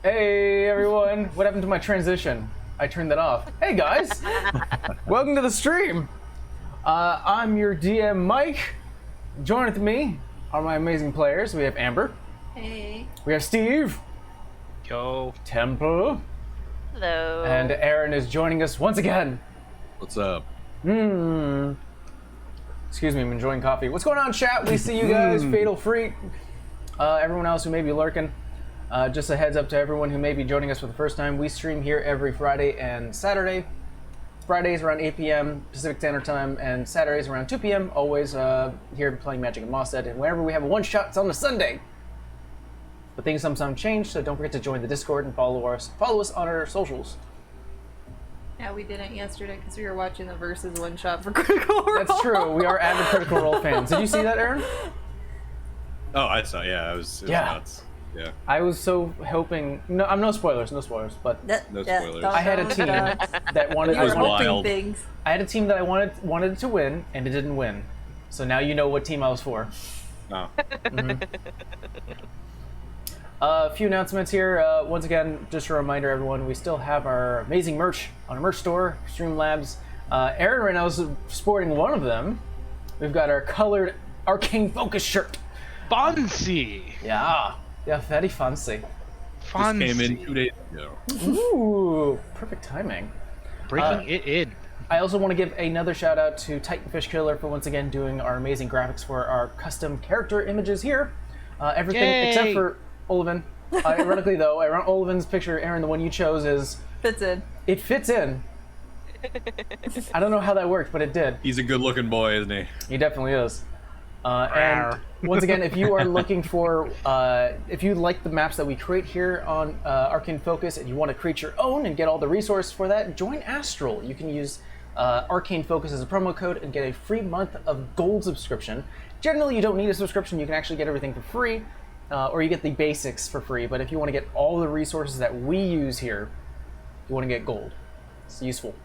Hey everyone, what happened to my transition? I turned that off. Hey guys, welcome to the stream. I'm your DM Mike. Join with me are my amazing players. We have Amber. Hey. We have Steve. Yo. Temple. Hello. And Aaron is joining us once again. What's up? Excuse me, I'm enjoying coffee. What's going on, chat? We see you guys. Fatal Freak. Everyone else who may be lurking. Just a heads up to everyone who may be joining us for the first time. We stream here every Friday and Saturday. Fridays around 8 p.m. Pacific Standard Time, and Saturdays around 2 p.m. Always here playing Magic in Mostead. And whenever we have a one-shot, it's on a Sunday. But things sometimes change, so don't forget to join the Discord and follow us on our socials. Yeah, we didn't yesterday because we were watching the Versus one shot for Critical Role. That's true. We are avid Critical Role fans. Did you see that, Aaron? Oh, I saw. Yeah, it was nuts. Yeah. I was so hoping. No, I'm no spoilers, but No spoilers. I had a team that wanted. It was hoping wild. things. I had a team that I wanted to win, and it didn't win. So now you know what team I was for. Oh. A few announcements here. Once again, just a reminder, everyone, we still have our amazing merch on our merch store, Streamlabs. Aaron right now is sporting one of them. We've got our colored Arcane Focus shirt. Fancy. Yeah, very fancy. Just came in 2 days ago. Ooh, perfect timing. Breaking it in. I also want to give another shout out to Titanfish Killer for once again doing our amazing graphics for our custom character images here. Everything Yay! except for Olivan. Ironically though, Olivan's picture, Aaron, the one you chose, Fits in. it fits in. I don't know how that worked, but it did. He's a good-looking boy, isn't he? He definitely is. And once again, if you are looking for, if you like the maps that we create here on Arcane Focus and you want to create your own and get all the resources for that, join Astral. You can use Arcane Focus as a promo code and get a free month of gold subscription. Generally, you don't need a subscription. You can actually get everything for free, or you get the basics for free. But if you want to get all the resources that we use here, you want to get gold. It's useful.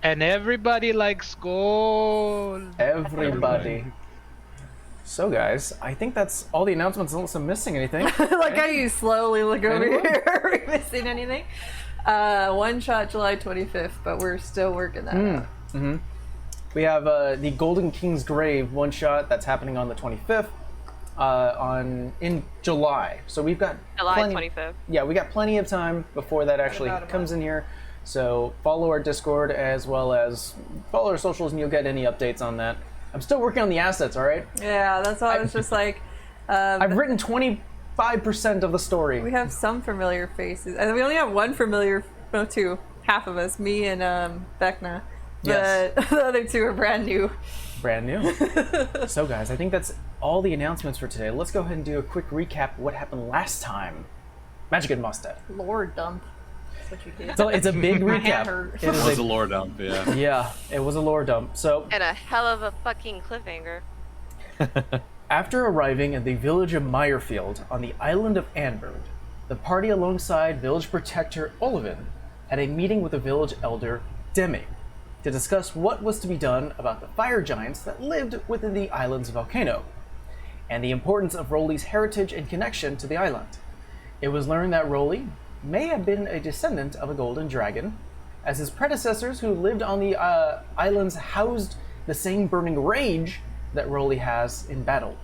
And everybody likes gold. Everybody. So guys, I think that's all the announcements unless I'm missing anything. Like how you slowly look over Anyone? here. Are we missing anything? One shot July 25th, but we're still working that out. We have the Golden King's Grave one shot that's happening on the 25th in July. So we've got July 25th. Yeah, we got plenty of time before that actually About a comes month. in here. So follow our Discord as well as follow our socials and you'll get any updates on that. I'm still working on the assets, all right? Yeah, that's why I was just like, I've written 25% of the story. we have some familiar faces. And we only have one familiar, no, two. Half of us, me and Vecna. Yes. But the other two are brand new. Brand new. So guys, I think that's all the announcements for today. Let's go ahead and do a quick recap of what happened last time. Magic in Mostead. Lore dump. That's what you did. So it's a big My hand recap. hurt. It It is was a- a lore dump, yeah. Yeah, it was a lore dump. So, And a hell of a fucking cliffhanger. after arriving at the village of Meyerfield on the island of Anbird, the party alongside village protector Olivan had a meeting with the village elder Demi to discuss what was to be done about the fire giants that lived within the island's volcano, and the importance of Rolly's heritage and connection to the island. It was learned that Rolly may have been a descendant of a golden dragon, as his predecessors who lived on the islands housed the same burning rage that Rolly has in battle.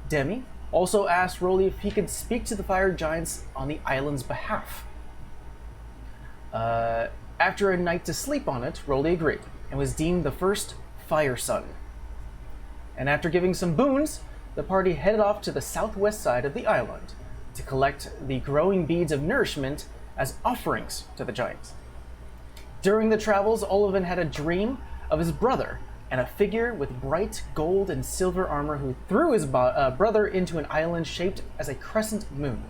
Demi also asked Rolly if he could speak to the fire giants on the island's behalf. After a night to sleep on it, Rolly agreed and was deemed the first Fire Son. And after giving some boons, the party headed off to the southwest side of the island to collect the growing beads of nourishment as offerings to the giants. During the travels, Olivan had a dream of his brother and a figure with bright gold and silver armor who threw his brother into an island shaped as a crescent moon.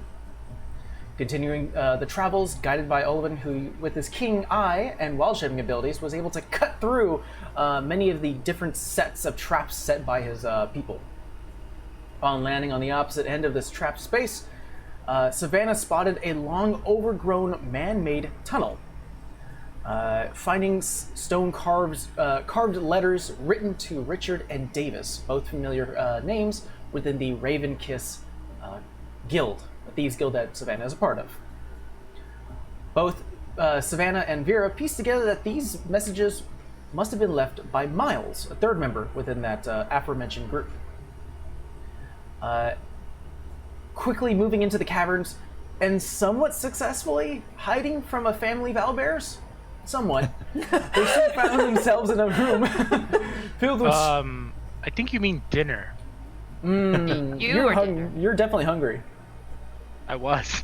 Continuing the travels, guided by Olivan, who, with his King Eye and wild-shaping abilities, was able to cut through many of the different sets of traps set by his people. Upon landing on the opposite end of this trapped space, Savannah spotted a long, overgrown, man-made tunnel. Finding stone carved letters written to Richard and Davis, both familiar names within the Raven Kiss guild, a thieves guild that Savannah is a part of. Both Savannah and Vera pieced together that these messages must have been left by Miles, a third member within that aforementioned group. Quickly moving into the caverns and somewhat successfully hiding from a family of owlbears. Somewhat. They soon found themselves in a room filled with. I think you mean dinner. You're definitely hungry. I was.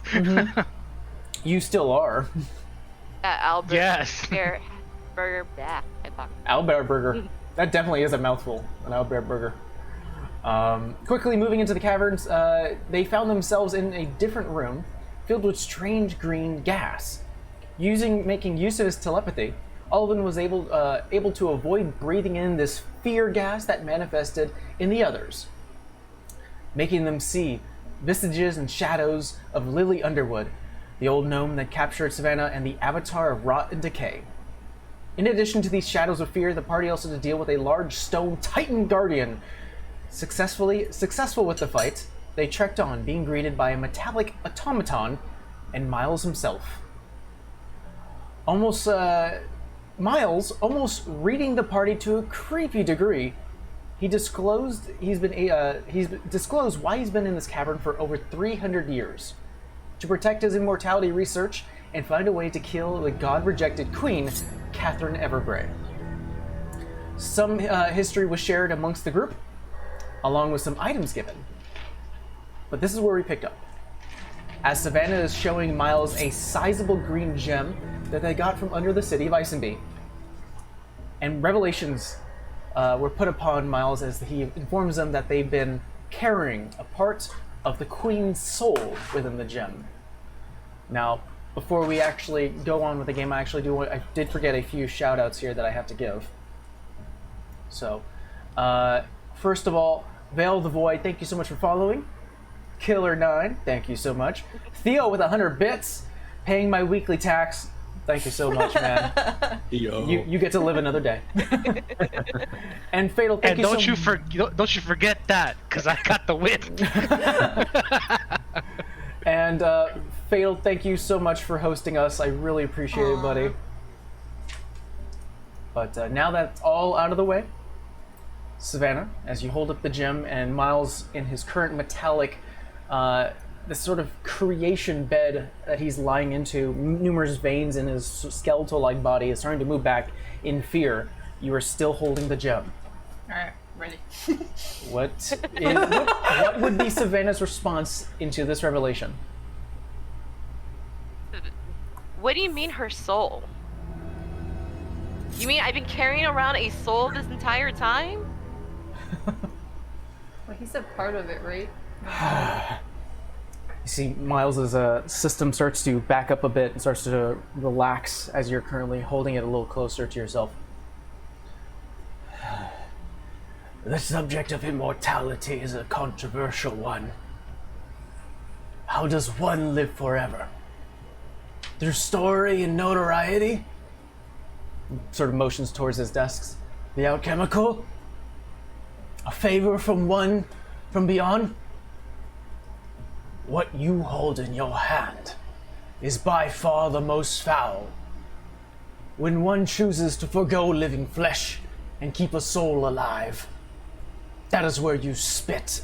You still are. Albert. Yes. Burger. Bah. Owlbear burger. That definitely is a mouthful. An owlbear burger. Quickly moving into the caverns, they found themselves in a different room filled with strange green gas. Making use of his telepathy, Alvin was able to avoid breathing in this fear gas that manifested in the others, making them see vestiges and shadows of Lily Underwood, the old gnome that captured Savannah, and the avatar of rot and decay. In addition to these shadows of fear, the party also had to deal with a large stone Titan Guardian. Successful with the fight, they trekked on, being greeted by a metallic automaton and Miles himself. Miles, almost reading the party to a creepy degree, he's disclosed why he's been in this cavern for over 300 years. To protect his immortality research and find a way to kill the god-rejected queen, Catherine Evergrey. Some history was shared amongst the group, along with some items given. But this is where we picked up. As Savannah is showing Miles a sizable green gem that they got from under the city of Isenby. And revelations were put upon Miles as he informs them that they've been carrying a part of the Queen's soul within the gem. Now, before we actually go on with the game, I did forget a few shout-outs here that I have to give. So, first of all, Veil the Void, thank you so much for following. Killer9, thank you so much. Theo with 100 bits, paying my weekly tax. Thank you so much, man. Yo. You get to live another day. And Fatal, thank you so much. Don't you forget that, because I got the win. And Fatal, thank you so much for hosting us. I really appreciate it, buddy. But now that's all out of the way, Savannah, as you hold up the gem, and Miles in his current metallic, this sort of creation bed that he's lying into, numerous veins in his skeletal-like body, is starting to move back in fear. You are still holding the gem. Alright, ready. What would be Savannah's response into this revelation? What do you mean her soul? You mean I've been carrying around a soul this entire time? Well, he said part of it, right? You see, Miles's system starts to back up a bit and starts to relax as you're currently holding it a little closer to yourself. The subject of immortality is a controversial one. How does one live forever? Through story and notoriety? Sort of motions towards his desks. The alchemical? A favor from one from beyond? What you hold in your hand is by far the most foul. When one chooses to forgo living flesh and keep a soul alive, that is where you spit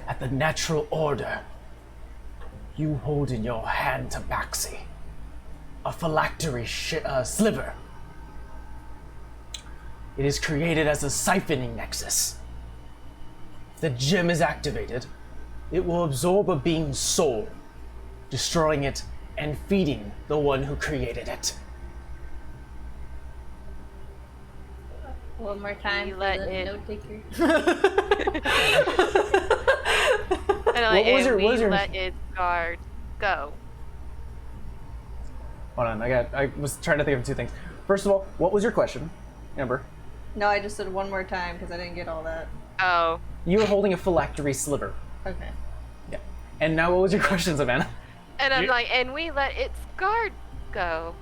at the natural order. You hold in your hand tabaxi, a phylactery sliver. It is created as a siphoning nexus. If the gem is activated, it will absorb a being's soul, destroying it and feeding the one who created it. One more time You for let the it- note taker. was your- let its guard go. Hold on, I was trying to think of two things. First of all, what was your question, Amber? No, I just said one more time because I didn't get all that. Oh. You were holding a phylactery sliver. Okay. Yeah. And now what was your question, Savannah? And I'm like, and we let its guard go.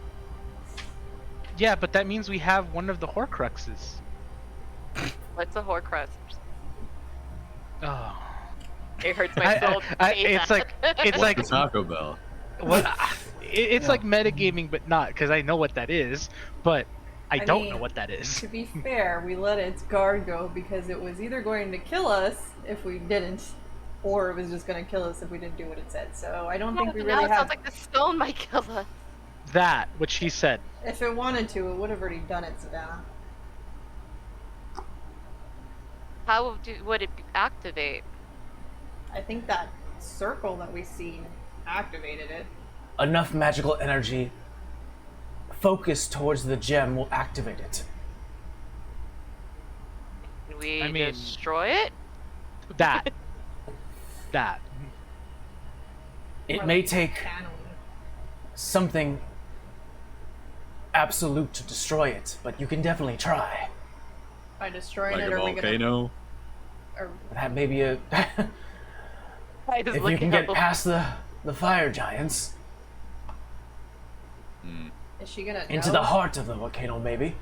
Yeah, but that means we have one of the Horcruxes. What's a Horcrux? Oh. It hurts my soul to say it's that. it's like The Taco Bell. what? It's like metagaming, but not because I know what that is, but I don't know mean, what that is. To be fair, we let its guard go because it was either going to kill us if we didn't, or it was just going to kill us if we didn't do what it said. So I don't think we Now really it have. sounds like the stone might kill us. That what she said. If it wanted to, it would have already done it, Savannah. How would it activate? I think that circle that we see activated it. Enough magical energy focused towards the gem will activate it. Can we I mean- destroy it? That. It Or, may like, take channeling. something absolute to destroy it, but you can definitely try. By destroying Like it, a are we gonna? volcano. Or, That may be a. I just If look you can at get past the fire giants is she gonna into know? the heart of the volcano, maybe.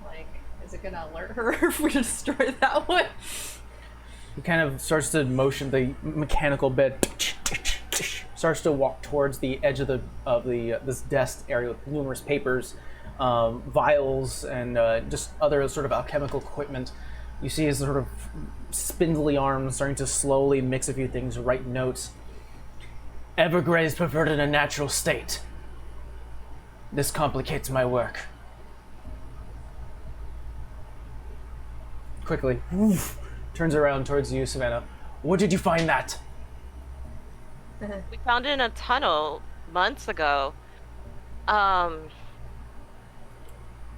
Like, is it gonna alert her if we destroy that one? He kind of starts to motion the mechanical bed. Starts to walk towards the edge of this desk area with numerous papers, vials, and just other sort of alchemical equipment. You see his sort of spindly arms starting to slowly mix a few things, write notes. Evergrey is preferred in a natural state. This complicates my work. Quickly, turns around towards you, Savannah. Where did you find that? We found it in a tunnel months ago. You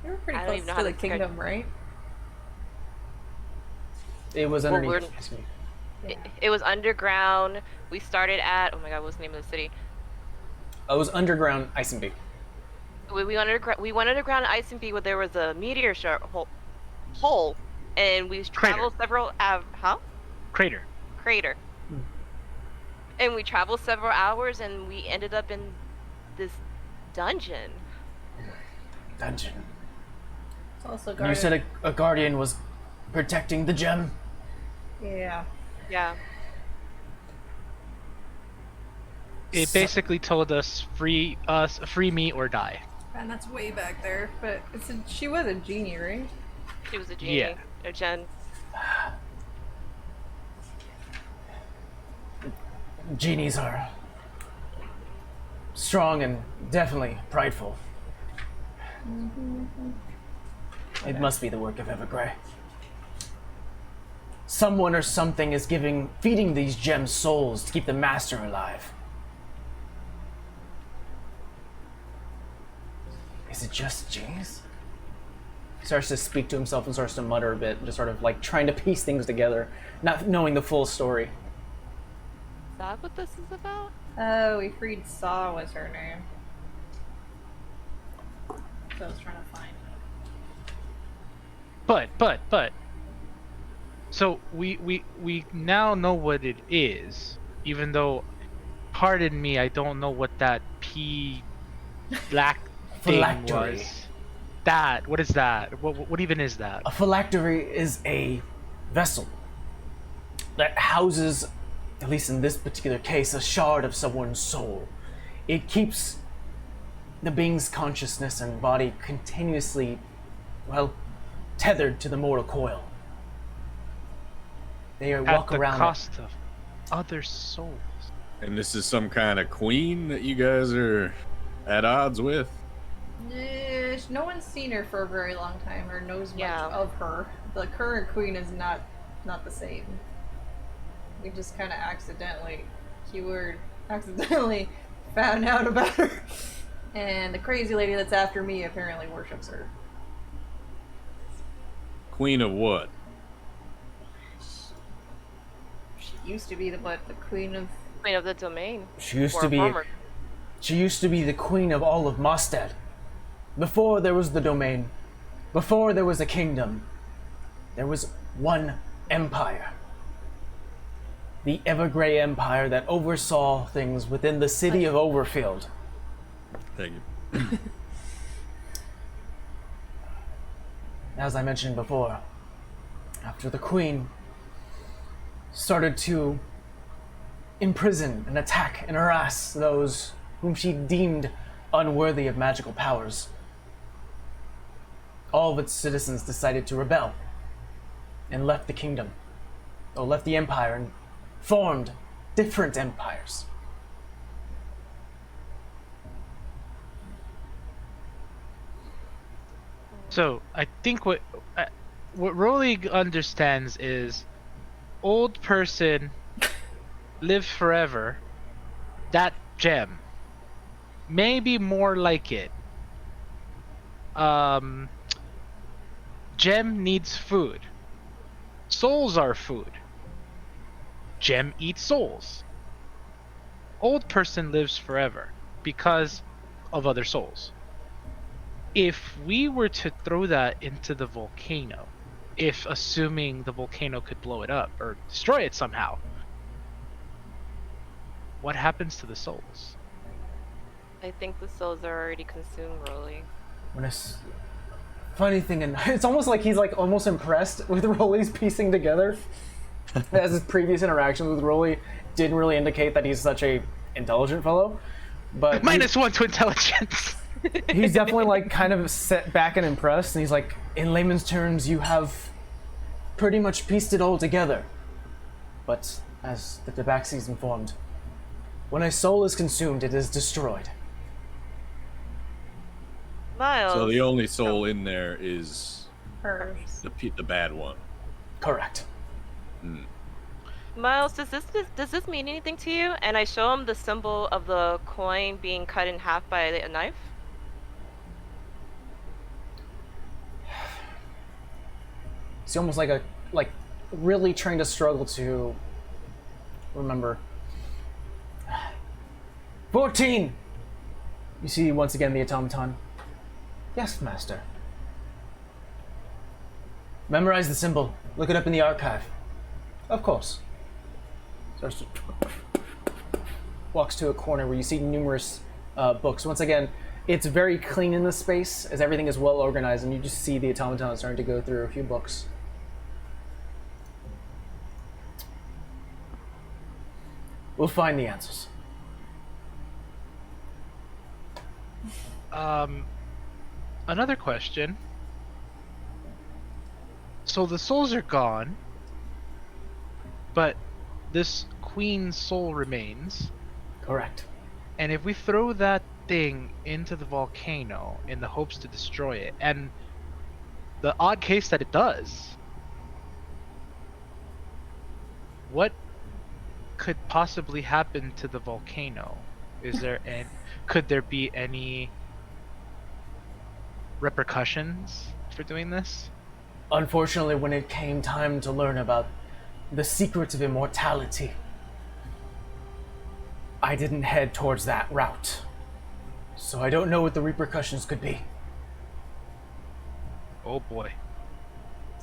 were pretty I don't close even know to how the to describe kingdom, right? It was Well, underneath. It was underground. We started at, oh my god, what's the name of the city? It was underground Isenby. We went underground in Isenby where there was a meteor hole, and we traveled several Crater. crater. And we traveled several hours, and we ended up in this dungeon. Dungeon. It's also You guarded. said a guardian was protecting the gem? Yeah. Yeah. It basically told us free me or die. And that's way back there, but she was a genie, right? She was a genie. Yeah. A gen. Genies are strong and definitely prideful. It must be the work of Evergrey. Someone or something is feeding these gems souls to keep the master alive. Is it just genies? He starts to speak to himself and starts to mutter a bit, just sort of like trying to piece things together, not knowing the full story. Is that what this is about? Oh, we freed Saw was her name. So I was trying to find it. But. So we now know what it is, even though, pardon me, I don't know what that black thing Phylactery. was. What is that? What even is that? A phylactery is a vessel that houses, at least in this particular case, a shard of someone's soul. It keeps the being's consciousness and body continuously, tethered to the mortal coil. They walk At the around it. cost of other souls. And this is some kind of queen that you guys are at odds with. No one's seen her for a very long time or knows much Yeah. of her. The current queen is not the same. We just kind of accidentally found out about her. And the crazy lady that's after me apparently worships her. Queen of what? She used to be the queen of... Queen of the domain. She used Or to be former. the queen of all of Mostead. Before there was the domain, before there was a kingdom, there was one empire. The Evergrey Empire that oversaw things within the city of Overfield. Thank you. As I mentioned before, after the queen, started to imprison and attack and harass those whom she deemed unworthy of magical powers. All of its citizens decided to rebel and left the kingdom, or left the empire and formed different empires. So I think what Rolly understands is old person live forever. That gem, maybe more like it. Gem needs food. Souls are food. Gem eats souls. Old person lives forever because of other souls. If we were to throw that into the volcano, if assuming the volcano could blow it up or destroy it somehow, what happens to the souls? I think the souls are already consumed, Rolly. Funny thing, and it's almost like he's like almost impressed with Rolly's piecing together, as his previous interactions with Rolly didn't really indicate that he's such a intelligent fellow. But -1 to intelligence. he's definitely like kind of set back and impressed, and he's like, in layman's terms, you have pretty much pieced it all together. But as the Tabaxi's informed, when a soul is consumed, it is destroyed. Miles. So the only soul in there is Hers. the bad one. Correct. Miles, does this mean anything to you? And I show him the symbol of the coin being cut in half by a knife. It's almost like really trying to struggle to remember. 14! You see once again the automaton. Yes, master. Memorize the symbol. Look it up in the archive. Of course. Starts to walks to a corner where you see numerous books. Once again, it's very clean in the space as everything is well organized, and you just see the automaton starting to go through a few books. We'll find the answers. Another question. So the souls are gone, but this queen's soul remains. Correct. And if we throw that thing into the volcano in the hopes to destroy it, and the odd case that it does, what could possibly happen to the volcano? Could there be any repercussions for doing this? Unfortunately, when it came time to learn about the secrets of immortality, I didn't head towards that route. So I don't know what the repercussions could be. Oh boy.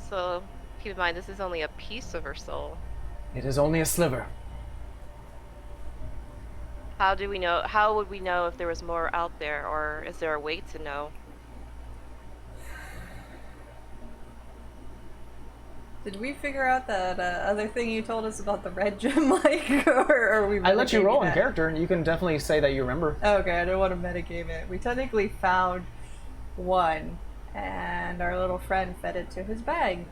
So keep in mind, this is only a piece of her soul. It is only a sliver. How do we know? How would we know if there was more out there, or is there a way to know? Did we figure out that other thing you told us about the red gem, like, or are we? I let you roll in that? character, and you can definitely say that you remember. Okay, I don't want to metagame it. We technically found one, and our little friend fed it to his bag.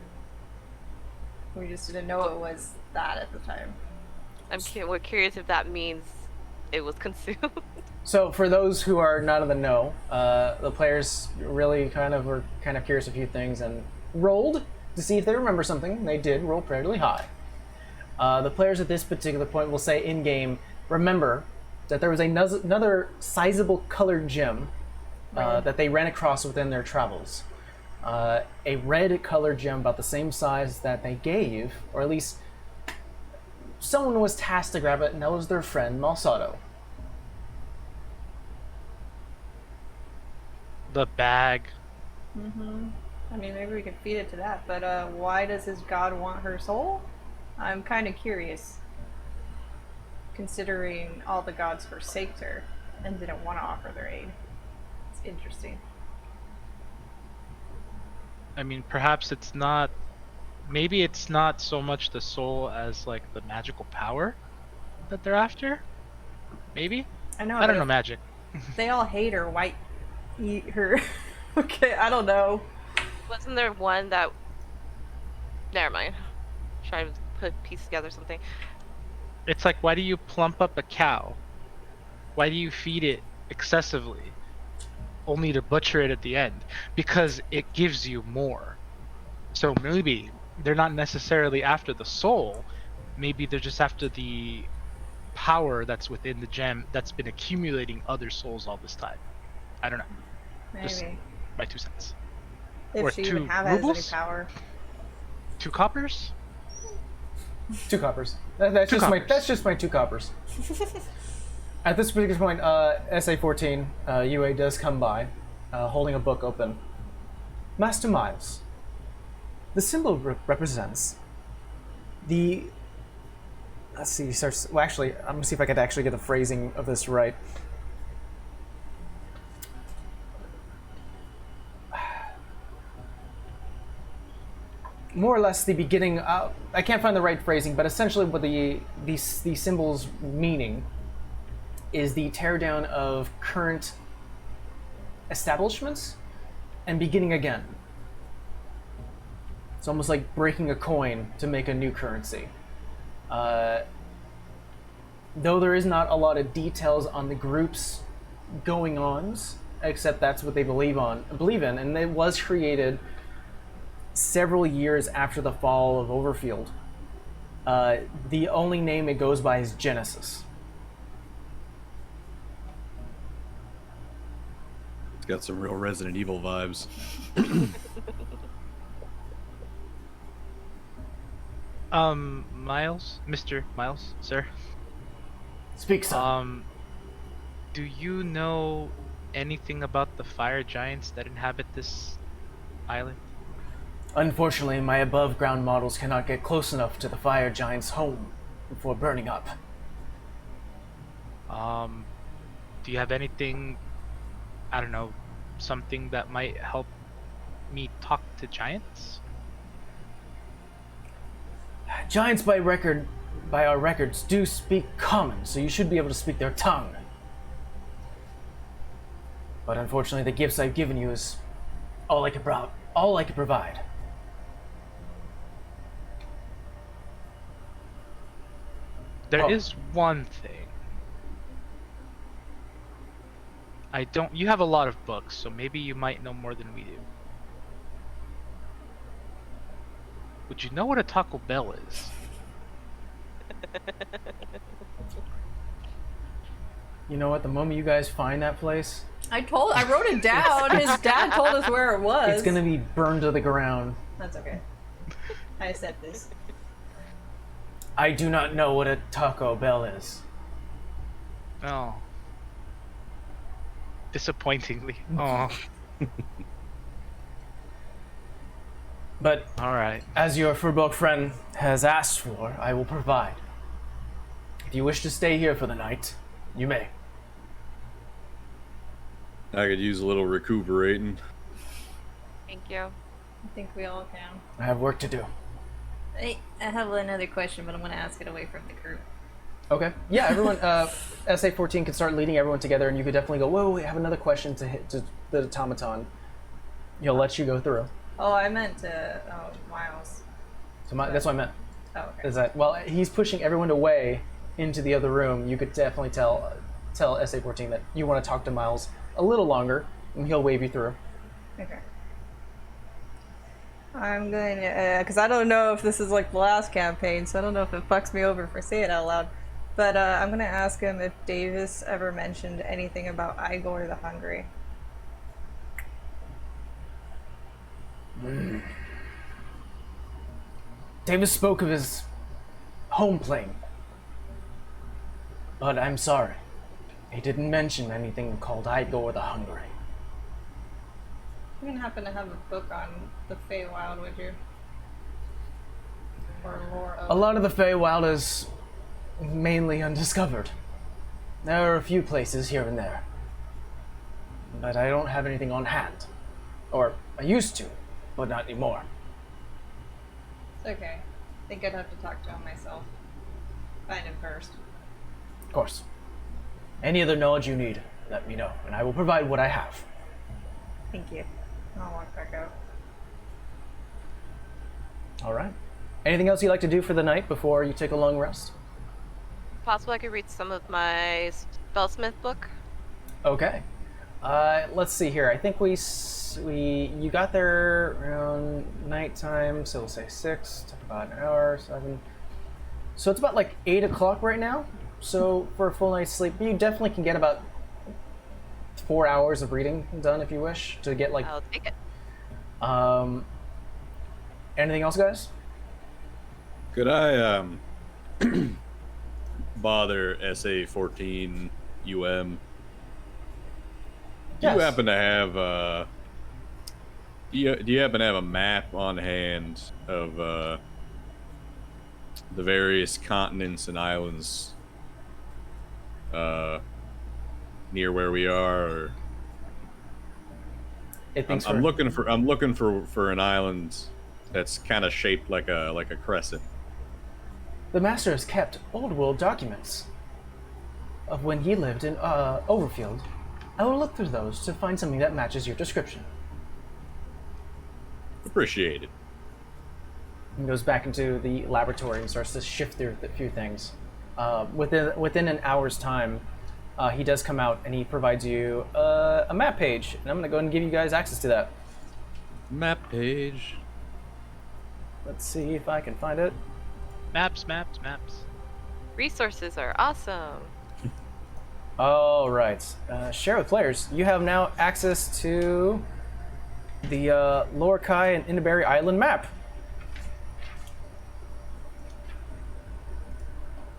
We just didn't know it was that at the time. We're curious if that means it was consumed. So for those who are not in the know, the players really were curious a few things and rolled to see if they remember something. They did roll fairly high. The players at this particular point will say in-game, remember that there was another sizable colored gem that they ran across within their travels. A red colored gem about the same size that they gave, or at least someone was tasked to grab it, and that was their friend Mostead. The bag. I mean, maybe we could feed it to that, but why does his god want her soul? I'm kind of curious, considering all the gods forsaked her and didn't want to offer their aid. It's interesting. I mean, perhaps it's not maybe it's not so much the soul as like the magical power that they're after. Maybe. I know. I don't but know magic. They all hate her. Why eat her? Okay, I don't know. Wasn't there one that? Never mind. Try to piece together something. It's like, why do you plump up a cow? Why do you feed it excessively, only to butcher it at the end? Because it gives you more. So maybe they're not necessarily after the soul. Maybe they're just after the power that's within the gem that's been accumulating other souls all this time. I don't know. Just Maybe. my 2 cents. If Or she even 2 has any rubles? power. 2 coppers? 2 coppers. That's Two just my coppers. that's just my 2 coppers. At this particular point, SA-14 UA does come by, holding a book open. Master Miles, the symbol represents the. Let's see. He starts. Well, actually, I'm gonna see if I could actually get the phrasing of this right. More or less the beginning. I can't find the right phrasing, but essentially, what these symbols meaning is the teardown of current establishments and beginning again. It's almost like breaking a coin to make a new currency. Though there is not a lot of details on the group's going-ons, except that's what they believe in, and it was created several years after the fall of Overfield. The only name it goes by is Genesis. It's got some real Resident Evil vibes. Miles? Mr. Miles, sir? Speak, son. Do you know anything about the fire giants that inhabit this island? Unfortunately, my above-ground models cannot get close enough to the fire giant's home before burning up. Do you have anything, I don't know, something that might help me talk to giants? Giants, by our records, do speak common, so you should be able to speak their tongue. But unfortunately, the gifts I've given you is all I can provide. There is one thing. You have a lot of books, so maybe you might know more than we do. Would you know what a Taco Bell is? You know what? The moment you guys find that place, I wrote it down. His dad told us where it was. it's gonna be burned to the ground. That's okay. I accept this. I do not know what a Taco Bell is. Oh. Disappointingly. Oh. But Alright. as your Furbolg friend has asked for, I will provide. If you wish to stay here for the night, you may. I could use a little recuperating. Thank you. I think we all can. I have work to do. I have another question, but I'm going to ask it away from the group. Okay. Yeah, everyone, SA-14 can start leading everyone together, and you could definitely go, whoa, I have another question to hit to the automaton. He'll let you go through. Oh, I meant to. Miles. So that's what I meant. Oh, okay. Is that, while he's pushing everyone away into the other room, you could definitely tell SA-14 that you want to talk to Miles a little longer, and he'll wave you through. Okay. I'm going to, because I don't know if this is like the last campaign, so I don't know if it fucks me over if I say it out loud. But I'm going to ask him if Davis ever mentioned anything about Igor the Hungry. Davis spoke of his home plane, but I'm sorry. He didn't mention anything called Igor the Hungry. You wouldn't happen to have a book on the Feywild, would you? Or lore of A lot of the Feywild is mainly undiscovered. There are a few places here and there, but I don't have anything on hand. Or I used to, but not anymore. Okay. I think I'd have to talk to him myself. Find him first. Of course. Any other knowledge you need, let me know, and I will provide what I have. Thank you. I'll walk back out. All right. Anything else you'd like to do for the night before you take a long rest? Possible I could read some of my Spellsmith book. Okay. Let's see here. I think you got there around nighttime, so we'll say 6, took about an hour, 7. So it's about like 8 o'clock right now. So for a full night's sleep, you definitely can get about 4 hours of reading done if you wish to get like. I'll take it. Anything else, guys? Could I bother SA-14 UM? Do Yes. you happen to have do you happen to have a map on hand of the various continents and islands near where we are? Or It thinks I'm looking for an island that's kind of shaped like a crescent. The master has kept old world documents of when he lived in Overfield. I will look through those to find something that matches your description. Appreciate it. He goes back into the laboratory and starts to shift through a few things. Within an hour's time, he does come out and he provides you a map page, and I'm going to go ahead and give you guys access to that. Map page. Let's see if I can find it. Maps. Resources are awesome. All right. Share with players. You have now access to the Lorcai and Innaberry Island map.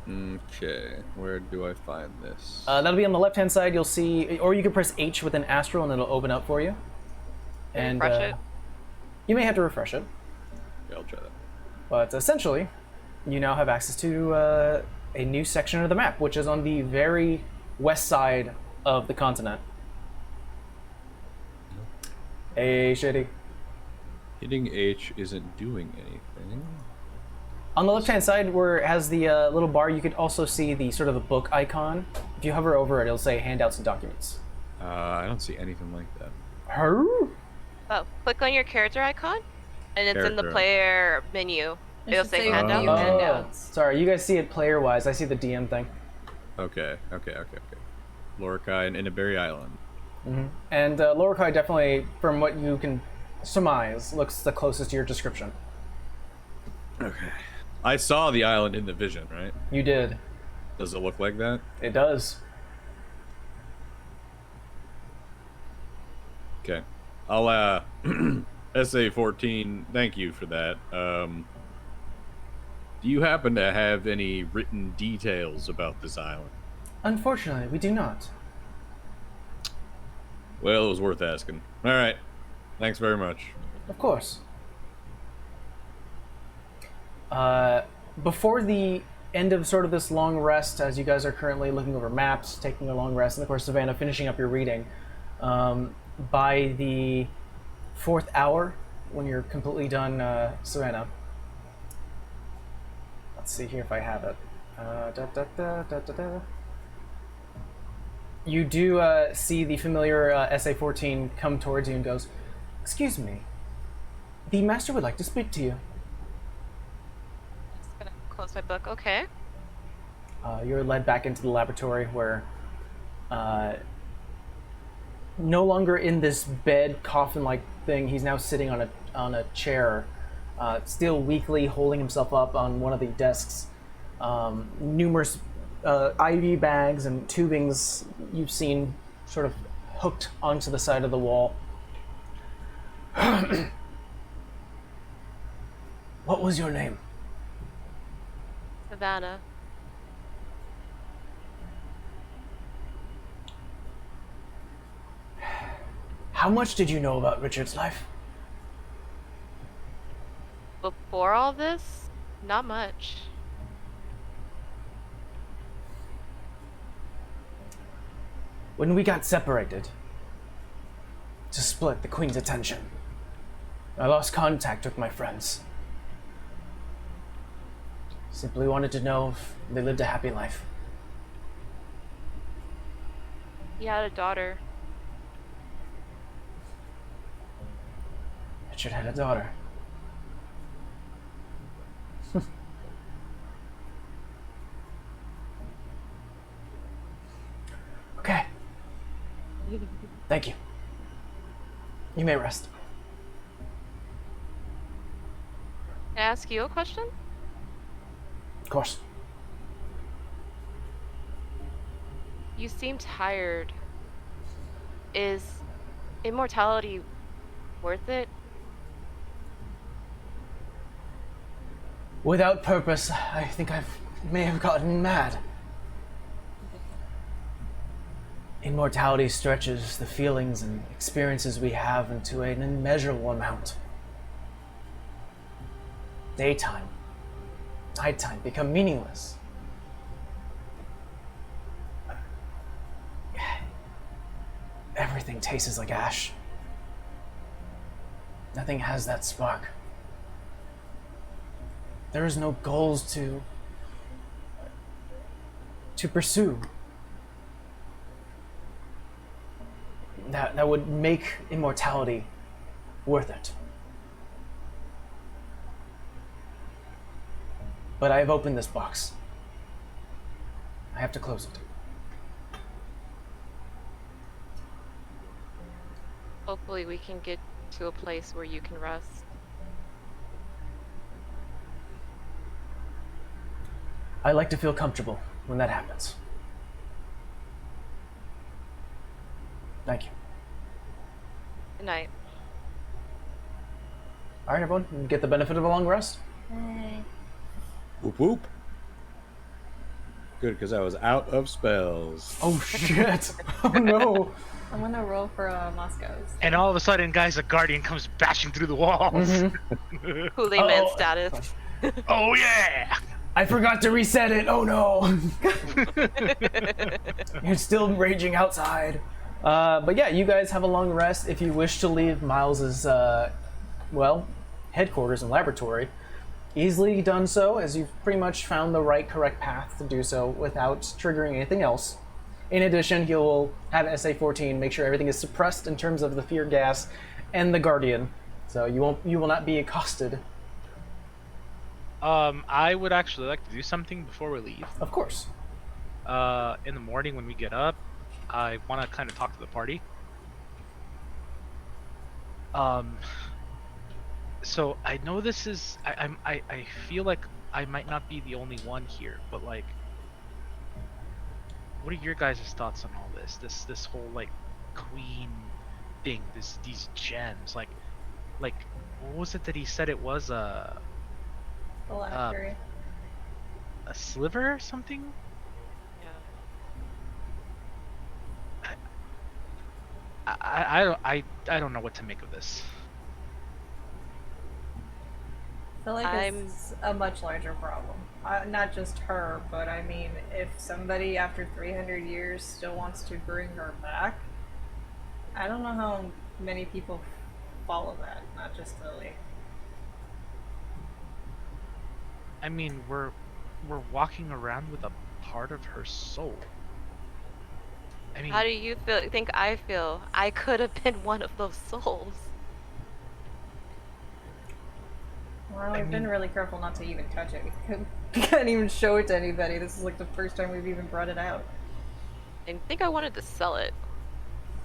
Okay, where do I find this? That'll be on the left-hand side. You'll see, or you can press H with an Astral, and it'll open up for you. And Refresh it. you may have to refresh it, Yeah, I'll try that. but essentially, you now have access to a new section of the map, which is on the very west side of the continent. Hey, Shady. Hitting H isn't doing anything. On the left-hand side, where it has the little bar, you could also see the sort of a book icon. If you hover over it, it'll say Handouts and Documents. I don't see anything like that. Her? Oh, click on your character icon, and it's in the Character. player menu. It It'll should say say handout. view handouts. Sorry, you guys see it player-wise. I see the DM thing. Okay. Lorcai and Innaberry Island. And Lorcai definitely, from what you can surmise, looks the closest to your description. Okay. I saw the island in the vision, right? You did. Does it look like that? It does. Okay. I'll SA-14, thank you for that. Do you happen to have any written details about this island? Unfortunately, we do not. Well, it was worth asking. All right. Thanks very much. Of course. Before the end of sort of this long rest, as you guys are currently looking over maps, taking a long rest, and of course, Savannah finishing up your reading, by the 4th hour, when you're completely done, Savannah. Let's see here if I have it. You do see the familiar SA-14 come towards you and goes, "Excuse me, the master would like to speak to you." Just gonna close my book. Okay. You're led back into the laboratory where, no longer in this bed coffin-like thing, he's now sitting on a chair, still weakly holding himself up on one of the desks. Numerous IV bags and tubings you've seen sort of hooked onto the side of the wall. What was your name? Savannah. How much did you know about Richard's life? Before all this, not much. When we got separated to split the Queen's attention, I lost contact with my friends. Simply wanted to know if they lived a happy life. He had a daughter. Richard had a daughter. Okay. Thank you. You may rest. Can I ask you a question? Of course. You seem tired. Is immortality worth it? Without purpose, I think I may have gotten mad. Immortality stretches the feelings and experiences we have into an immeasurable amount. Daytime, nighttime become meaningless. Everything tastes like ash. Nothing has that spark. There is no goals to pursue that would make immortality worth it. But I have opened this box. I have to close it. Hopefully we can get to a place where you can rest. I like to feel comfortable when that happens. Thank you. Good night. All right, everyone, get the benefit of a long rest. Whoop whoop. Good, because I was out of spells. Oh shit! Oh no! I'm gonna roll for Moscow's. And all of a sudden, guys, a guardian comes bashing through the walls. Kool-Aid Man status. Oh yeah! I forgot to reset it. Oh no! It's still raging outside. But yeah, you guys have a long rest. If you wish to leave Miles's, headquarters and laboratory, easily done so, as you've pretty much found the correct path to do so without triggering anything else. In addition, he'll have SA-14 make sure everything is suppressed in terms of the fear gas and the Guardian, so you will not be accosted. I would actually like to do something before we leave. Of course. In the morning when we get up, I want to kind of talk to the party. So I know this is, I feel like I might not be the only one here, but like, what are your guys' thoughts on all this? This whole like queen thing, these gems, like what was it that he said it was Phylactery. a sliver or something? I don't know what to make of this. I feel like it's a much larger problem. Not just her, but I mean, if somebody after 300 years still wants to bring her back, I don't know how many people follow that, not just Lily. I mean, we're walking around with a part of her soul. I mean, How do you think I feel? I could have been one of those souls. Well, we've been really careful not to even touch it. We can't even show it to anybody. This is like the first time we've even brought it out. I think I wanted to sell it.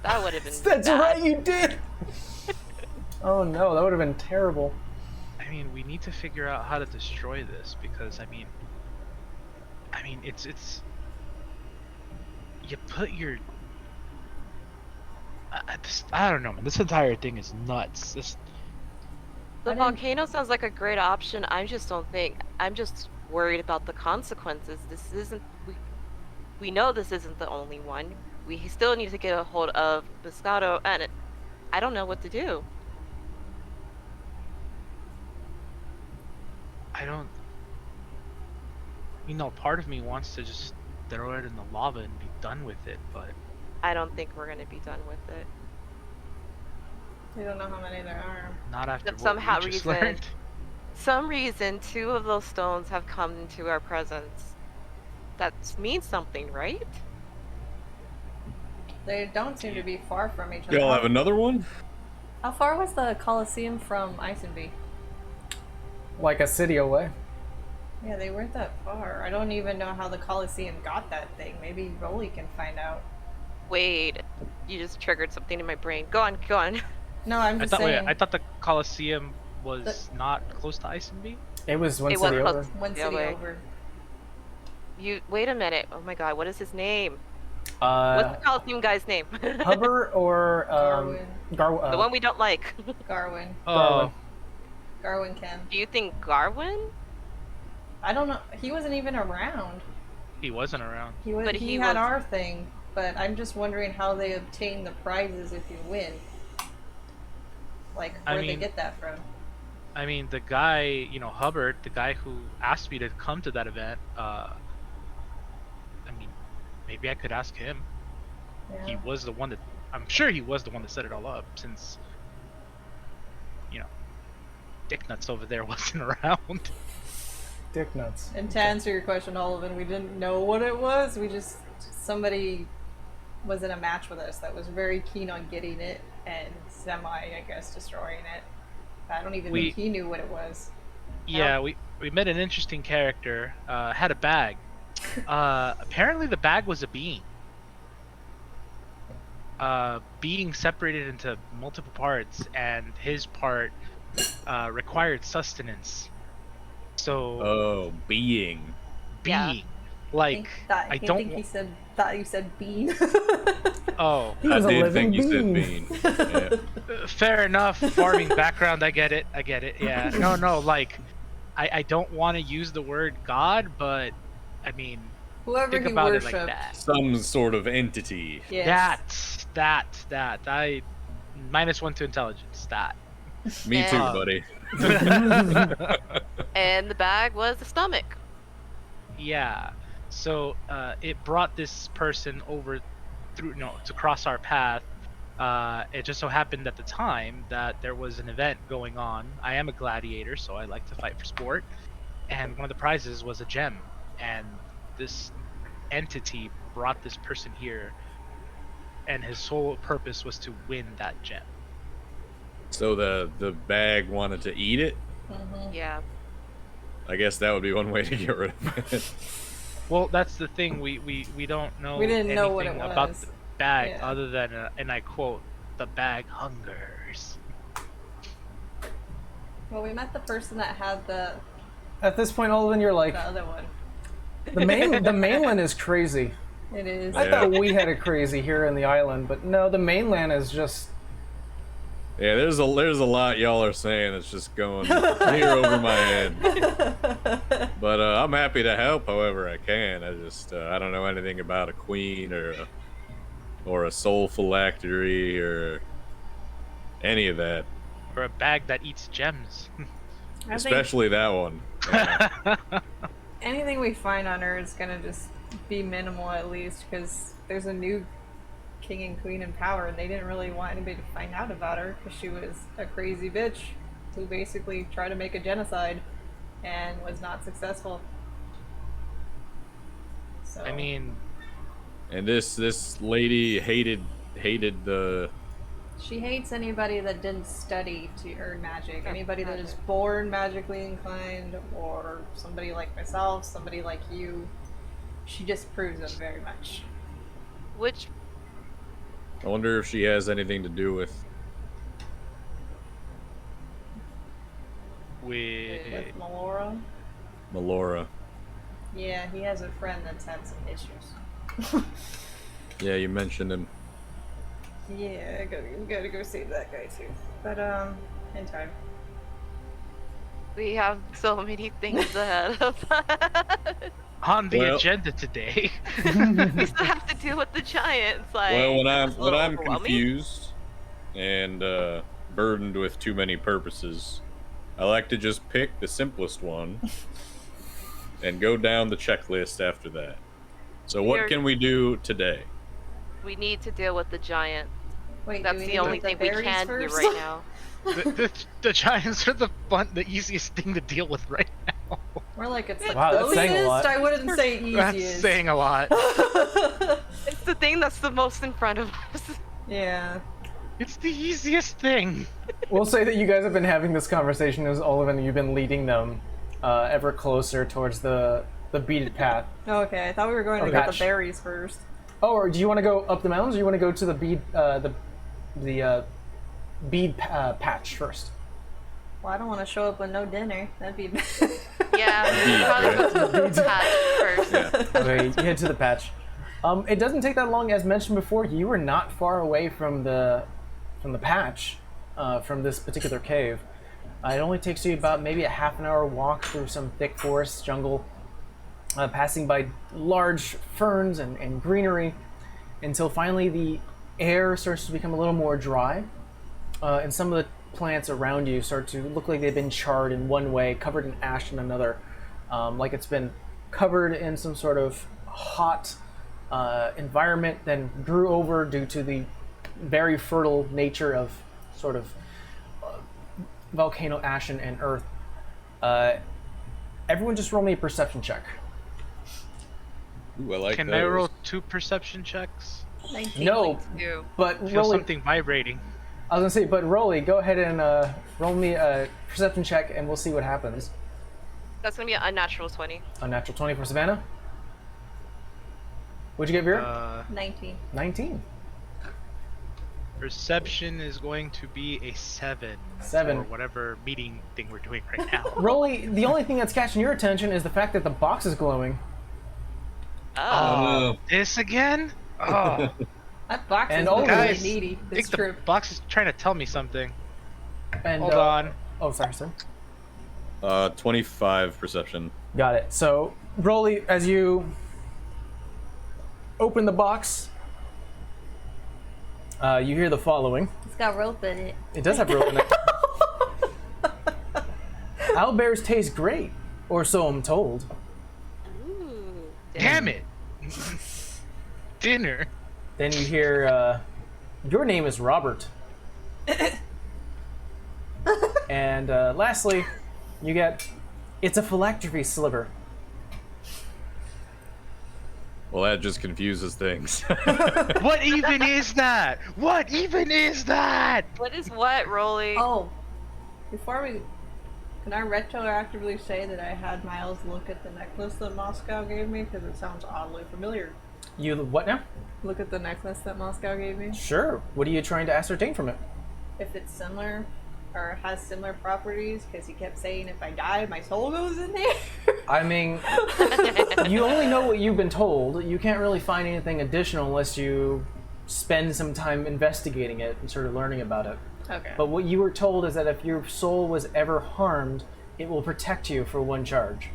That would have been That's bad. right, you did! Oh no, that would have been terrible. I mean, we need to figure out how to destroy this because I mean, it's you put your I don't know, man. This entire thing is nuts. The volcano sounds like a great option. I'm just worried about the consequences. This isn't we know this isn't the only one. We still need to get a hold of Biscotto, and I don't know what to do. Part of me wants to just throw it in the lava and be done with it, but I don't think we're gonna be done with it. We don't know how many there are. not after But what somehow we just reason- learned. some reason, 2 of those stones have come into our presence. That means something, right? They don't seem to be far from each other. Y'all have another one? How far was the Colosseum from Isenby? Like a city away. Yeah, they weren't that far. I don't even know how the Colosseum got that thing. Maybe Rolly can find out. Wait, you just triggered something in my brain. Go on, go on. No, I'm just saying. I thought the Colosseum was not close to Isenby. It was one It city was over. close. One the city other way. over. You wait a minute. Oh my god, what is his name? What's Uh, the Coliseum guy's name? Hubbard or Garwin. The one we don't like. Garwin. Oh, Garwin Ken. Do you think Garwin? I don't know. He wasn't even around. he wasn't around. He was. But He he had was- our thing, but I'm just wondering how they obtain the prizes if you win. Like, I where'd they mean- get that from? I mean, the guy, you know, Hubbard, the guy who asked me to come to that event. I mean, maybe I could ask him. He Yeah. was the one that. I'm sure he was the one that set it all up, since, you know, Dick Nuts over there wasn't around. Dick nuts. And to answer your question, Oliver, we didn't know what it was. We just somebody was in a match with us that was very keen on getting it and I guess, destroying it. I don't even think he knew what it was. Yeah, we met an interesting character. Had a bag. Apparently, the bag was a being. Being separated into multiple parts, and his part required sustenance. So Oh, being. Yeah. Like, I don't. think he said. Thought you said bean. Oh, He was I a did living think you said bean. bean. Yeah. fair enough. Farming background, I get it. Yeah. No. Like, I don't want to use the word God, but I mean, Whoever think he about worshipped. it like that. Some sort of entity. Yes. That. I -1 to intelligence. That. Me too, Yeah. buddy. And the bag was the stomach. Yeah. So it brought this person over to cross our path. It just so happened at the time that there was an event going on. I am a gladiator, so I like to fight for sport. And one of the prizes was a gem. And this entity brought this person here. And his sole purpose was to win that gem. So the bag wanted to eat it? Mhm. Yeah. I guess that would be one way to get rid of it. Well, that's the thing. We don't know. We didn't know what it anything about was. the bag Yeah. other than, and I quote, "The bag hungers." Well, we met the person that had the At this point, Olin, you're like, other one. the mainland is crazy. It is. I Yeah. thought we had it crazy here in the island, but no, the mainland is just. Yeah, there's a lot y'all are saying that's just going clear over my head. But I'm happy to help however I can. I just I don't know anything about a queen or a soul phylactery or any of that. Or a bag that eats gems. I think Especially that one. Yeah. anything we find on her is gonna just be minimal at least, because there's a new king and queen in power, and they didn't really want anybody to find out about her because she was a crazy bitch who basically tried to make a genocide and was not successful. So I mean, And this lady hated the she hates anybody that didn't study to earn magic. Anybody that is born magically inclined, or somebody like myself, somebody like you. She disapproves of very much. Which I wonder if she has anything to do with With Melora. Melora. Yeah, he has a friend that's had some issues. Yeah, you mentioned him. Yeah, we gotta go save that guy too. But in time. we have so many things ahead of us. on the Well- agenda today. We still have to deal with the giants. Like, Well, when that's a little I'm overwhelming. confused and burdened with too many purposes, I like to just pick the simplest one and go down the checklist after that. So what Here- can we do today? We need to deal with the giants. Wait, That's do we the need to only get thing we berries can do first? right now. The giants are the easiest thing to deal with right now. More like it's the Wow, that's saying a closest. lot. I wouldn't say That's easiest. saying a lot. It's the thing that's the most in front of us. Yeah. It's the easiest thing. We'll say that you guys have been having this conversation as Olivan, you've been leading them ever closer towards the beaded path. Okay, I thought we were going to Or get patch. the berries first. Oh, or do you want to go up the mountains, or you want to go to the bead patch first? Well, I don't want to show up with no dinner. That'd be bad. Yeah, we probably go to the patch first. Yeah. Okay, you head to the patch. It doesn't take that long, as mentioned before. You are not far away from the patch, from this particular cave. It only takes you about maybe a half an hour walk through some thick forest jungle, passing by large ferns and greenery, until finally the air starts to become a little more dry, and some of the plants around you start to look like they've been charred in one way, covered in ash in another, like it's been covered in some sort of hot environment, then grew over due to the very fertile nature of sort of volcano ash and earth. Everyone just roll me a perception check. Ooh, I like Can those. I roll 2 perception checks? 19. No, Ew. but I feel Rolly, something vibrating. I was gonna say, but Rolly, go ahead and roll me a perception check, and we'll see what happens. That's gonna be an unnatural 20. Unnatural 20 for Savannah. What'd you get, Vera? 19. 19. Perception is going to be a 7. 7. Or whatever meeting thing we're doing right now. Rolly, the only thing that's catching your attention is the fact that the box is glowing. Oh. This again? Oh, That box And is all really guys, needy. I This think the trip. box is trying to tell me something. And Hold on. Oh, sorry, sir. 25 perception. Got it. So, Rolly, as you open the box, you hear the following. It's got rope in it. It does have rope in it. Owlbears taste great, or so I'm told. Ooh. Damn it! Dinner. Then you hear, your name is Robert. And lastly, you get, it's a phylactery sliver. Well, that just confuses things. What even is that? What even is that? What is what, Rolly? Oh, before we... Can I retroactively say that I had Miles look at the necklace that Moscow gave me? Because it sounds oddly familiar. You, what now? Look at the necklace that Moscow gave me. Sure. What are you trying to ascertain from it? If it's similar, or has similar properties, because he kept saying if I die, my soul goes in there. I mean, you only know what you've been told. You can't really find anything additional unless you spend some time investigating it and sort of learning about it. Okay. But what you were told is that if your soul was ever harmed, it will protect you for one charge,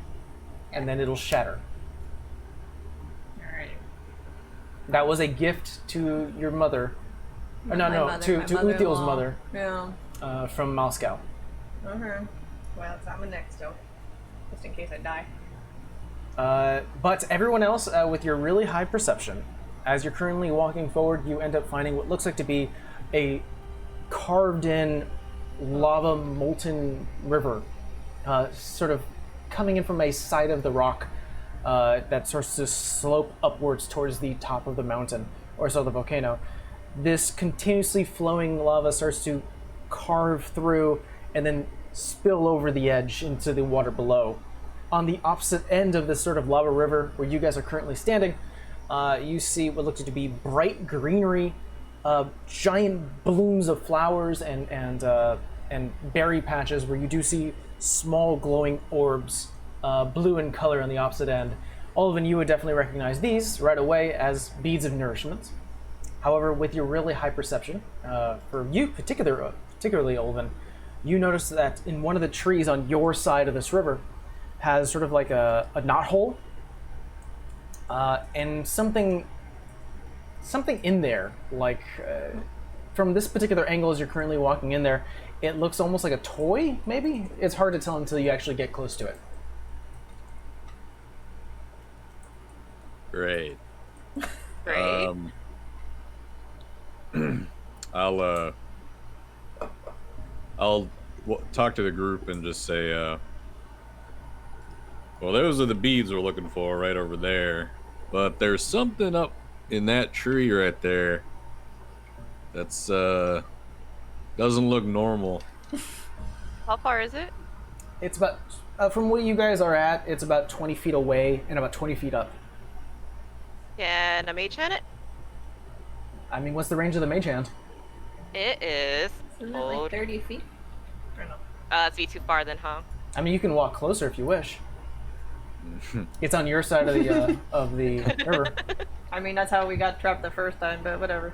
and then it'll shatter. Alright. That was a gift to your mother. My No, mother- to my Uthiel's mother-in-law. mother Yeah. from Moscow. Okay. Well, it's not my next still. Just in case I die. But everyone else, with your really high perception, as you're currently walking forward, you end up finding what looks like to be a carved-in lava molten river, sort of coming in from a side of the rock that starts to slope upwards towards the top of the mountain, or so the volcano. This continuously flowing lava starts to carve through and then spill over the edge into the water below. On the opposite end of this sort of lava river where you guys are currently standing, you see what looks to be bright greenery, giant blooms of flowers and berry patches where you do see small glowing orbs, blue in color on the opposite end. Olivan, you would definitely recognize these right away as beads of nourishment. However, with your really high perception, for you particularly Olivan, you notice that in one of the trees on your side of this river has sort of like a knothole, and something in there, like from this particular angle as you're currently walking in there, it looks almost like a toy, maybe? It's hard to tell until you actually get close to it. Great. Great. I'll I'll talk to the group and just say, well, those are the beads we're looking for right over there. But there's something up in that tree right there that's, doesn't look normal. How far is it? It's about, from where you guys are at, it's about 20 feet away and about 20 feet up. Can a mage hand it? I mean, what's the range of the mage hand? It is. Isn't it like 30 feet? Or no? That'd be too far then, huh? I mean, you can walk closer if you wish. It's on your side of the river. I mean, that's how we got trapped the first time, but whatever.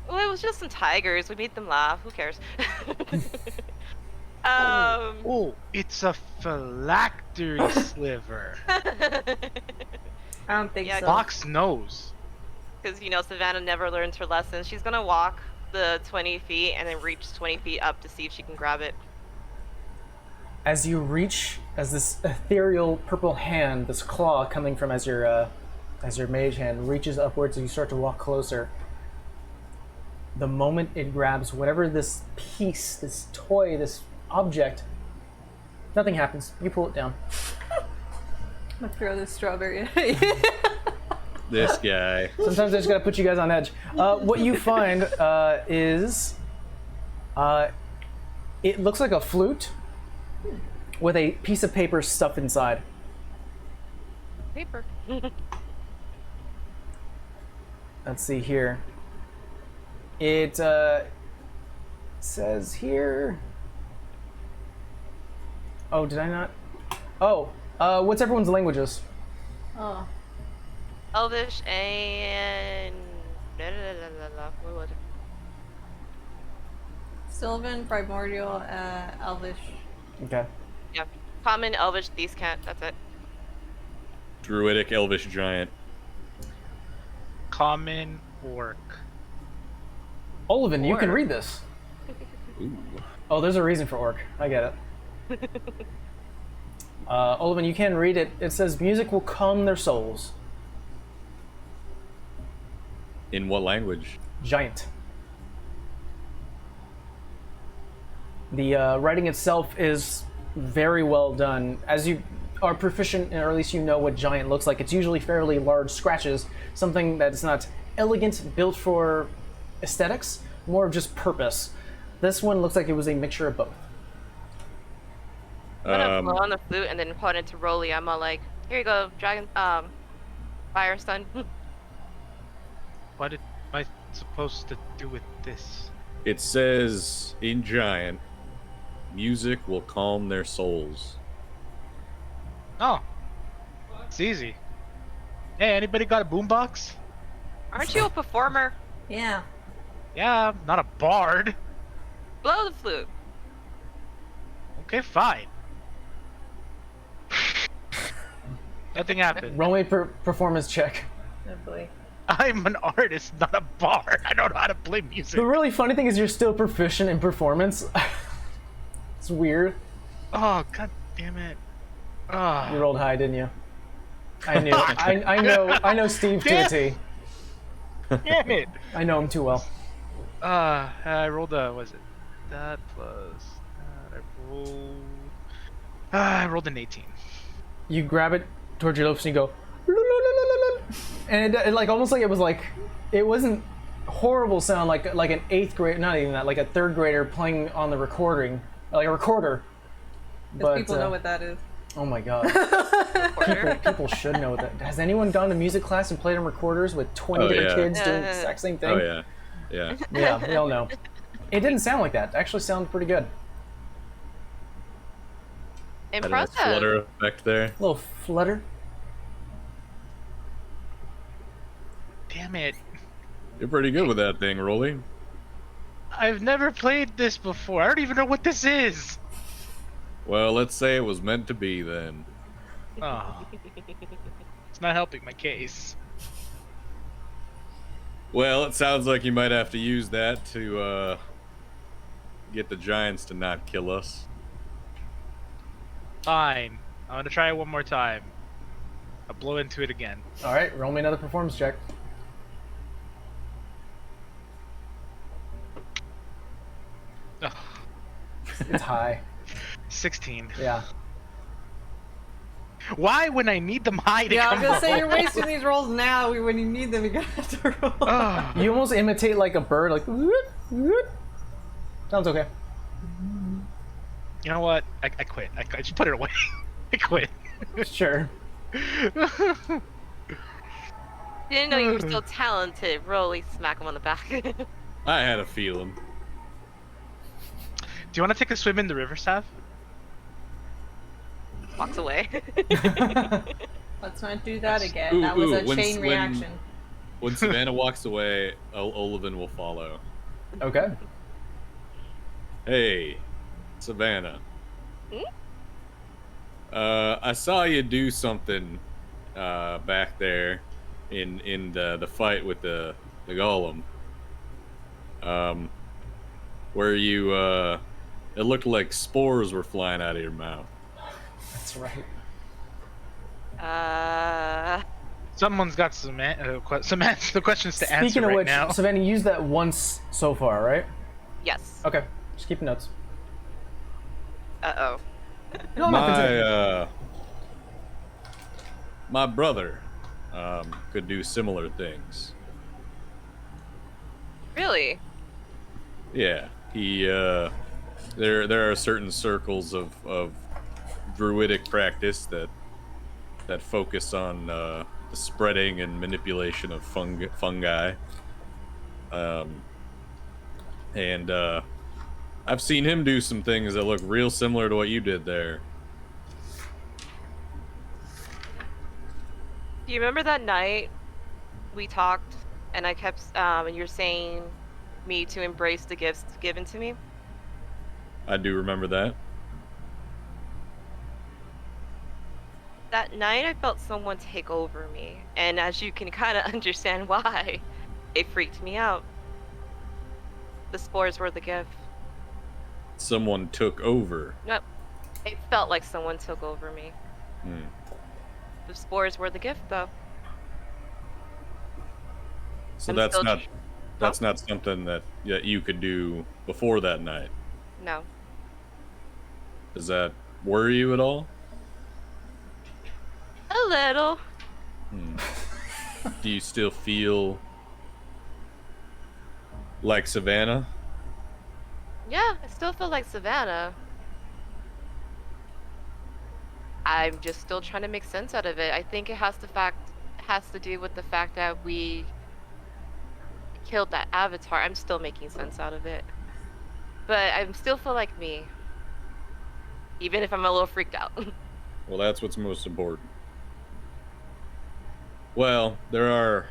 Well, it was just some tigers. We made them laugh. Who cares? Oh, it's a phylactery sliver. I don't think Yeah, so. Fox knows. Because, you know, Savannah never learns her lesson. She's gonna walk the 20 feet and then reach 20 feet up to see if she can grab it. As you reach, as this ethereal purple hand, this claw coming from as your mage hand reaches upwards, and you start to walk closer. The moment it grabs whatever this piece, this toy, this object, nothing happens. You pull it down. I'm gonna throw this strawberry at you. This guy. Sometimes I just gotta put you guys on edge. What you find is, it looks like a flute with a piece of paper stuffed inside. Paper. Let's see here. It says here. Oh, did I not? Oh, what's everyone's languages? Oh. Elvish and... What was it? Sylvan, Primordial, Elvish. Okay. Yeah. Common, Elvish, Thieves' Cant. That's it. Druidic Elvish Giant. Common orc. Olivin, you can Orc. read this. Ooh. Oh, there's a reason for orc. I get it. Olivin, you can read it. It says, music will calm their souls. In what language? Giant. The writing itself is very well done. As you are proficient, or at least you know what giant looks like, it's usually fairly large scratches, something that's not elegant, built for aesthetics, more of just purpose. This one looks like it was a mixture of both. I'm gonna blow on the flute and then point it to Rolly. I'm all like, here you go, dragon, fire stun. What am I supposed to do with this? It says in Giant, music will calm their souls. Oh, it's easy. Hey, anybody got a boombox? Aren't you a performer? Yeah. Yeah, I'm not a bard. Blow the flute. Okay, fine. Nothing happened. Roll me performance check. Oh boy. I'm an artist, not a bard. I don't know how to play music. The really funny thing is you're still proficient in performance. It's weird. Oh, god damn it. Oh. You rolled high, didn't you? I knew. I know Steve to a T. Damn it. I know him too well. I rolled a, was it that plus I rolled an 18. You grab it towards your lips and you go, "Lululululul," and it like almost like it was like, it wasn't horrible sound like an 8th grade, not even that, like a 3rd grader playing on the recording, like a recorder. Because people know what that is. Oh my god. people should know that. Has anyone gone to music class and played on recorders with 20 different kids doing the exact same thing? Oh yeah, yeah. Yeah, we all know. It didn't sound like that. It actually sounded pretty good. Had a Impressive. flutter effect there. A little flutter. Damn it. You're pretty good with that thing, Rolly. I've never played this before. I don't even know what this is. Well, let's say it was meant to be then. Oh. It's not helping my case. Well, it sounds like you might have to use that to get the giants to not kill us. Fine. I'm gonna try it one more time. I'll blow into it again. Alright, roll me another performance check. Ugh. It's high. 16. Yeah. Why when I need them high to Yeah, I come was gonna say roll? you're wasting these rolls now. When you need them, you gotta have to roll. Ugh. You almost imitate like a bird, like. Whoop, whoop. Sounds okay. You know what? I quit. I just put it away. I quit. Sure. Didn't know you were so talented. Rolly, smack him on the back. I had a feeling. Do you want to take a swim in the river, Sav? Walks away. Let's not do that again. Ooh, That was a when- chain when- reaction. When Savannah walks away, Olivin will follow. Okay. Hey, Savannah. Hmm? I saw you do something back there in the fight with the golem. Where you it looked like spores were flying out of your mouth. That's right. Someone's got some the questions to answer Speaking of right which, now. Savannah, you used that once so far, right? Yes. Okay. Just keeping notes. Uh-oh. No, no, continue. My brother could do similar things. Really? Yeah, he there are certain circles of druidic practice that focus on the spreading and manipulation of fungi. And I've seen him do some things that look real similar to what you did there. Do you remember that night we talked and I kept, and you're saying me to embrace the gifts given to me? I do remember that. That night I felt someone take over me, and as you can kind of understand why, it freaked me out. The spores were the gift. Someone took over. Nope. It felt like someone took over me. Hmm. The spores were the gift, though. So I'm that's still not something that you could do before that night. No. Does that worry you at all? A little. Do you still feel like Savannah? Yeah, I still feel like Savannah. I'm just still trying to make sense out of it. I think it has to do with the fact that we killed that avatar. I'm still making sense out of it. But I still feel like me. Even if I'm a little freaked out. Well, that's what's most important. Well, there are...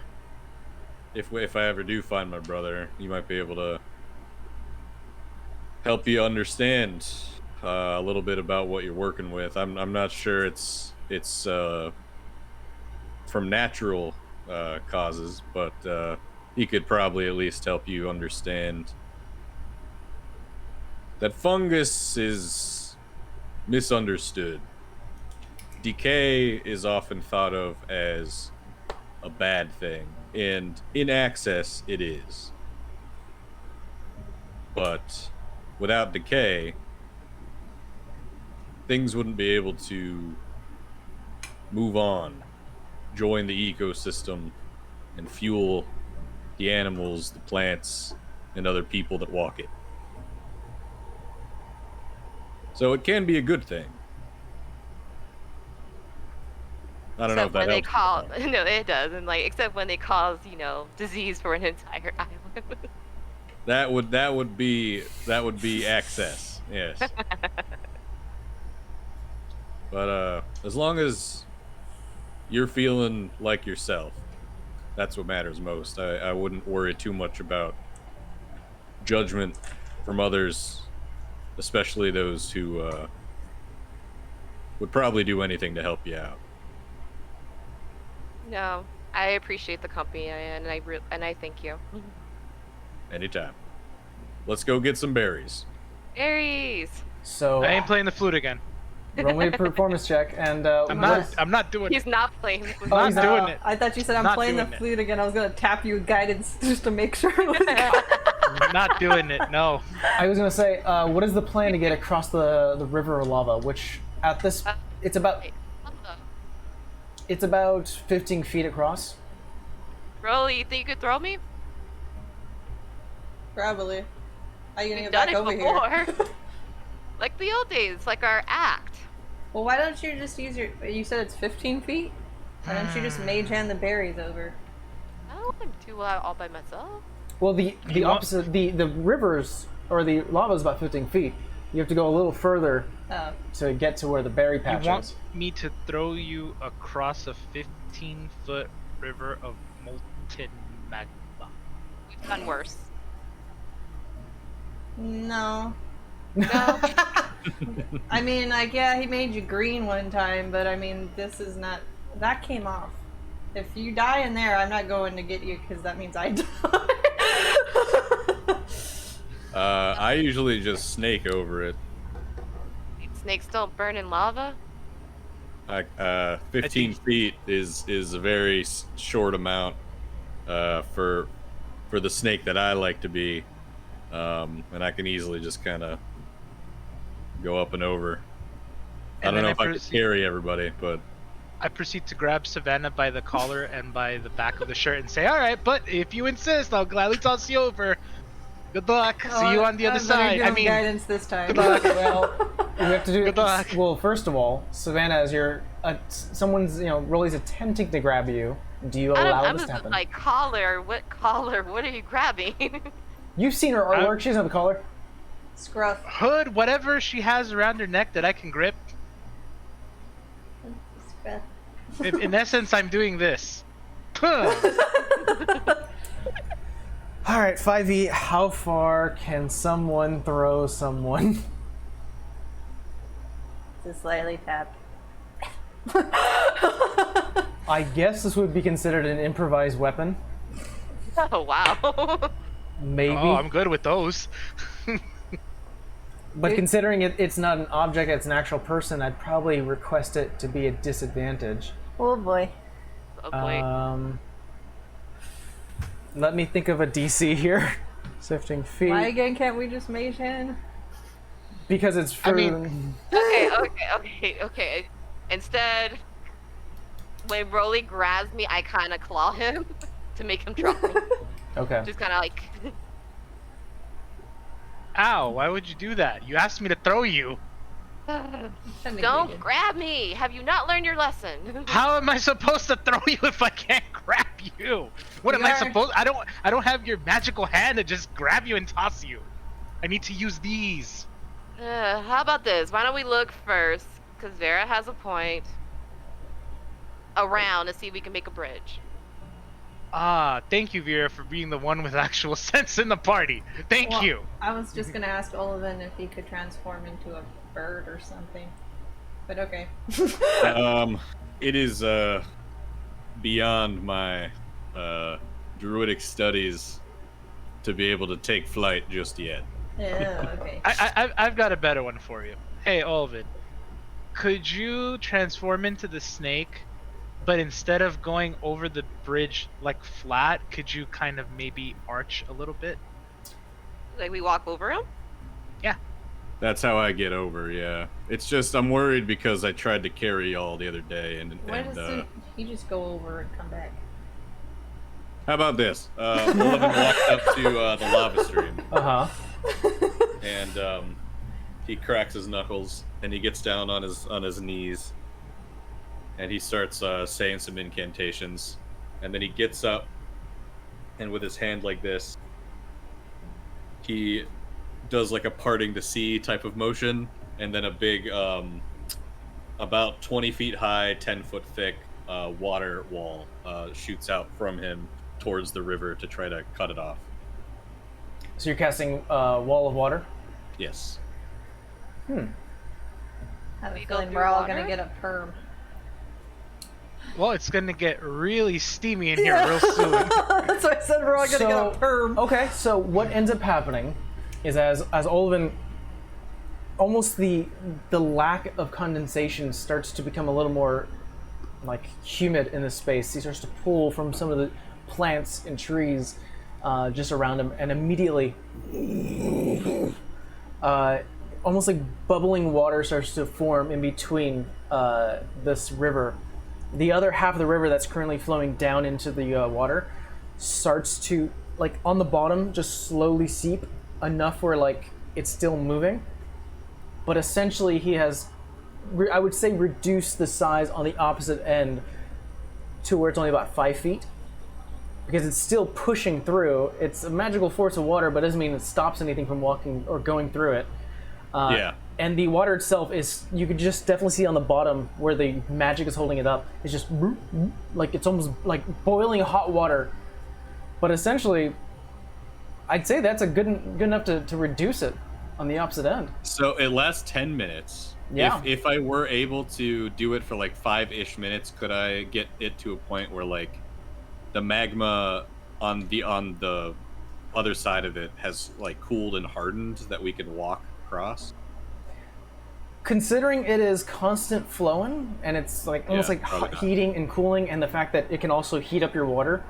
If I ever do find my brother, you might be able to help you understand a little bit about what you're working with. I'm not sure it's from natural causes, but he could probably at least help you understand that fungus is misunderstood. Decay is often thought of as a bad thing, and in access it is. But without decay, things wouldn't be able to move on, join the ecosystem, and fuel the animals, the plants, and other people that walk it. So it can be a good thing. I don't know if that when they helps. call, no, it doesn't. Like, except when they cause, disease for an entire island. That would be access. Yes. But as long as you're feeling like yourself, that's what matters most. I wouldn't worry too much about judgment from others, especially those who would probably do anything to help you out. No, I appreciate the company, and I thank you. Anytime. Let's go get some berries. Aries. So I ain't playing the flute again. roll me a performance check, and I'm not doing He's it. not playing. I'm not doing it. I thought you said I'm Not playing the doing it. flute again. I was gonna tap you with guidance just to make sure. Like, Not doing it. No. I was gonna say, what is the plan to get across the river of lava? Which at this, it's about 15 feet across. Rolly, you think you could throw me? Probably. How are you gonna We've get done back it over before. here? Like the old days, like our act. Well, why don't you just use your... You said it's 15 feet? Why don't you just mage hand the berries over? I don't want to do all by myself. Well, the opposite, the rivers or the lava is about 15 feet. You have to go a little further Oh. to get to where the berry patch You want is. me to throw you across a 15-foot river of molten magma? We've done worse. No. No. I mean, like, yeah, he made you green one time, but I mean, this is not... That came off. If you die in there, I'm not going to get you, because that means I die. I usually just snake over it. Snakes don't burn in lava? 15 feet is a very short amount for the snake that I like to be, and I can easily just kind of go up and over. I don't know if I could carry everybody, but I proceed to grab Savannah by the collar and by the back of the shirt and say, "All right, but if you insist, I'll gladly toss you over. Good luck. See you on the other side." I mean, guidance this time. good luck. Well, we have to do. Good luck. Well, first of all, Savannah, as someone's Rolly's attempting to grab you. Do you allow this to happen? Like collar. What collar? What are you grabbing? You've seen her artwork. She doesn't have a collar. Scruff. hood, whatever she has around her neck that I can grip. Scruff. In essence, I'm doing this. All right, 5e. How far can someone throw someone? Just slightly tap. I guess this would be considered an improvised weapon. Oh wow. Maybe. Oh, I'm good with those. But considering it's not an object, it's an actual person, I'd probably request it to be a disadvantage. Oh boy. Oh boy. Let me think of a DC here. 15 feet. Why again can't we just mage hand? Because it's for... Okay. Instead, when Rolly grabs me, I kind of claw him to make him drop me. Okay. Just kind of like. Ow, why would you do that? You asked me to throw you. Don't grab me! Have you not learned your lesson? How am I supposed to throw you if I can't grab you? What am I supposed? I don't have your magical hand to just grab you and toss you. I need to use these. How about this? Why don't we look first? Because Vera has a point. Around to see if we can make a bridge. Ah, thank you, Vera, for being the one with actual sense in the party. Thank you. I was just gonna ask Olivan if he could transform into a bird or something. But okay. It is beyond my druidic studies to be able to take flight just yet. Yeah, okay. I've got a better one for you. Hey, Olvid, could you transform into the snake, but instead of going over the bridge like flat, could you kind of maybe arch a little bit? Like we walk over him? Yeah. That's how I get over, yeah. It's just, I'm worried because I tried to carry y'all the other day, Why does he just go over and come back? how about this? Olivan walks up to the lava stream, Uh-huh. and he cracks his knuckles, and he gets down on his knees, and he starts saying some incantations, and then he gets up, and with his hand like this, he does like a parting the sea type of motion, and then a big, about 20 feet high, 10-foot thick water wall shoots out from him towards the river to try to cut it off. So you're casting wall of water? Yes. I have a We go feeling through we're all water? gonna get a perm. Well, it's gonna get really steamy in here real soon. That's why I said we're all gonna get a perm. Okay, so what ends up happening is as Olivan, almost the lack of condensation starts to become a little more like humid in the space. He starts to pull from some of the plants and trees just around him, and immediately, almost like bubbling water starts to form in between this river. The other half of the river that's currently flowing down into the water starts to, like, on the bottom, just slowly seep enough where, like, it's still moving. But essentially he has, I would say, reduced the size on the opposite end to where it's only about 5 feet. Because it's still pushing through. It's a magical force of water, but doesn't mean it stops anything from walking or going through it. Yeah. And the water itself is, you could just definitely see on the bottom where the magic is holding it up. It's just, like, it's almost like boiling hot water. But essentially, I'd say that's a good enough to reduce it on the opposite end. So it lasts 10 minutes. Yeah. If I were able to do it for like 5-ish minutes, could I get it to a point where like the magma on the other side of it has like cooled and hardened that we could walk across? Considering it is constant flowing and it's like almost like heating and cooling, and the fact that it can also heat up your water,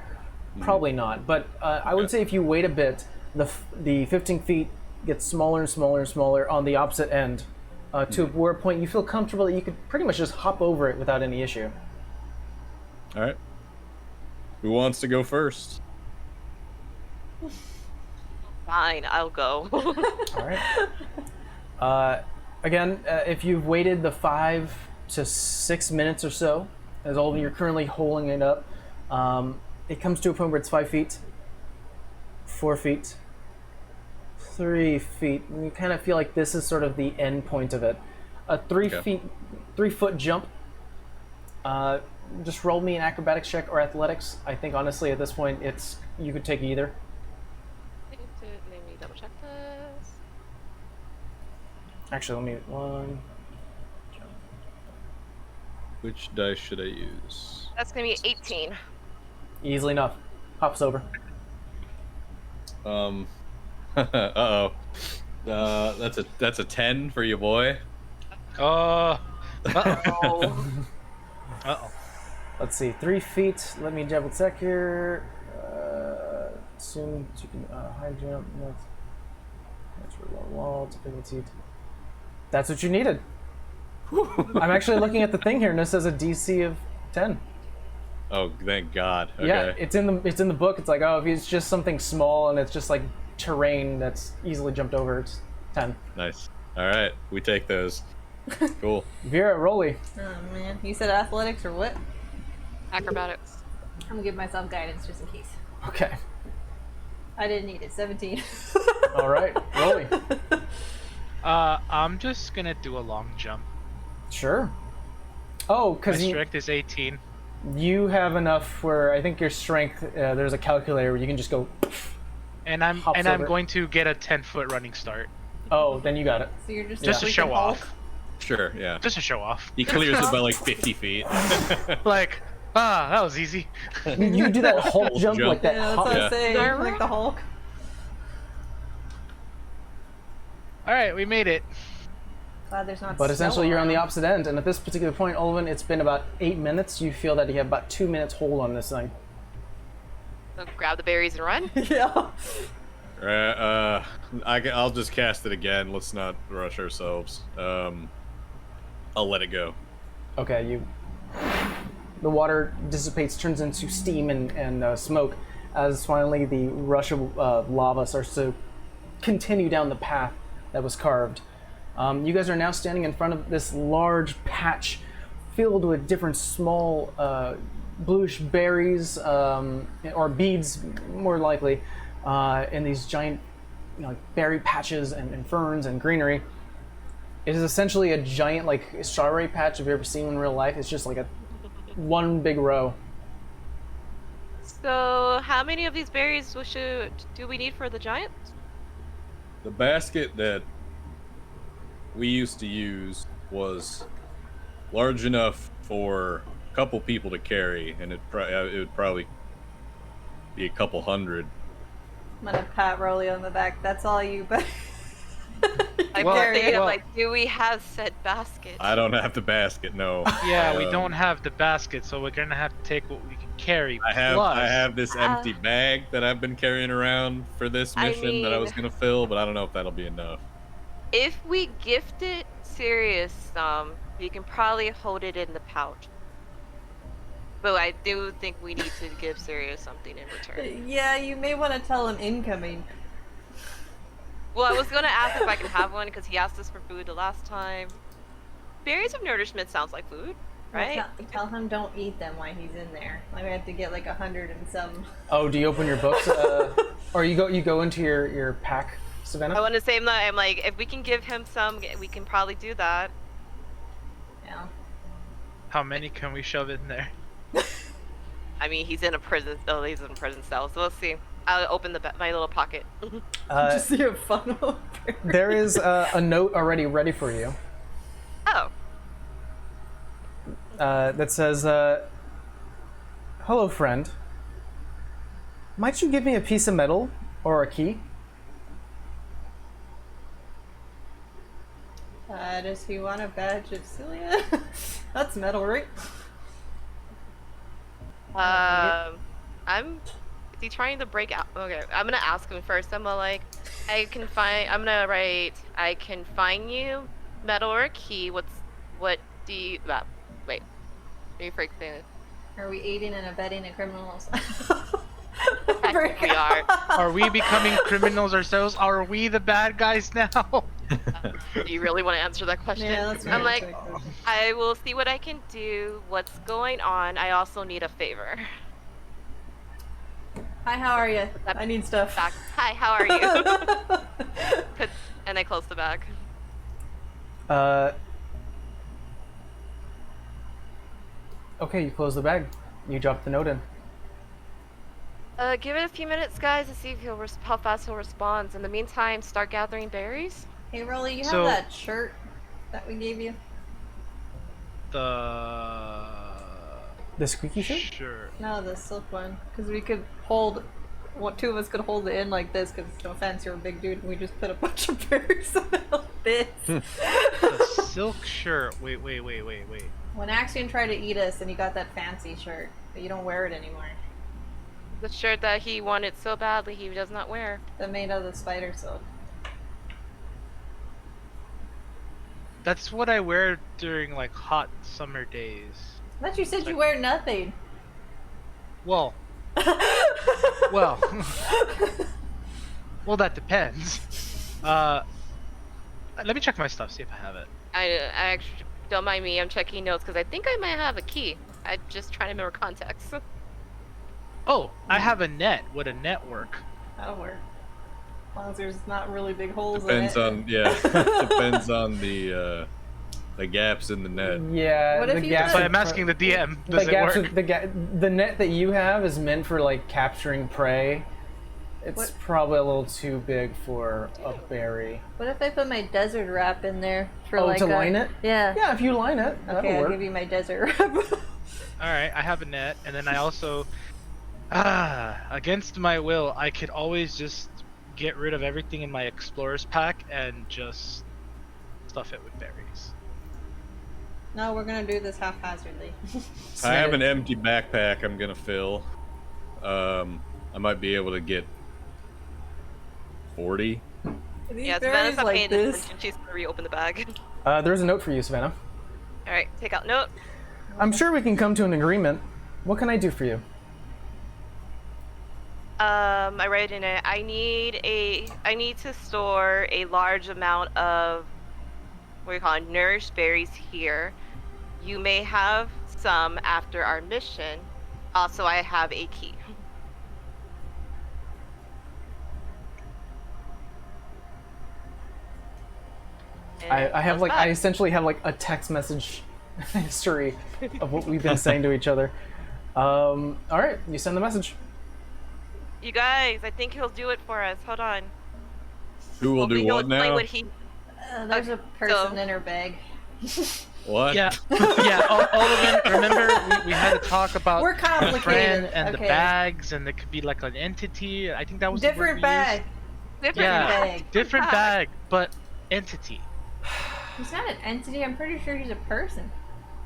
probably not. But I would say if you wait a bit, the 15 feet gets smaller and smaller and smaller on the opposite end, to where a point you feel comfortable that you could pretty much just hop over it without any issue. All right. Who wants to go first? Fine, I'll go. All right. Again, if you've waited the 5 to 6 minutes or so, as all of you are currently holding it up, it comes to a point where it's 5 feet, 4 feet, 3 feet, and you kind of feel like this is sort of the end point of it. A 3 foot jump. Just roll me an acrobatics check or athletics. I think honestly at this point you could take either. Let me double check this. Actually, let me one. Which dice should I use? That's gonna be 18. Easily enough. Hops over. Uh-oh. That's a 10 for you, boy. Uh-oh. Let's see, 3 feet. Let me double check here. Assume you can high jump. That's for low wall. Difficulty. That's what you needed. I'm actually looking at the thing here, and it says a DC of 10. Oh, thank God. Okay. Yeah, it's in the book. It's like, oh, if it's just something small and it's just like terrain that's easily jumped over, it's 10. Nice. All right, we take those. Cool. Vera, Rolly. Oh man, you said athletics or what? Acrobatics. I'm gonna give myself guidance just in case. Okay. I didn't need it. 17. All right, Rolly. I'm just gonna do a long jump. Sure. Oh, My because strength is 18. you have enough where I think your strength. There's a calculator where you can just go. And I'm Hops over. going to get a 10-foot running start. Oh, then you got it. So you're just Just to freaking show Hulk? off. Sure, yeah. Just to show off. He clears it by like 50 feet. Like, that was easy. You do that Hulk jump like that. Yeah, that's hop- what Yeah. I'm saying. Like the Hulk. Alright, we made it. Glad there's not. But essentially, snow you're on the around. opposite end, and at this particular point, Olivin, it's been about 8 minutes. You feel that you have about 2 minutes hold on this thing. So grab the berries and run. Yeah. I'll just cast it again. Let's not rush ourselves. I'll let it go. Okay, the water dissipates, turns into steam and smoke, as finally the rush of lava starts to continue down the path that was carved. You guys are now standing in front of this large patch filled with different small bluish berries, or beads, more likely, in these giant berry patches and ferns and greenery. It is essentially a giant strawberry patch if you've ever seen one in real life. It's just like one big row. So how many of these berries do we need for the giant? The basket that we used to use was large enough for a couple people to carry, and it would probably be a couple hundred. I'm gonna pat Rolly on the back. That's all you, but I Well, was thinking, well- I'm like, do we have said basket? I don't have the basket. No. Yeah, we Um, don't have the basket, so we're gonna have to take what we can carry. I Plus, have this empty bag that I've been carrying around for this I mission that I was mean- gonna fill, but I don't know if that'll be enough. If we gift it Sirius some, we can probably hold it in the pouch. But I do think we need to give Sirius something in return. Yeah, you may want to tell him incoming. Well, I was gonna ask if I can have one because he asked us for food the last time. Berries of nourishment sounds like food, right? Well, tell him don't eat them while he's in there. Like, we have to get like 100 and some. Oh, do you open your books, or you go into your pack, Savannah? I want to say I'm like, if we can give him some, we can probably do that. Yeah. how many can we shove in there? I mean, he's in a prison. Oh, he's in a prison cell. So let's see. I'll open my little pocket. Just see a funnel. There is a note already ready for you Oh, that says, "Hello, friend. Might you give me a piece of metal or a key?" Does he want a badge of Cilia? That's metal, right? Is he trying to break out? Okay, I'm gonna ask him first. I'm gonna like, I'm gonna write, I can find you metal or a key. What do you, wait, refreak this. Are we aiding and abetting a criminal? I think we are. Are we becoming criminals ourselves? Are we the bad guys now? Do you really want to answer that question? Yeah, let's I'm like, answer that question. I will see what I can do. What's going on? I also need a favor. Hi, how are you? I need stuff. Back. Hi, how are you? And I close the bag. Okay, you close the bag. You drop the note in. Give it a few minutes, guys, to see if how fast he'll respond. In the meantime, start gathering berries. Hey, Rolly, you have So- that shirt that we gave you? The squeaky shirt? Sure. No, the silk one. Because we could hold, two of us could hold it in like this, because no offense, you're a big dude, and we just put a bunch of berries on this. The silk shirt. Wait. When Axion tried to eat us, and he got that fancy shirt, but you don't wear it anymore. The shirt that he wanted so badly he does not wear. That made out of spider silk. That's what I wear during like hot summer days. I thought you said you wear nothing. Well, well, well, that depends. Let me check my stuff, see if I have it. I actually, don't mind me, I'm checking notes because I think I might have a key. I'm just trying to remember context. Oh, I have a net. Would a net work? That'll work. As long as there's not really big holes Depends in it. on depends on the gaps in the net. Yeah. What if the you gaps put- So I'm asking the DM, does the it gaps work? the net that you have is meant for like capturing prey. It's What- probably a little too big for a berry. What if I put my desert wrap in there for Oh, like to line it? Yeah. Yeah, if you line it, that'll Okay, I'll work. give you my desert wrap. Alright, I have a net, and then I also... against my will, I could always just get rid of everything in my explorer's pack and just stuff it with berries. No, we're gonna do this haphazardly. I have an empty backpack I'm gonna fill. I might be able to get 40. These Yeah, berries Savannah's not like paying this. attention. She's gonna reopen the bag. There's a note for you, Savannah. Alright, take out note. I'm sure we can come to an agreement. What can I do for you? I write in it, I need to store a large amount of, what do you call it, nourished berries here. You may have some after our mission. Also, I have a key. I have goes like back. I essentially have like a text message history of what we've been saying to each other. All right, you send the message. You guys, I think he'll do it for us. Hold on. Who will Hopefully do he'll what explain now? what he. There's a Okay, person so- in her bag. What? Yeah, yeah, all of them. Remember, we had to talk about We're the complicated. friend and the Okay. bags, and there could be like an entity. I think that was the word Different we bag. used. Different Yeah, bag. different bag, but entity. He's not an entity. I'm pretty sure he's a person.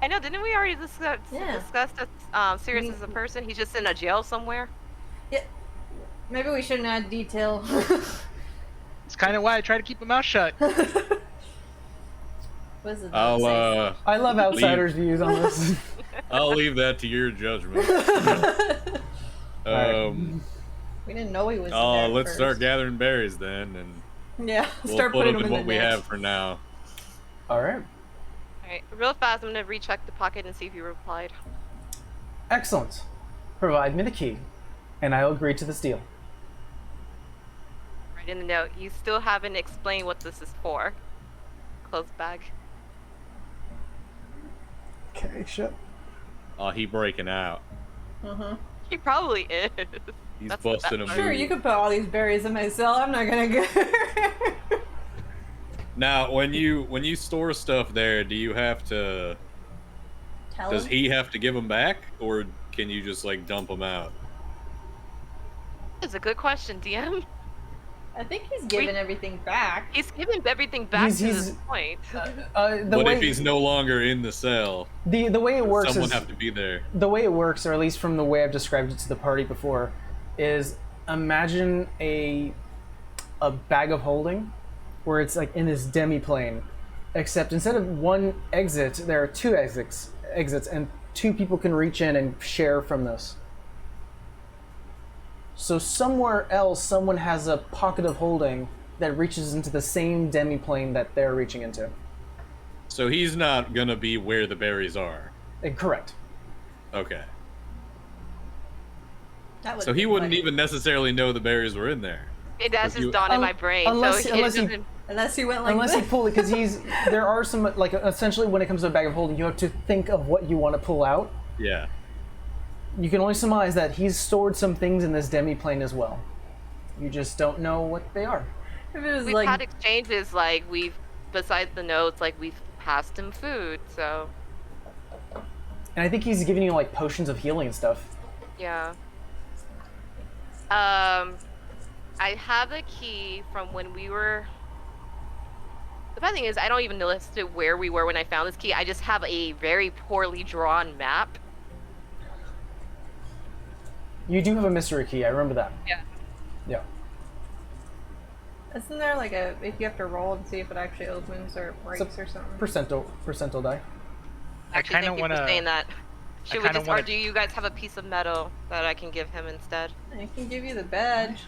I know, didn't we already discuss Yeah. that Sirius is a person? He's just in a jail somewhere? Yeah. Maybe we shouldn't add detail. It's kind of why I try to keep my mouth shut. What's it? I love outsiders' views on this. I'll leave that to your judgment. We didn't know he was. Let's start gathering berries then, and Yeah, we'll start put putting them them in in what the we net. have for now. All right. Alright, real fast, I'm gonna recheck the pocket and see if you replied. Excellent. Provide me the key, and I'll agree to this deal. Right in the note, you still haven't explained what this is for. Close bag. Okay, shit. Oh, he breaking out. He probably is. He's That's busting the a best move. Sure, you could put all these berries in my cell. I'm not gonna go. Now, when you store stuff there, do you have to? Tell Does him. he have to give them back, or can you just like dump them out? It's a good question, DM. I think he's giving everything back. He's given everything back to He's- this point. The But way if he's no longer in the cell, the way it works someone is have to be there. the way it works, or at least from the way I've described it to the party before, is imagine a bag of holding, where it's like in this demi-plane, except instead of one exit, there are two exits, and two people can reach in and share from this. So somewhere else, someone has a pocket of holding that reaches into the same demi-plane that they're reaching into. So he's not gonna be where the berries are. Correct. Okay. That would So he be wouldn't funny. even necessarily know the berries were in there. That's If just you- dawned in my brain. unless so he- it unless he- doesn't. Unless he went like Unless this. you pull it, because there are some, like, essentially when it comes to a bag of holding, you have to think of what you want to pull out. Yeah. You can only surmise that he's stored some things in this demi-plane as well. You just don't know what they are. If it was We've like had exchanges like besides the notes, like we've passed him food, so And I think he's giving you, like, potions of healing and stuff. yeah. I have the key from when we were. The bad thing is, I don't even list it where we were when I found this key. I just have a very poorly drawn map. You do have a mystery key, I remember that. Yeah. Yeah. isn't there like a if you have to roll and see if it actually opens or breaks or something? Percentile die. Actually, kinda thank you wanna- for saying that. Should we kinda just, wanna- or do you guys have a piece of metal that I can give him instead? I can give you the badge.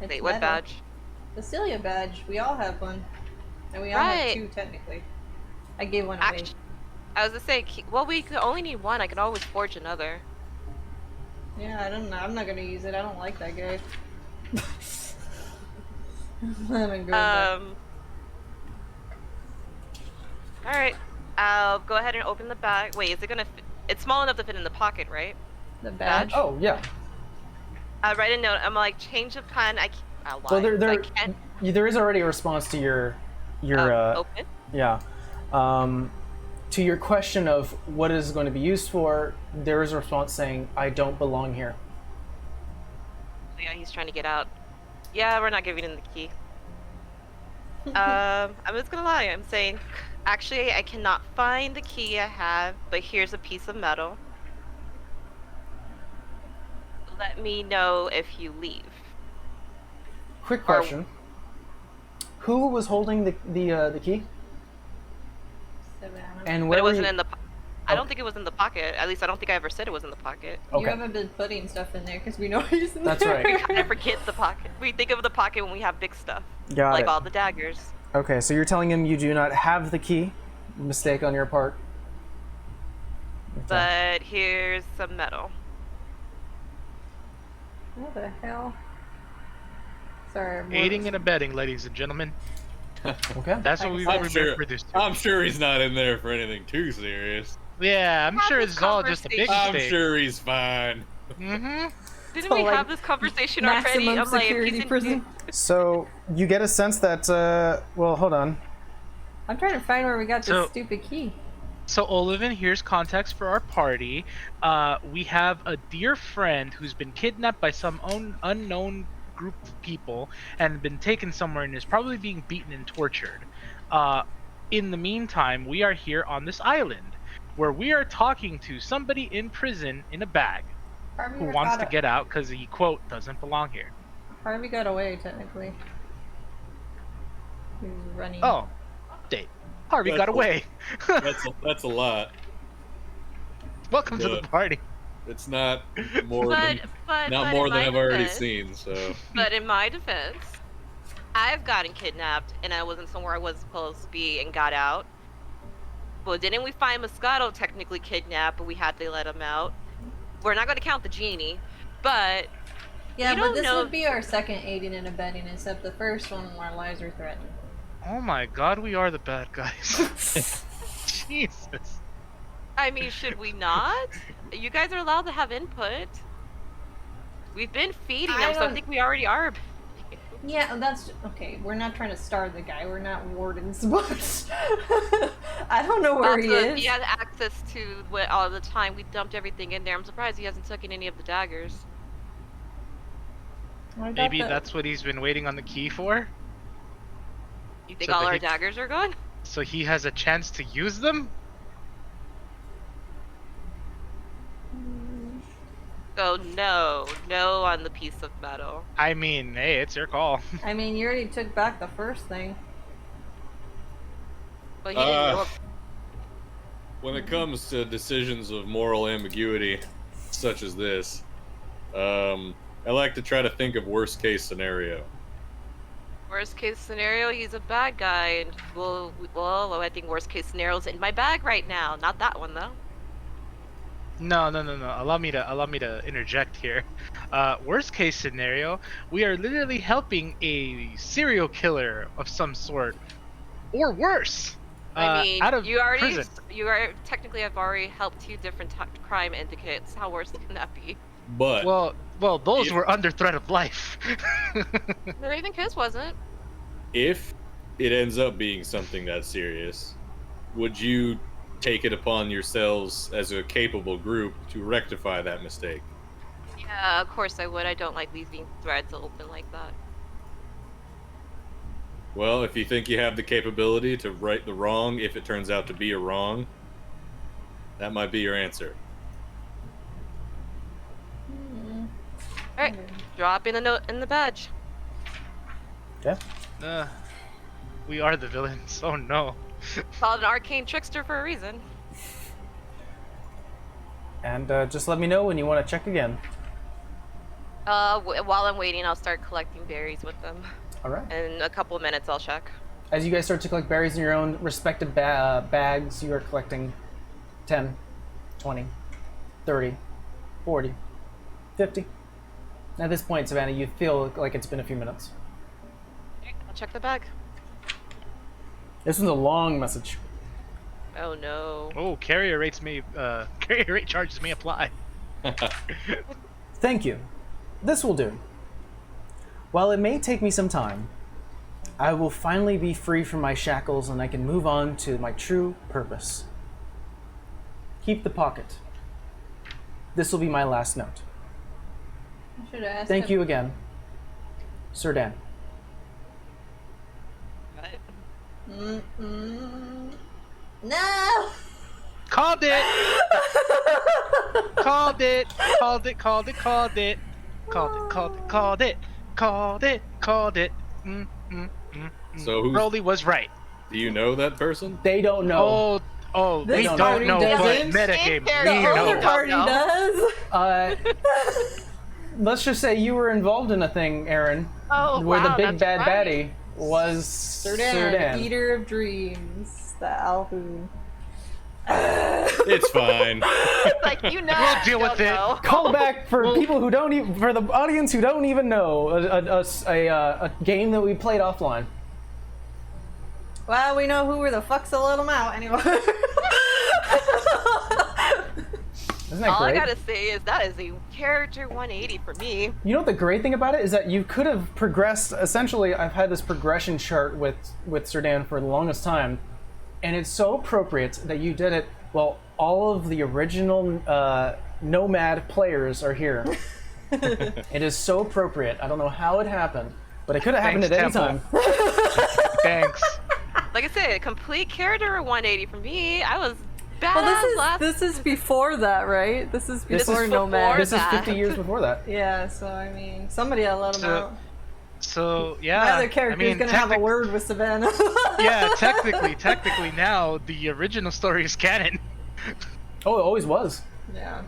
It's Wait, what metal. badge? The Celia badge. We all have one. And we all have Right. two, technically. I gave one away. Actually, I was gonna say, well, we could only need one. I could always forge another. Yeah, I don't know. I'm not gonna use it. I don't like that guy. I'm gonna go back. All right, I'll go ahead and open the bag. Wait, is it gonna? It's small enough to fit in the pocket, right? The badge. Oh, yeah. I write a note. I'm like, change of plan. I'll lie. Well, I can't there is already a response to your open. yeah. To your question of what is going to be used for, there is a response saying, I don't belong here. Yeah, he's trying to get out. Yeah, we're not giving him the key. I'm just gonna lie. I'm saying, actually, I cannot find the key I have, but here's a piece of metal. Let me know if you leave. Quick question. Who was holding the key? Savannah. And But where it were wasn't you... in the. I don't think it was in the pocket. At least I don't think I ever said it was in the pocket. You Okay. haven't been putting stuff in there because we know he's in That's there. right. I forget the pocket. We think of the pocket when we have big stuff, Got like it. all the daggers. Okay, so you're telling him you do not have the key. Mistake on your part. But here's some metal. What the hell? Sorry. I'm Aiding and abetting, ladies and gentlemen. Okay. That's what we've I'm been sure. reduced to. I'm sure he's not in there for anything too serious. Yeah, I'm Have sure this this is all just a big conversation. I'm mistake. sure he's fine. Mm-hmm. Didn't So, we like, have this conversation already? Maximum I'm like, if security he's in- prison. So you get a sense that well, hold on. I'm trying to find where we got this So- stupid key. So, Olivin, here's context for our party. We have a dear friend who's been kidnapped by some unknown group of people and been taken somewhere and is probably being beaten and tortured. In the meantime, we are here on this island where we are talking to somebody in prison in a bag who wants to get out because he, quote, doesn't belong here. Harvey got away, technically. He was running. Oh, date. Harvey got away. That's a lot. Welcome to the party. It's not more than I've already seen. So. But in my defense, I've gotten kidnapped and I wasn't somewhere I was supposed to be and got out. Well, didn't we find Moscato technically kidnapped, but we had to let him out? We're not going to count the genie, but yeah, but this would be our second aiding and abetting, except the first one our lives are threatened. Oh my God, we are the bad guys. Jesus. I mean, should we not? You guys are allowed to have input. We've been feeding them, so I think we already are. Yeah, that's okay. We're not trying to starve the guy. We're not wardens, but I don't know where he is. He has access to all the time. We dumped everything in there. I'm surprised he hasn't taken any of the daggers. Maybe that's what he's been waiting on the key for? You think all our daggers are gone? So he has a chance to use them? So no on the piece of metal. I mean, hey, it's your call. I mean, you already took back the first thing. But he didn't know. When it comes to decisions of moral ambiguity, such as this, I like to try to think of worst case scenario. Worst case scenario, he's a bad guy, and well, I think worst case scenario's in my bag right now. Not that one though. No. Allow me to interject here. Worst case scenario, we are literally helping a serial killer of some sort, or worse. I mean, out of you prison. technically have already helped two different crime indicates. How worse can that be? But well, those were under threat of life. But I think his wasn't. If it ends up being something that serious, would you take it upon yourselves as a capable group to rectify that mistake? Yeah, of course I would. I don't like leaving threads open like that. Well, if you think you have the capability to right the wrong, if it turns out to be a wrong, that might be your answer. Alright, drop in a note in the badge. Yeah. We are the villains. Oh no. Called an arcane trickster for a reason. And just let me know when you want to check again. While I'm waiting, I'll start collecting berries with them. All right. In a couple of minutes, I'll check. As you guys start to collect berries in your own respective bags, you are collecting 10, 20, 30, 40, 50. At this point, Savannah, you feel like it's been a few minutes. I'll check the bag. This one's a long message. Oh no. Oh, carrier rate charges may apply. Thank you. This will do. While it may take me some time, I will finally be free from my shackles and I can move on to my true purpose. Keep the pocket. This will be my last note. I should have asked Thank him. you again, Sir Dan. No! Called it! Called it! Called it! Called it! Called it! Called it! Called it! Called it! Called it! Called it! So Broly was right. do you know that person? They don't know. Oh, This we don't party know, but doesn't. metagame, The we The other know. party does. Let's just say you were involved in a thing, Aaron, Oh, where the wow, big that's bad right. baddie was Sir Dan, Eater of Dreams, the Alhoon. It's fine. Like, you know, We'll deal you with don't it. know. Call back for people who don't even, for the audience who don't even know, a game that we played offline. Well, we know who the fuck's to let him out anyway. Isn't that All great? I gotta say is that is a character 180 for me. You know what the great thing about it is that you could have progressed. Essentially, I've had this progression chart with Sir Dan for the longest time, and it's so appropriate that you did it. Well, all of the original Nomad players are here. It is so appropriate. I don't know how it happened, but it could have happened at any Temple. time. Thanks. Like I said, a complete character 180 for me. I was badass Well, last. this is before that, right? This is This is before before Nomad. This is that. 50 years before that. Yeah, so I mean, somebody had let him So- out. So yeah, My other character is gonna have a word with Savannah. Yeah, technically now the original story is canon. Oh, it always was. Yeah.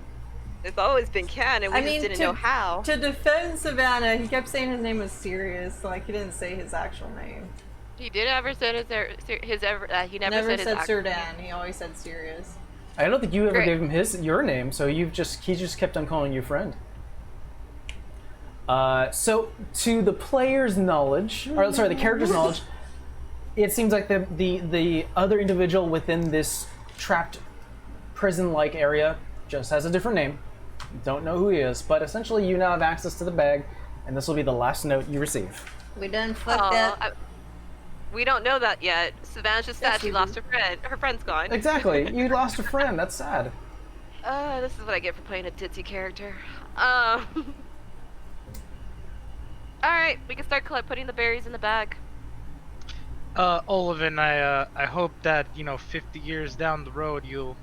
It's always been canon. We I just mean, didn't know how. To defend Savannah, he kept saying his name was Sirius, like he didn't say his actual name. He did ever said he never said his actual Serdan. He always said Sirius. I don't think you ever Great. gave him your name, so he just kept on calling you friend. So to the player's knowledge, or sorry, the character's knowledge, it seems like the other individual within this trapped prison-like area just has a different name. Don't know who he is, but essentially you now have access to the bag, and this will be the last note you receive. We done fucked Aw, up. we don't know that yet. Savannah's just sad Yes, she we lost do. her friend. Her friend's gone. Exactly, you lost a friend. That's sad. This is what I get for playing a ditzy character. Alright, we can start putting the berries in the bag. Olivin, I hope that 50 years down the road you'll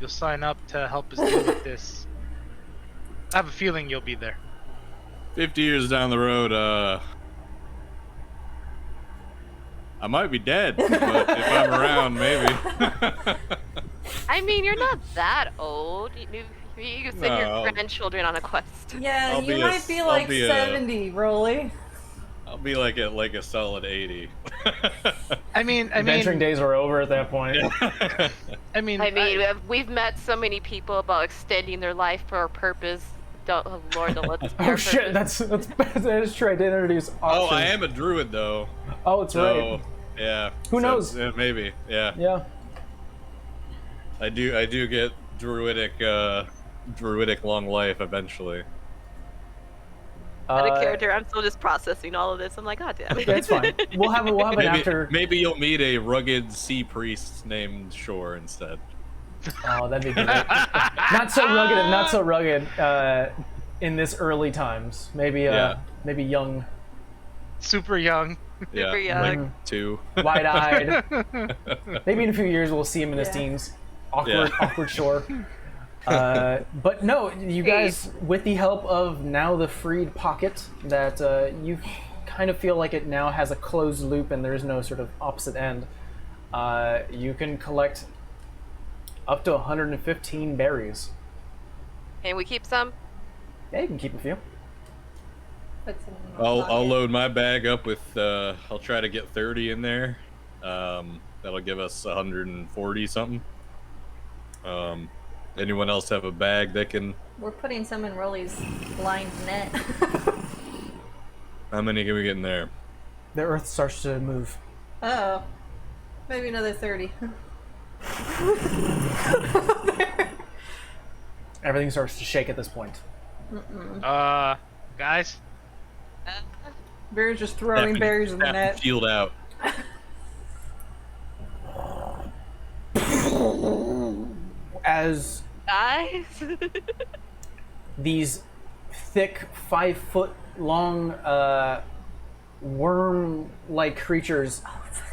sign up to help us deal with this. I have a feeling you'll be there. 50 years down the road, I might be dead, but if I'm around, maybe. I mean, you're not that old. You can send No, your grandchildren on a quest. Yeah, I'll you be might be I'll like be 70, Rolly. I'll be like a solid 80. I mean, Adventuring days are over at that point. We've met so many people about extending their life for a purpose. Don't, oh Lord, don't let this be Oh our shit, purpose. that is true. I did introduce options. Oh, I am a druid though. Oh, it's So, right. yeah. Who knows? Maybe. Yeah. Yeah. I do get druidic long life eventually. Out of character, I'm still just processing all of this. I'm like, God damn it. That's fine. We'll have an after. Maybe you'll meet a rugged sea priest named Shore instead. Oh, that'd be great. Not so rugged. In this early times, maybe Yeah. maybe young, super young. Yeah, Super young. like 2. wide-eyed. Maybe in a few years we'll see him in his Yeah. teens. Awkward, Yeah. awkward shore. But no, you guys, with the help of now the freed pocket, that you kind of feel like it now has a closed loop and there is no sort of opposite end. You can collect up to 115 berries. Can we keep some? Yeah, you can keep a few. Put some in the I'll pocket. load my bag up with. I'll try to get 30 in there. That'll give us 140 something. Anyone else have a bag that can? We're putting some in Rolly's blind net. How many can we get in there? The earth starts to move. Oh. Maybe another 30. Everything starts to shake at this point. Guys, Bear's just throwing berries in the net. Shield out. As Guys? these thick, 5-foot-long worm-like creatures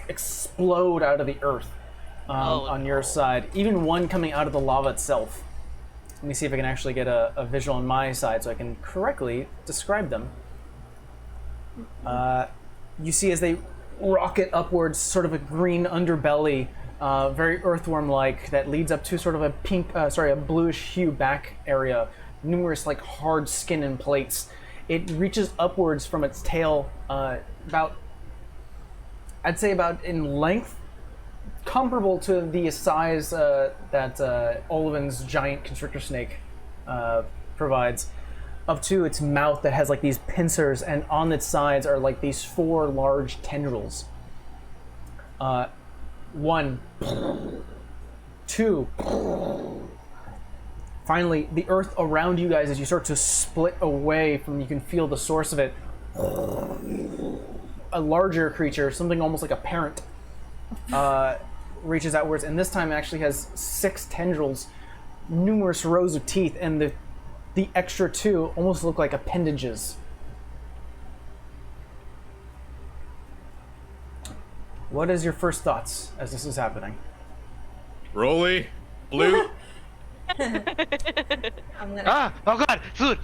explode out of the earth on your side. Even one coming out of the lava itself. Let me see if I can actually get a visual on my side so I can correctly describe them. You see as they rocket upwards, sort of a green underbelly, very earthworm-like, that leads up to sort of a bluish hue back area. Numerous like hard skin and plates. It reaches upwards from its tail, I'd say about in length, comparable to the size that Olivin's giant constrictor snake provides, up to its mouth that has like these pincers, and on its sides are like these 4 large tendrils. 1, 2. Finally, the earth around you guys, as you start to split away from, you can feel the source of it. A larger creature, something almost like a parent, reaches outwards, and this time actually has 6 tendrils, numerous rows of teeth, and the the extra 2 almost look like appendages. What is your first thoughts as this is happening? Rolly, Blue. I'm gonna. Ah! Oh god! Food!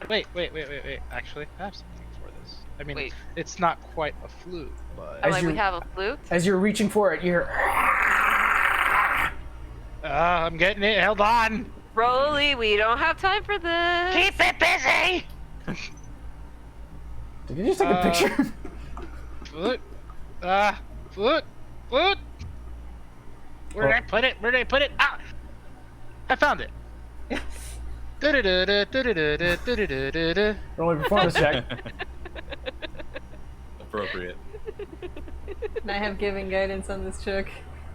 Wait. Actually, I have something for this. I mean, Wait. it's not quite a flute, but... As Like you- we have a flute? As you're reaching for it, you hear... I'm getting it. Hold on. Rolly, we don't have time for this. Keep it busy. Did you just take a picture? Flute. Flute. Flute. Where did I put it? Where did I put it? Ah! I found it. Roll a performance check. Appropriate. Can I have giving guidance on this chick?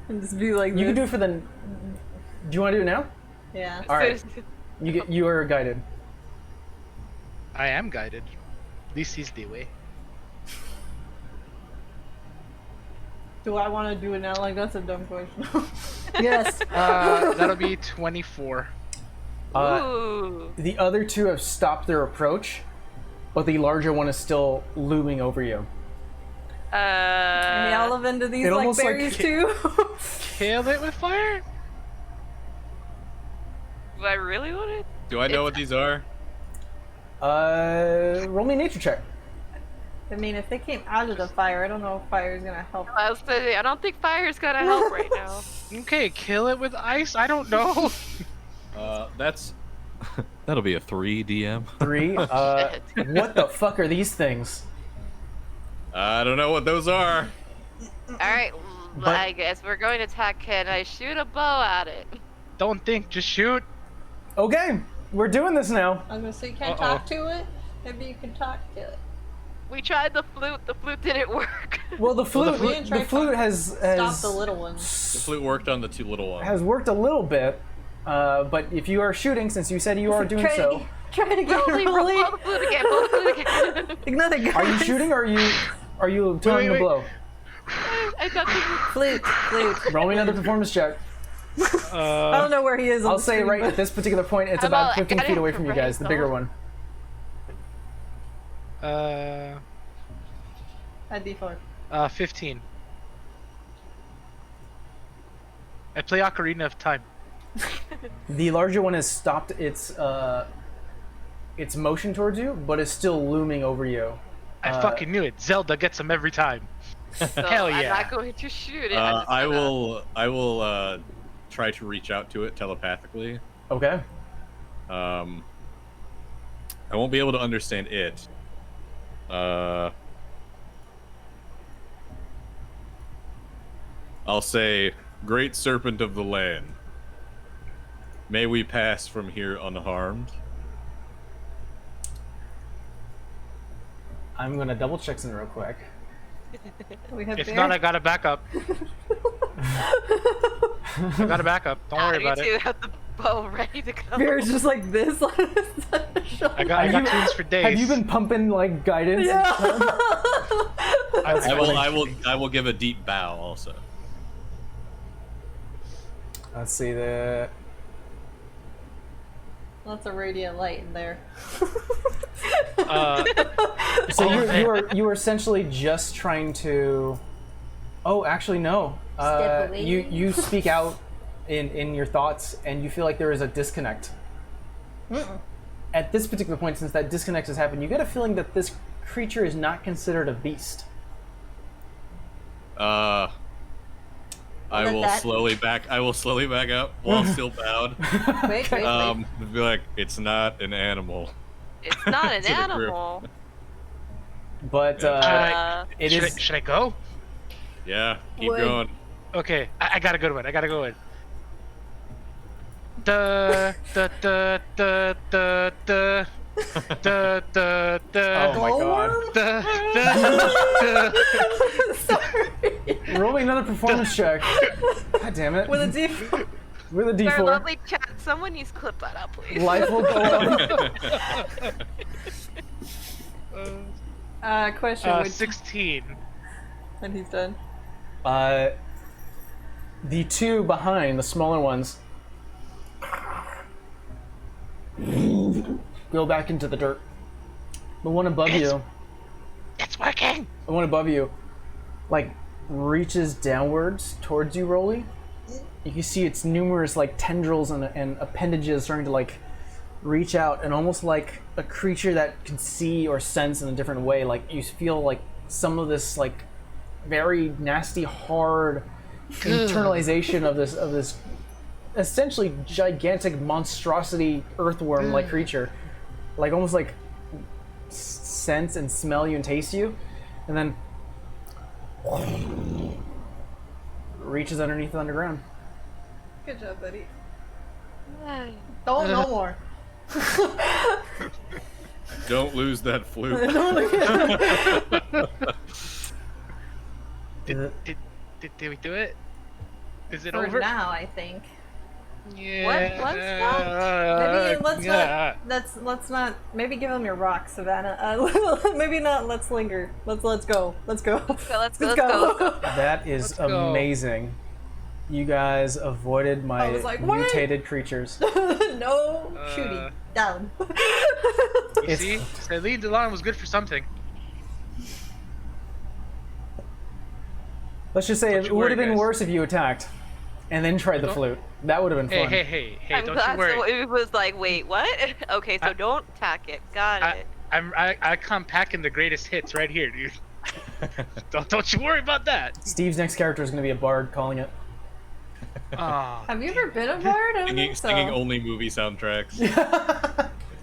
And just be like, You can this? do it for the... Do you want to do it now? Yeah. All right. You are guided. I am guided. This is the way. Do I want to do it now? Like, that's a dumb question. Yes. That'll be 24. Ooh. The other 2 have stopped their approach, but the larger one is still looming over you. May all of into these It like almost, like, berries too. Kill it with fire? Do I really want it? Do I know what these are? Roll me a nature check. I mean, if they came out of the fire, I don't know if fire is gonna help. I was saying, I don't think fire's gonna help right now. Okay, kill it with ice? I don't know. That's that'll be a 3 DM. 3. What the fuck are these things? I don't know what those are. Alright, But- I guess we're going to attack. Can I shoot a bow at it? Don't think, just shoot. Okay, we're doing this now. I was gonna say, you can't Uh-oh. talk to it. Maybe you can talk to it. We tried the flute didn't work. Well, the flute, flute- the flute has Stop the little ones. The flute worked on the 2 little ones. has worked a little bit, but if you are shooting, since you said you are doing so, Try to get Rolly, Rolly. blow the flute again, blow the flute again. Another guy. are you shooting or are you telling the wait. blow? I got the Flute. Roll me another performance check. I don't know where he is. On I'll the say screen, right but- at this particular point, it's How about about I 15 got feet it away from you right guys, the bigger though? one. At D4. 15. I play Ocarina of Time. The larger one has stopped its motion towards you, but is still looming over you. I fucking knew it. Zelda gets them every time. So Hell I'm yeah. not going to shoot it. I'm just I gonna- will try to reach out to it telepathically. Okay. I won't be able to understand it. I'll say, Great Serpent of the Land, may we pass from here unharmed. I'm gonna double check something real quick. We have If bear. not, I got a backup. I got a backup. Don't worry Me about too, it. have the bow ready to go. Bear is just like this on his shoulder. I got Have you- tunes for days. Have you been pumping like guidance? Yeah. I will give a deep bow also. Let's see the. Lots of radiant light in there. So man. you were essentially just trying to. Oh, actually no. Step away. You speak out in your thoughts, and you feel like there is a disconnect. At this particular point, since that disconnect has happened, you get a feeling that this creature is not considered a beast. I Let will that- slowly back up while still bowed. Wait. Be like, it's not an animal. It's not an To the group. animal. But Uh, it should, is. I, should I go? Yeah, keep Would- going. Okay, I got a good one. I got a good one. Da da da da da da da da da. Oh my god. Da, da, da. Sorry. Roll me another performance check. God damn it. With a D. With a Our D4. lovely chat. Someone needs to clip that up, please. Life will go on. Question. Would 16. when he's done. The two behind, the smaller ones, go back into the dirt. The one above you, It's working. the one above you, like reaches downwards towards you, Rolly. You can see its numerous like tendrils and appendages starting to like reach out, and almost like a creature that can see or sense in a different way. Like you feel like some of this like very nasty, hard internalization of this essentially gigantic monstrosity earthworm like creature, like almost like sense and smell you and taste you, and then reaches underneath the underground. Good job, buddy. Ay. Don't no more. Don't lose that fluke. Did we do it? Is it For over? now, I think. Yeah. What's Maybe let's not. Maybe give them your rock, Savannah. Maybe not. Let's linger. Let's go. Let's go. Let's go. That is go. amazing. You guys avoided my I was like, what? mutated creatures. No shooting down. You see, Celine Delon was good for something. Let's just say Don't it you would worry, have been guys. worse if you attacked and then tried the flute. That would have been fun. Hey! I'm Don't glad you worry. so it was like, wait, what? Okay, so don't tack it. Got it. I come packing the greatest hits right here, dude. don't you worry about that. Steve's next character is going to be a bard calling it. Oh, Have you ever been a bard? I don't Singing, think so. singing only movie soundtracks.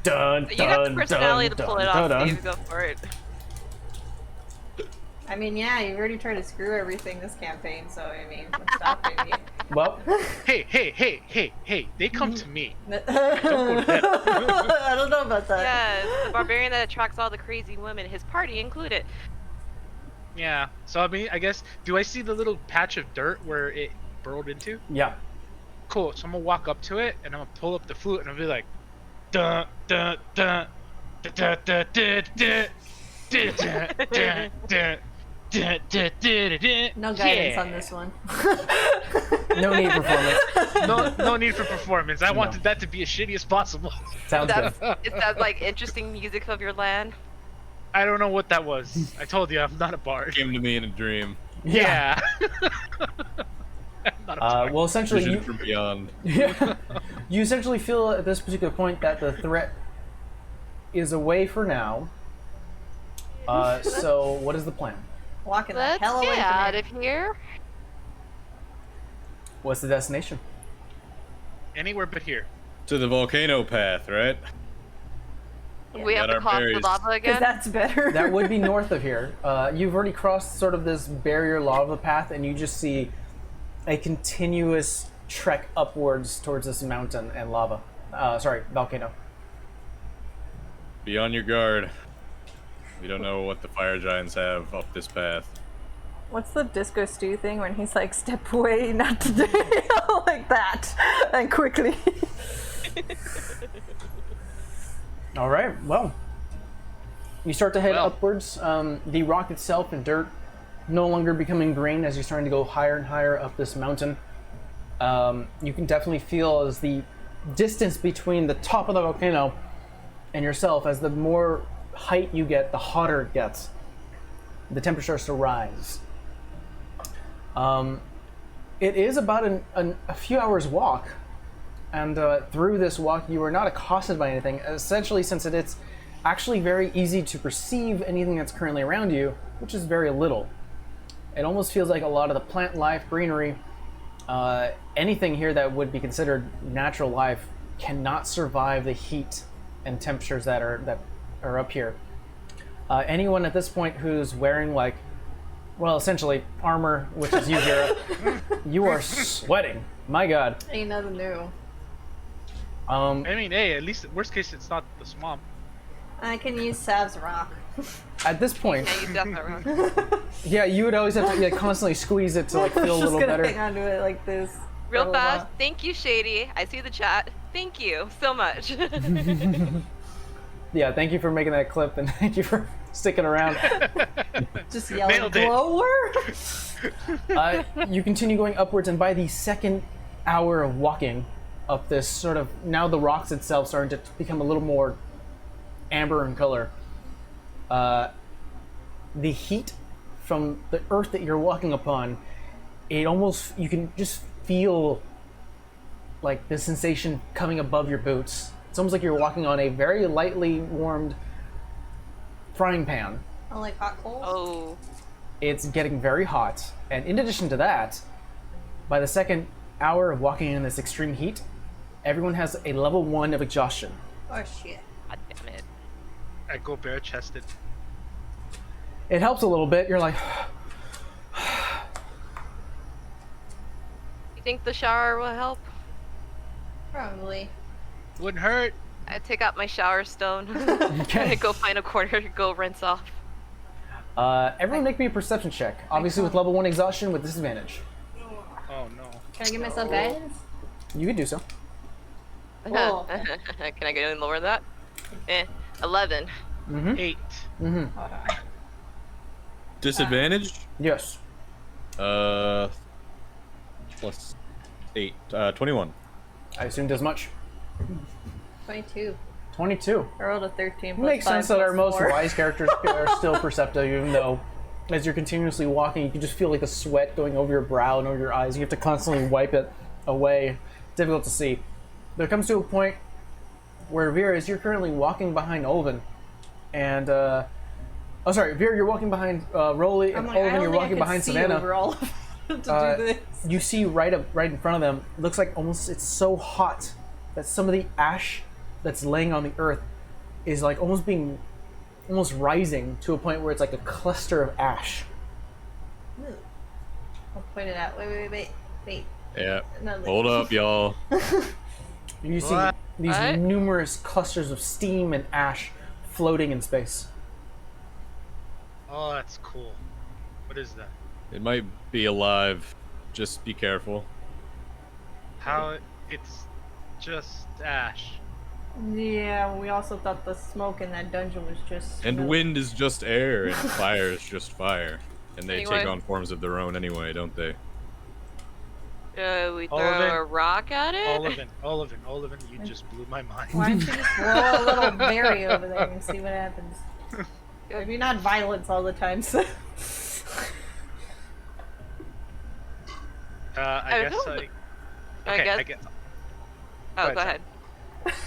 Dun, You got the dun, personality dun, to pull dun, it off, dun, Steve. Go for it. I mean, yeah, you've already tried to screw everything this campaign, so I mean, what's stopping you? Well, hey! They come to me. I don't know about that. Yeah, the barbarian that attracts all the crazy women, his party included. Yeah. So I mean, I guess. Do I see the little patch of dirt where it burrowed into? yeah. Cool. So I'm gonna walk up to it and I'm gonna pull up the flute and I'll be like, dun dun dun dun dun dun dun dun dun dun dun. No guidance on this one. No need performance. No need for performance. I wanted that to be as shitty as possible. Sounds good. Is that like interesting music of your land? I don't know what that was. I told you I'm not a bard. Came to me in a dream. Yeah. I'm not a bard. Well, essentially, Vision you, from beyond. you essentially feel at this particular point that the threat is away for now. So, what is the plan? Walking the Let's hell away get out from of here. What's the destination? Anywhere but here. To the volcano path, right? We have Got to our cross the berries. lava Because again. that's better. That would be north of here. You've already crossed sort of this barrier lava path, and you just see a continuous trek upwards towards this mountain and lava. Volcano. Be on your guard. We don't know what the fire giants have up this path. What's the disco stew thing when he's like, step away, not today, like that, and quickly. All right. Well, you start to head Well. upwards. The rock itself and dirt no longer becoming grain as you're starting to go higher and higher up this mountain. You can definitely feel as the distance between the top of the volcano and yourself, as the more height you get, the hotter it gets. The temperature starts to rise. It is about a few hours walk, and through this walk you are not accosted by anything, essentially, since it's actually very easy to perceive anything that's currently around you, which is very little. It almost feels like a lot of the plant life, greenery, anything here that would be considered natural life cannot survive the heat and temperatures that are up here. Anyone at this point who's wearing essentially armor, which is you, Vera, you are sweating. My God. Ain't nothing new. I mean, hey, at least worst case it's not the swamp. I can use Sav's rock. At this point, Yeah, you definitely wrong. yeah, you would always have to constantly squeeze it to feel a Just little gonna better. hang on to it like this. for a Real little fast. while. Thank you, Shady. I see the chat. Thank you so much. Yeah, thank you for making that clip, and thank you for sticking around. Just yelling, Nailed it. blower! You continue going upwards, and by the second hour of walking, up this sort of, now the rocks itself starting to become a little more amber in color. The heat from the earth that you're walking upon, it almost, you can just feel like the sensation coming above your boots. It's almost like you're walking on a very lightly warmed frying pan. I like hot coals. Oh. It's getting very hot, and in addition to that, by the second hour of walking in this extreme heat, everyone has a level 1 of exhaustion. Oh shit. God damn it. I go bare chested. It helps a little bit. You're like, You think the shower will help? Probably. Wouldn't hurt. I take out my shower stone. Okay. And go find a corner to go rinse off. everyone make me a perception check. Obviously with level 1 exhaustion with disadvantage. Oh no. Can I give myself guidance? You can do so. Oh. Can I get any lower than that? 11. 8. Hold on. Disadvantage? Yes. Plus 8. 21. I assumed as much. 22. 22. I rolled a 13 plus Makes 5 sense that our plus most 4. wise characters are still perceptive, even though as you're continuously walking, you can just feel like the sweat going over your brow and over your eyes. You have to constantly wipe it away. Difficult to see. There comes to a point where Vera, as you're currently walking behind Olvin, and oh sorry, Vera, you're walking behind Rolly, and I'm like, I Olvin, don't you're think I walking could behind see Savannah. over all of to do this. You see right in front of them, looks like almost it's so hot that some of the ash that's laying on the earth is like almost rising to a point where it's like a cluster of ash. Ooh. I'll point it out. Wait. Yeah. No, like- Hold up, y'all. You see What? these What? numerous clusters of steam and ash floating in space. Oh, that's cool. What is that? It might be alive. Just be careful. How it's just ash. Yeah, we also thought the smoke in that dungeon was just. And smoke. wind is just air, and fire is just fire. And they Anyway. take on forms of their own anyway, don't they? We All throw of it. a rock at it? Oliven, you just blew my mind. Why don't you just roll a little berry over there and see what happens? Maybe not violence all the time. So. I guess don't- I. I Okay, guess. I guess. Oh, Go go ahead, ahead.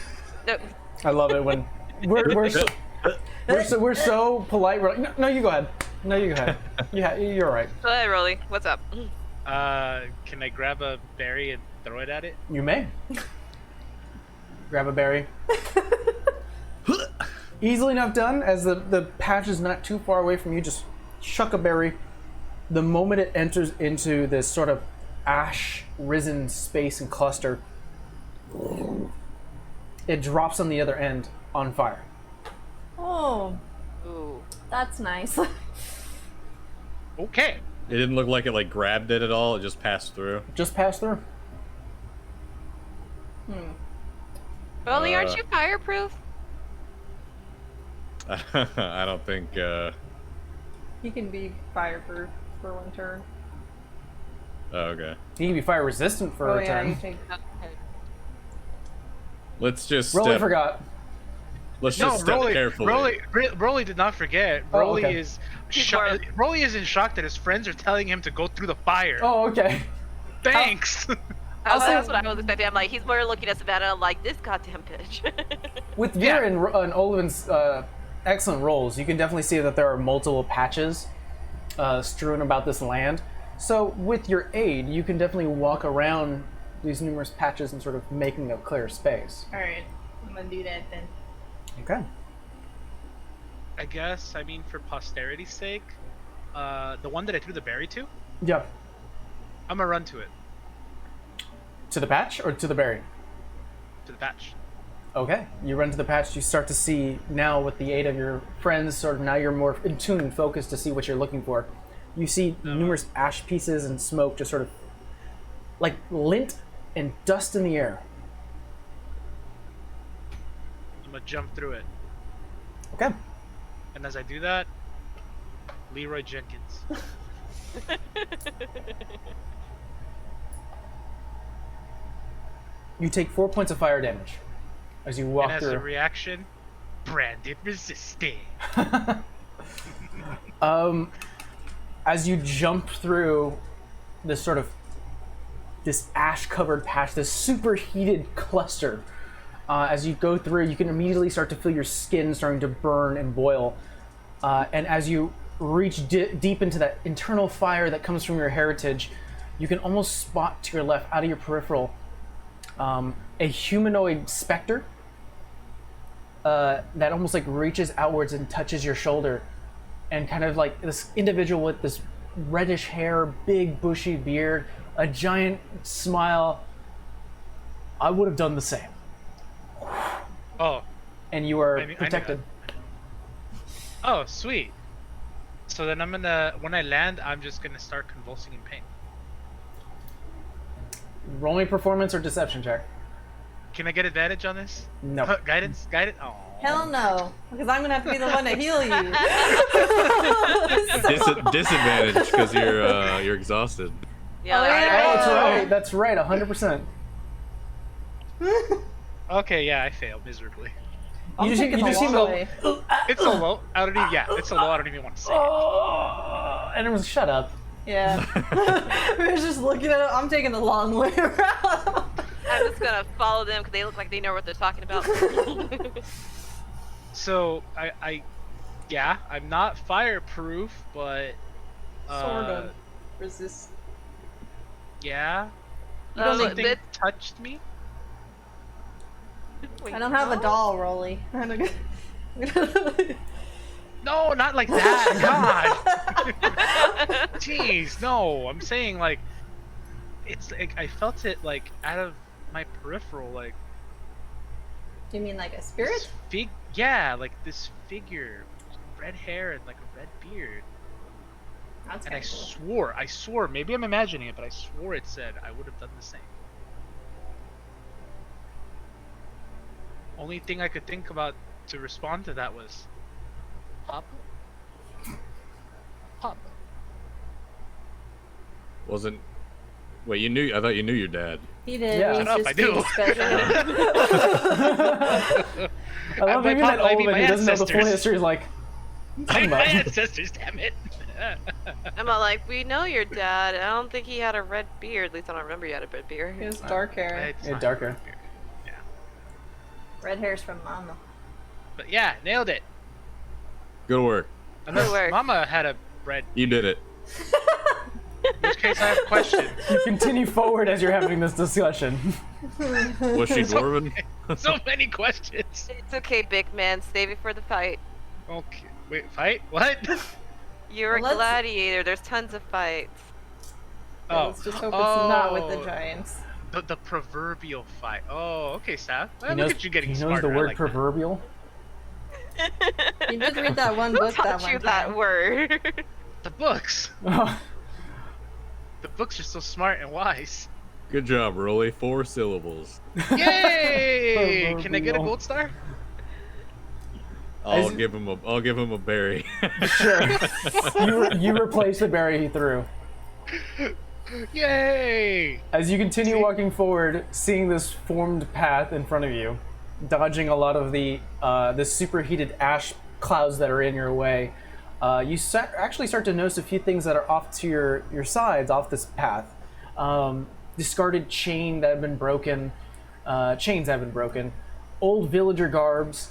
No, I love it when we're so polite. We're like, no, you go ahead. No, you go ahead. Yeah, you're all right. go ahead, Rolly. What's up? Can I grab a berry and throw it at it? You may. Grab a berry. Easily enough done, as the patch is not too far away from you. Just chuck a berry. The moment it enters into this sort of ash-risen space and cluster, it drops on the other end on fire. Oh, Ooh. that's nice. Okay. It didn't look like it like grabbed it at all. It just passed through. Just pass through. Rolly, aren't Uh, you fireproof? I don't think. He can be fireproof for one turn. Oh, okay. You can be fire resistant for Oh a yeah, turn. you take. Okay. Let's just Rolly step. forgot. Let's just step carefully. Rolly did not forget. Oh, Rolly okay. is People Rolly is in shock that his friends are telling him to go through the fire. Oh, okay. Thanks. That's what I was expecting. I'm like, he's more looking at Savannah like, this goddamn bitch. With Vera and Olivin's excellent rolls, you can definitely see that there are multiple patches strewn about this land. So with your aid, you can definitely walk around these numerous patches and sort of making a clear space. All right, I'm gonna do that then. Okay. I guess, I mean, for posterity's sake, the one that I threw the berry to, Yeah. I'm gonna run to it, To the patch or to the berry? to the patch. Okay. You run to the patch, you start to see now with the aid of your friends, sort of now you're more in tune and focused to see what you're looking for. You see numerous ash pieces and smoke just sort of like lint and dust in the air. I'm gonna jump through it, Okay. and as I do that, Leroy Jenkins. You take 4 points of fire damage as you walk And as through. a reaction, branded resisting. As you jump through this sort of this ash-covered patch, this superheated cluster, as you go through, you can immediately start to feel your skin starting to burn and boil. And as you reach deep into that internal fire that comes from your heritage, you can almost spot to your left, out of your peripheral, a humanoid specter that almost like reaches outwards and touches your shoulder, and kind of like this individual with this reddish hair, big bushy beard, a giant smile. I would have done the same. Oh. And you are I know protected. Oh, sweet. So then I'm gonna, when I land, I'm just gonna start convulsing in pain. Roll me performance or deception check. Can I get advantage on this? No. Guidance? Oh. Hell no, because I'm gonna have to be the one to heal you. Disadvantage because you're exhausted. Yeah, Oh, like, yeah. Oh, that's right. That's right. 100%. Okay, yeah, I failed miserably. I'm just taking the seem long to- way. It's so low. I don't even. Yeah, it's so low. I don't even want to say it. Oh, and it was shut up. Yeah. We were just looking at it. I'm taking the long way around. I'm just gonna follow them because they look like they know what they're talking about. So yeah, I'm not fireproof, but Sort of. Resist. yeah. You don't Something bit- touched me. Wait, I don't have a no? doll, Rolly. No, not like that. God. Jeez, no. I'm saying like, it's like I felt it like out of my peripheral, like You mean like a spirit? yeah, like this figure, red hair and like a red beard. That's And I kind of cool. swore, maybe I'm imagining it, but I swore it said I would have done the same. Only thing I could think about to respond to that was, Papa? Papa. Wasn't. Wait, you knew? I thought you knew your dad. He did. Yeah. He's Shut up, just I do. being special. I love My even pop- that I old mean, and he my doesn't know the full ancestors. history. He's like, My about- ancestors, damn it. I'm all like, we know your dad. I don't think he had a red beard. At least I don't remember he had a red beard. He has dark hair. It's Yeah, not darker. weird. Yeah. Red hair's from Mama. But yeah, nailed it. Good work. Unless work. Mama had a red, You did it. in which case I have questions. you continue forward as you're having this discussion. Was she dwarven? So many questions. It's okay, big man. Save it for the fight. Okay, wait, fight? What? You're Well, a let's- gladiator. There's tons of fights. Oh, Let's just hope it's not with the Oh. giants. the proverbial fight. Oh, okay, Saf. He Look knows, at you getting he knows smarter. the I word like that. proverbial. You did read that one Who book that taught one you time. that word? The books. Oh, The books are so smart and wise. Good job, Rolly. 4 syllables. Yay! Can I get a Proverbial. gold star? I'll As- give him a berry. sure. you replace the berry he threw. Yay! As you continue walking forward, seeing this formed path in front of you, dodging a lot of the this superheated ash clouds that are in your way, you actually start to notice a few things that are off to your sides, off this path. Discarded chains that have been broken, old villager garbs,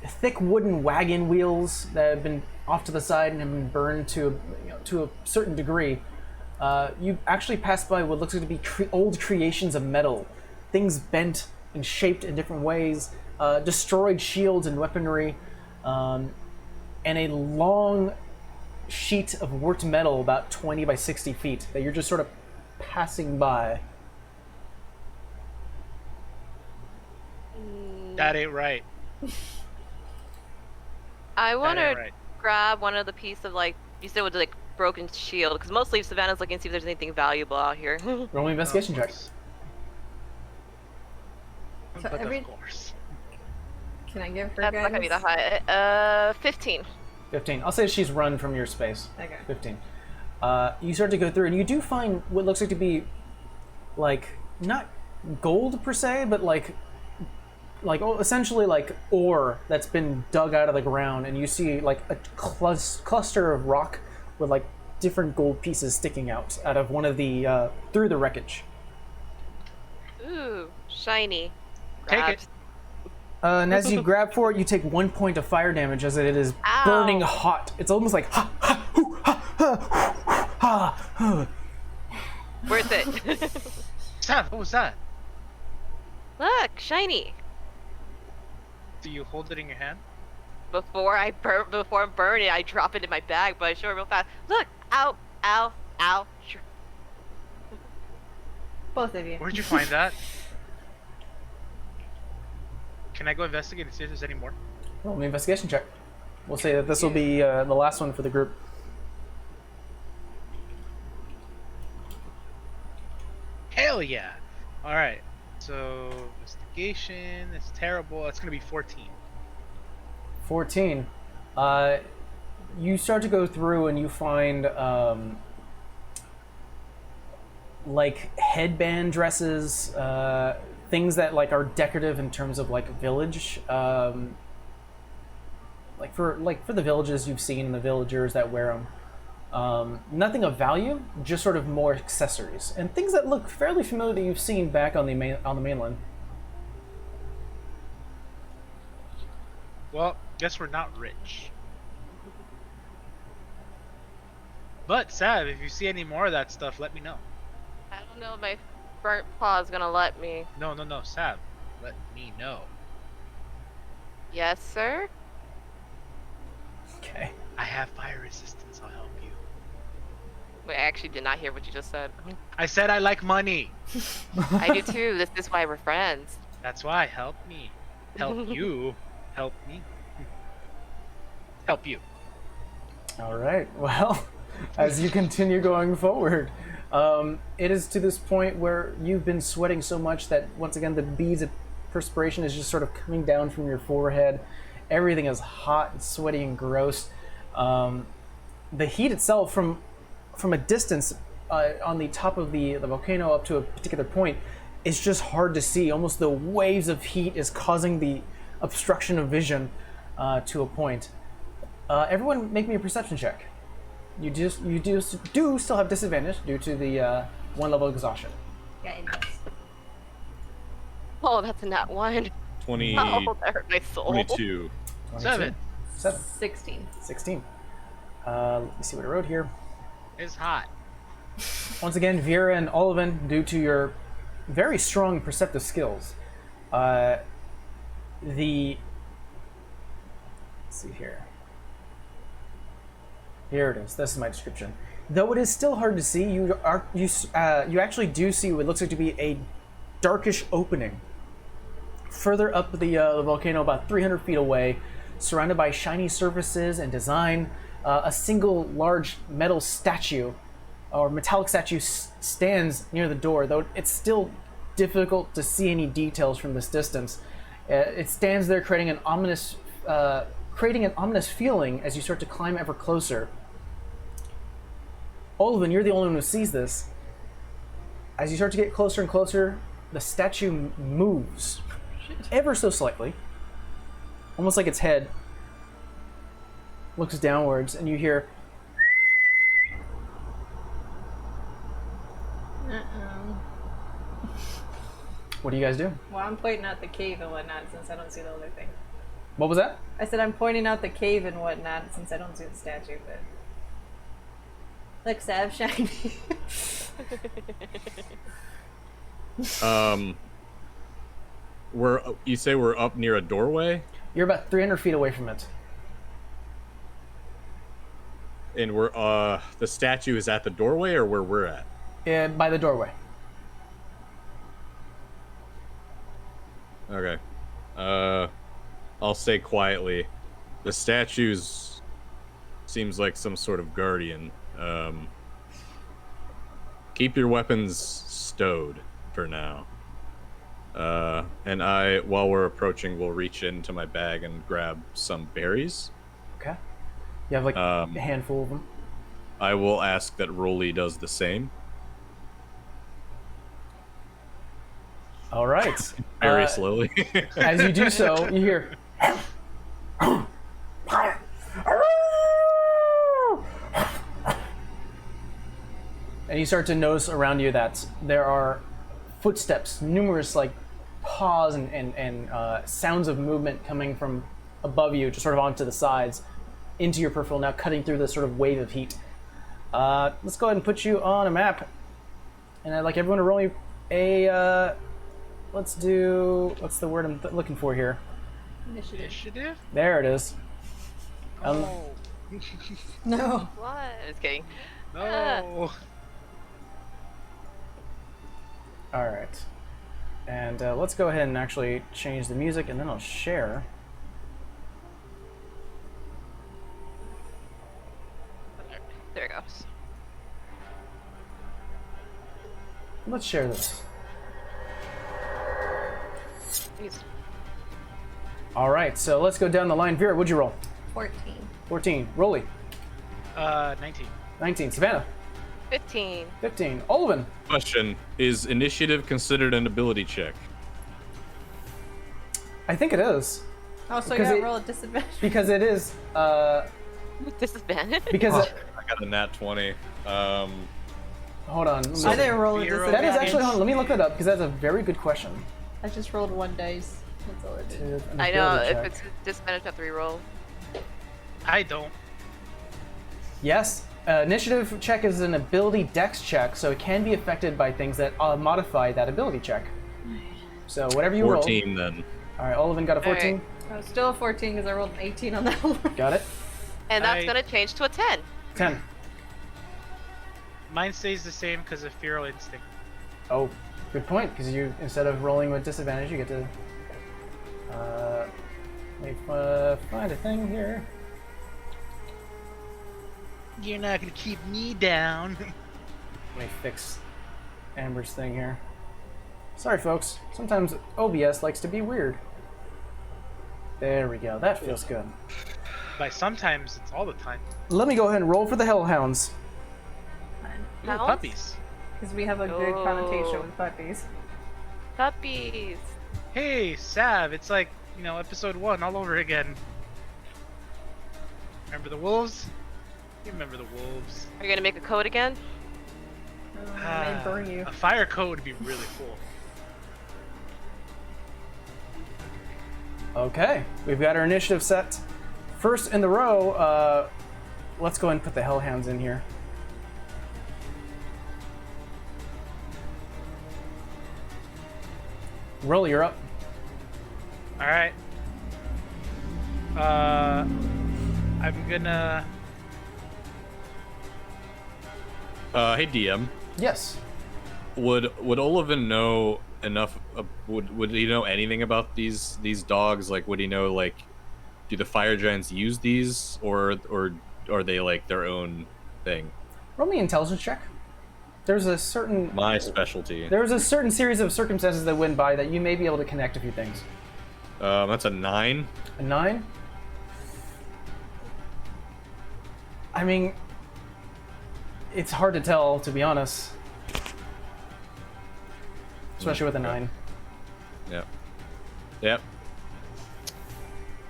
thick wooden wagon wheels that have been off to the side and have been burned to a certain degree. You actually pass by what looks like to be old creations of metal, things bent and shaped in different ways, destroyed shields and weaponry, and a long sheet of worked metal about 20 by 60 feet that you're just sort of passing by. That ain't right. I want That to ain't right. grab one of the piece of like you said with like broken shield because mostly Savannah's looking to see if there's anything valuable out here. Roll me investigation Of check. course. So But every- of course. Can I give her That's not gonna be that guidance? high. 15. 15. I'll say she's run from your space. Okay. 15. You start to go through, and you do find what looks like to be, like, not gold per se, but essentially like ore that's been dug out of the ground, and you see like a cluster of rock with like different gold pieces sticking out of one of the through the wreckage. Ooh, shiny. Take Grabs. it. And as you grab for it, you take 1 point of fire damage as it is burning hot. It's almost like ha ha hoo, ha ha ha ha. Worth it. Sav, what was that? Look, shiny. Do you hold it in your hand? Before I burn it, I drop it in my bag, but I show it real fast. Look, ow, ow, ow. Both of you. Where'd you find that? Can I go investigate and see if there's any more? Roll an investigation check. We'll say that this will be the last one for the group. Hell yeah! Alright, so investigation is terrible. It's gonna be 14. 14. You start to go through and you find like headband dresses, things that like are decorative in terms of like village, like for the villages you've seen and the villagers that wear them. Nothing of value, just sort of more accessories and things that look fairly familiar that you've seen back on the mainland. Well, guess we're not rich. But Sav, if you see any more of that stuff, let me know. I don't know if my burnt paw is gonna let me. No, Sav, let me know. Yes, sir? Okay. I have fire resistance. I'll help you. Wait, I actually did not hear what you just said. I said I like money. I do too. This is why we're friends. That's why. Help me. Help you. Help me. Help you. All right. Well, as you continue going forward, it is to this point where you've been sweating so much that once again the beads of perspiration is just sort of coming down from your forehead. Everything is hot and sweaty and gross. The heat itself from a distance on the top of the volcano up to a particular point is just hard to see. Almost the waves of heat is causing the obstruction of vision to a point. Everyone make me a perception check. You do still have disadvantage due to the 1 level exhaustion. Yeah, it does. Oh, that's a nat 1. 20, Oh, that hurt my soul. 22. 7. 16. 16. Let me see what I wrote here. It's hot. Once again, Vera and Olivan, due to your very strong perceptive skills, let's see here. Here it is. This is my description. Though it is still hard to see, you actually do see what looks like to be a darkish opening further up the volcano, about 300 feet away, surrounded by shiny surfaces and design. A single large metal statue or metallic statue stands near the door, though it's still difficult to see any details from this distance. It stands there, creating an ominous feeling as you start to climb ever closer. Olivan, you're the only one who sees this. As you start to get closer and closer, the statue moves ever so slightly, almost like its head looks downwards, and you hear What do you guys do? Well, I'm pointing out the cave and whatnot since I don't see the other thing. What was that? I said I'm pointing out the cave and whatnot since I don't see the statue, but... Look, Sav, shiny. You say we're up near a doorway? You're about 300 feet away from it. And we're the statue is at the doorway or where we're at? By the doorway. Okay. I'll say quietly, the statue's seems like some sort of guardian. Keep your weapons stowed for now. And while we're approaching, will reach into my bag and grab some berries. Okay. You have like a handful of them. I will ask that Rolly does the same. All right. Very slowly. As you do so, you hear. And you start to notice around you that there are footsteps, numerous like paws and sounds of movement coming from above you, just sort of onto the sides, into your peripheral, now cutting through this sort of wave of heat. Let's go ahead and put you on a map. And I'd like everyone to roll me a, let's do, what's the word I'm looking for here? Initiative? There it is. Oh. No. What? Just kidding. No. All right. And let's go ahead and actually change the music, and then I'll share. There it goes. Let's share this. Jeez. All right, so let's go down the line. Vera, what'd you roll? 14. 14. Rolly. 19. 19. Savannah. 15. 15. Olivin. Question: is initiative considered an ability check? I think it is. Oh, so you Because gotta it- roll a disadvantage. Because it is, With disadvantage? because, I got a nat 20. hold on. let me- I didn't roll a Zero. disadvantage. that is actually, hold on, let me look that up, because that's a very good question. I just rolled 1 dice. That's all I did. An I know, ability if check. it's disadvantage, I have to reroll. I don't. Yes, initiative check is an ability dex check, so it can be affected by things that modify that ability check. So whatever you 14 then. roll. All right, Olivin got a 14. Oh, still a 14 because I rolled an 18 on that one. Got it. And that's I- gonna change to a 10. 10. Mine stays the same because of Feral Instinct. Oh, good point, because you, instead of rolling with disadvantage, you get to let me find a thing here. You're not gonna keep me down. Let me fix Amber's thing here. Sorry, folks. Sometimes OBS likes to be weird. There we go. That feels good. By sometimes, it's all the time. Let me go ahead and roll for the Hellhounds. Ooh, Hounds? puppies. Because we have a good Oh. connotation with puppies. Puppies. Hey, Sav, it's like, episode 1 all over again. Remember the wolves? You remember the wolves. Are you gonna make a code again? I may burn you. A fire code would be really cool. Okay, we've got our initiative set. First in the row, let's go ahead and put the Hellhounds in here. Roll, you're up. Alright. I'm gonna... Hey DM, Yes. would Olivin know enough? Would he know anything about these dogs? Like, would he know, like, do the fire giants use these, or are they like their own thing? Roll me an intelligence check. There's a certain My specialty. there's a certain series of circumstances that went by that you may be able to connect a few things. That's a 9. A 9? I mean, it's hard to tell, to be honest. Especially with a 9. Yep. Yep.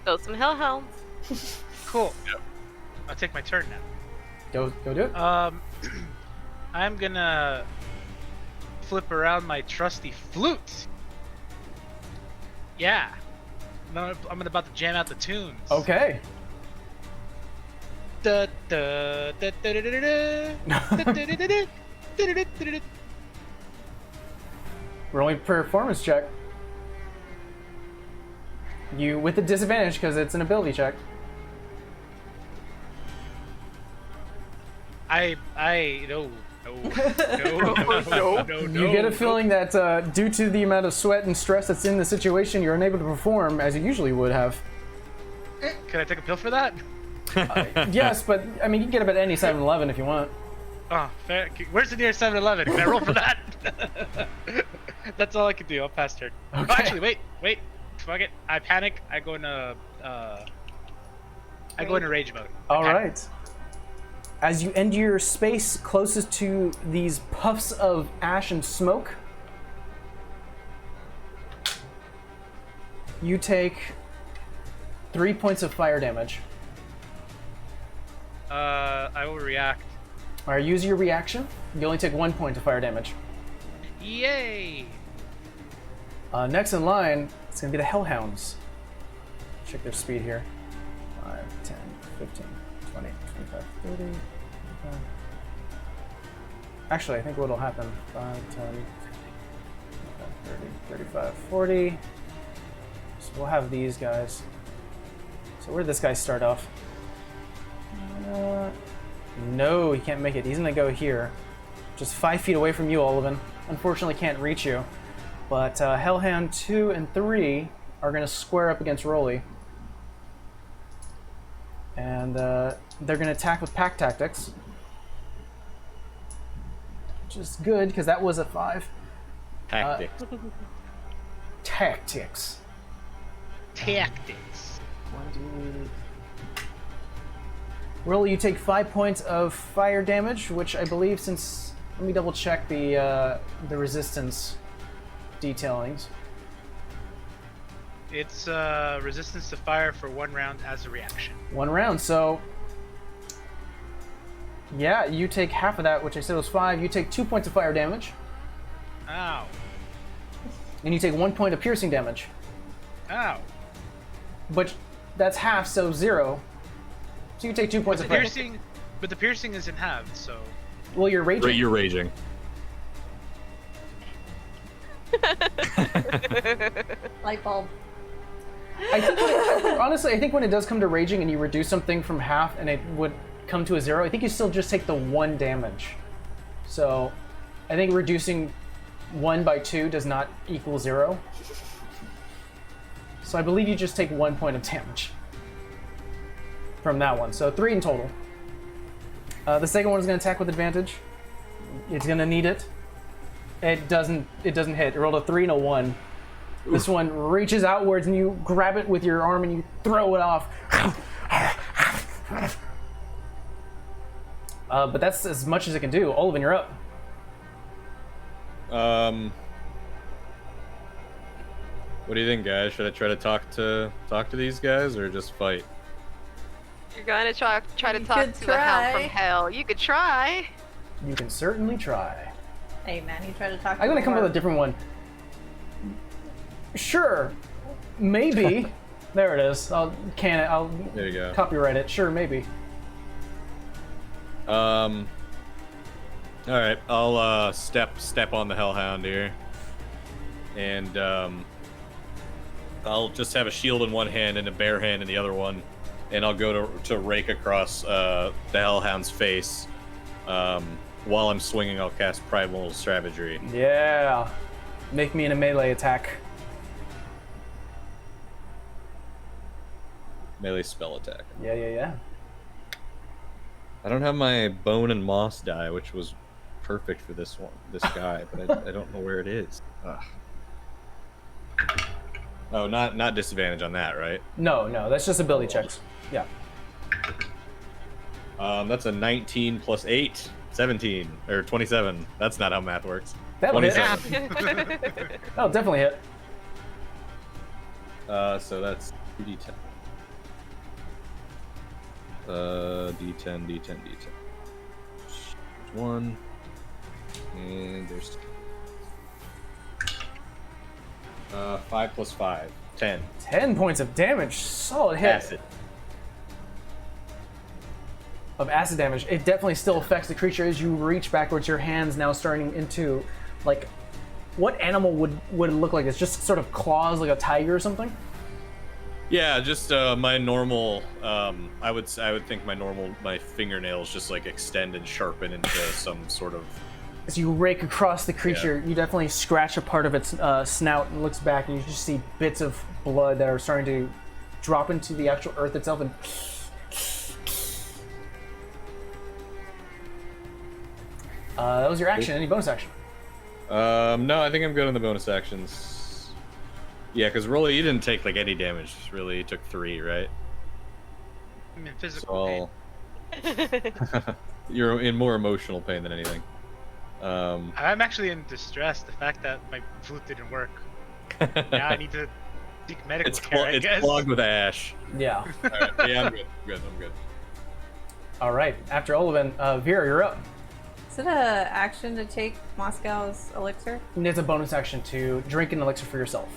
Go some hellhounds. Cool. Yep. I'll take my turn now. Go do it. I'm gonna flip around my trusty flute. Yeah. I'm about to jam out the tunes. Okay. Da, da, da, da, da, da, da, da, da, da, da, da, da, da, da, da. Rolling performance check. You with a disadvantage because it's an ability check. No, no. You get a feeling that due to the amount of sweat and stress that's in the situation, you're unable to perform as you usually would have. Can I take a pill for that? Yes, but I mean, you can get up at any 7-Eleven if you want. Oh, fair. Where's the nearest 7-Eleven? Can I roll for that? That's all I can do. I'll pass turn. Oh, Okay. actually, wait. Fuck it. I panic. I go into rage mode. All Okay. right. As you enter your space closest to these puffs of ash and smoke, you take 3 points of fire damage. I will react. Alright, use your reaction. You only take 1 point of fire damage. Yay! Next in line, it's going to be the Hellhounds. Check their speed here. 5, 10, 15, 20, 25, 30. 25. Actually, I think what'll happen, 5, 10, 30, 35, 40. So we'll have these guys. So where did this guy start off? No, he can't make it. He's gonna go here. Just 5 feet away from you, Olivan. Unfortunately can't reach you. But Hellhound 2 and 3 are gonna square up against Rolly. And they're gonna attack with pack tactics. Which is good, because that was a 5. Tactics. Tactics. Tactics. Rolly, you take 5 points of fire damage, which I believe, since... Let me double check the resistance detailings. It's resistance to fire for 1 round as a reaction. 1 round, so... Yeah, you take half of that, which I said was 5. You take 2 points of fire damage. Ow. And you take 1 point of piercing damage. Ow. But that's half, so 0. So you take 2 points of fire. But the piercing isn't halved, so... Well, you're raging. You're raging. Light bulb. Honestly, I think when it does come to raging and you reduce something from half and it would come to a 0, I think you still just take the 1 damage. So, I think reducing 1 by 2 does not equal 0. So I believe you just take 1 point of damage from that one. So 3 in total. The second one is going to attack with advantage. It's going to need it. It doesn't hit. It rolled a 3 and a 1. This one reaches outwards and you grab it with your arm and you throw it off. But that's as much as it can do. Olivan, you're up. What do you think, guys? Should I try to talk to these guys or just fight? You're gonna try to You talk could to a hound from try. hell. You could try. You can certainly try. Hey man, you try to talk to I'm gonna a come up with a barb. different one. Sure, maybe. There it is. I'll There you go. copyright it. Sure, maybe. All right, I'll step on the Hellhound here, and I'll just have a shield in one hand and a bare hand in the other one, and I'll go to rake across the Hellhound's face. While I'm swinging, I'll cast Primal Savagery. Yeah. Make me in a melee attack. Melee spell attack. Yeah. I don't have my bone and moss die, which was perfect for this guy, but I don't know where it is. Ugh. Oh, not disadvantage on that, right? No, that's just ability checks. Yeah. That's a 19 plus 8, 17 or 27. That's not how math works. That'll hit. 27. That'll definitely hit. So that's 2d10. D10. 1. And there's 5 plus 5. 10. 10 points of damage. Solid hit. Acid. Of acid damage. It definitely still affects the creature as you reach backwards. Your hands now starting into, like, what animal would it look like? It's just sort of claws, like a tiger or something? Yeah, just my normal. I would think my fingernails just like extend and sharpen into some sort of. As you rake across the creature, you definitely scratch a part of its snout and looks back, and you just see bits of blood that are starting to drop into the actual earth itself. And that was your action. Any bonus action? No, I think I'm good on the bonus actions. Yeah, because Rolly, you didn't take like any damage. Really, you took 3, right? I'm in physical pain. You're in more emotional pain than anything. I'm actually in distress. The fact that my flute didn't work. Now I need to Seek medical It's, care, I it's guess. clogged with ash. Yeah. All right, yeah, I'm good. I'm good. All right. After Olivan, Vera, you're up. Is it a action to take Moscow's elixir? And it's a bonus action to drink an elixir for yourself.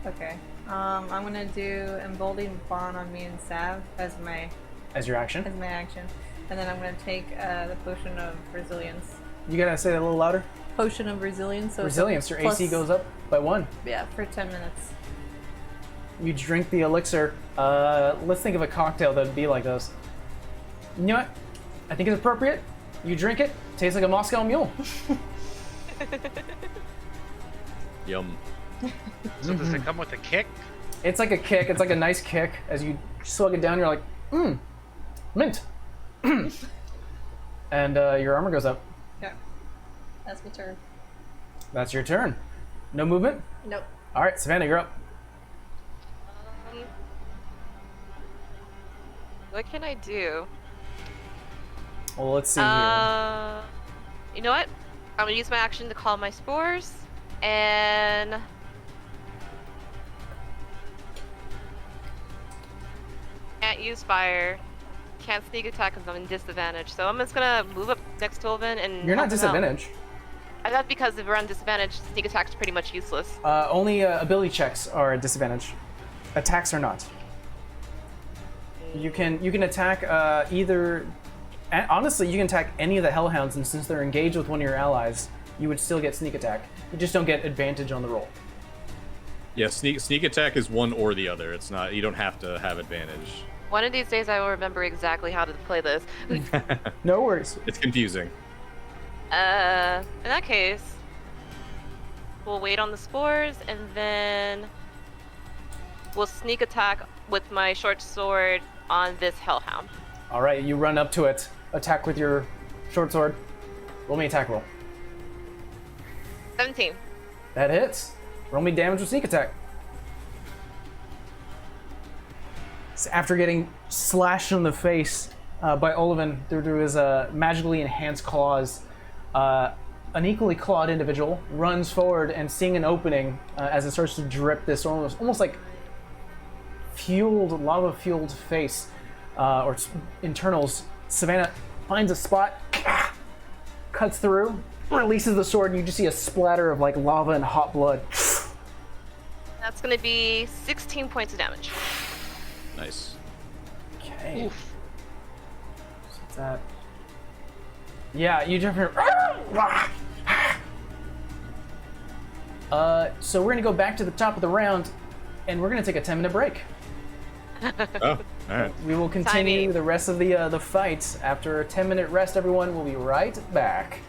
Okay. I'm gonna do emboldened bond on me and Sav as my As your action. action, and then I'm gonna take the potion of resilience. You gotta say that a little louder. Potion of resilience. So it's a Resilience. Your plus- AC goes up by 1. Yeah, for 10 minutes. You drink the elixir. Let's think of a cocktail that'd be like this. You know what? I think it's appropriate. You drink it. Tastes like a Moscow Mule. Yum. So does it come with a kick? It's like a kick. It's like a nice kick. As you slug it down, you're like, mint. And your armor goes up. Yeah. That's my turn. That's your turn. No movement? Nope. All right, Savannah, you're up. What can I do? Well, let's see here. You know what? I'm gonna use my action to call my spores, and can't use fire. Can't sneak attack because I'm in disadvantage. So I'm just gonna move up next to Olvin and. You're not help him out. disadvantaged. That's because if we're on disadvantage, sneak attack's pretty much useless. Only ability checks are a disadvantage. Attacks are not. You can attack either. Honestly, you can attack any of the Hellhounds, and since they're engaged with one of your allies, you would still get sneak attack. You just don't get advantage on the roll. Yeah, sneak attack is one or the other. It's not. You don't have to have advantage. One of these days, I will remember exactly how to play this. No worries. It's confusing. In that case, we'll wait on the spores, and then we'll sneak attack with my short sword on this Hellhound. All right, you run up to it, attack with your short sword. Roll me attack roll. 17. That hits. Roll me damage with sneak attack. So after getting slashed in the face by Olivan through his magically enhanced claws, an equally clawed individual runs forward and seeing an opening as it starts to drip this almost like lava-fueled face or internals. Savannah finds a spot, cuts through, releases the sword, and you just see a splatter of like lava and hot blood. That's gonna be 16 points of damage. Nice. Okay. Oof. What's that? Yeah, you jump here. So we're gonna go back to the top of the round, and we're gonna take a 10-minute break. Oh, all right. We will continue Timing. the rest of the fight after a 10-minute rest. Everyone, we'll be right back.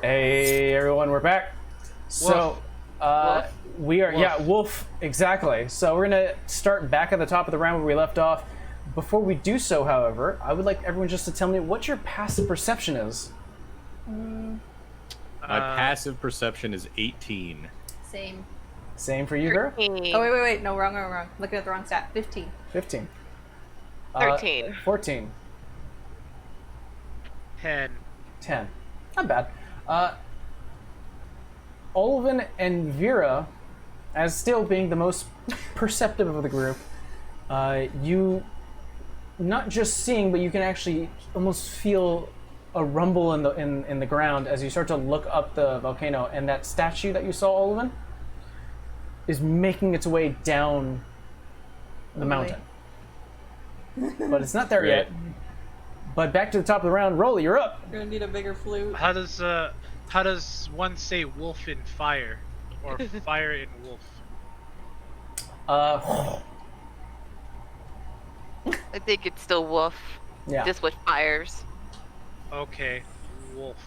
Hey everyone, we're back. So, Wolf? we are, Wolf. yeah, Wolf, exactly. So we're gonna start back at the top of the round where we left off. Before we do so, however, I would like everyone just to tell me what your passive perception is. My passive perception is 18. Same. Same for you, girl? 13. Oh, wait. No, wrong. Looking at the wrong stat. 15. 15. 13. 14. 10. 10. Not bad. Olvin and Vera, as still being the most perceptive of the group, you not just seeing, but you can actually almost feel a rumble in the ground as you start to look up the volcano, and that statue that you saw, Olvin, is making its way down the mountain. But it's not there yet. But back to the top of the round, Rolly, you're up. You're gonna need a bigger flute. How does one say wolf in fire, or fire in wolf? I think it's still wolf. Yeah. Just with fires. Okay, wolf.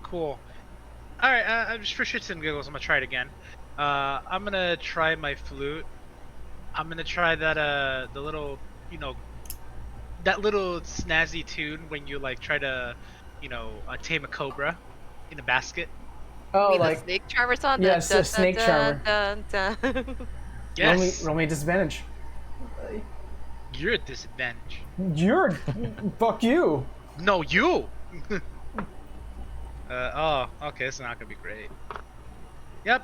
Cool. All right, just for shits and giggles, I'm gonna try it again. I'm gonna try my flute. I'm gonna try that the little, that little snazzy tune when you like try to, tame a cobra in a basket. Oh, The like snake charmer song? yes, a snake charmer. Yes. Roll me a disadvantage. You're at disadvantage. You're fuck you. No, you. Oh, okay, it's not gonna be great. Yep.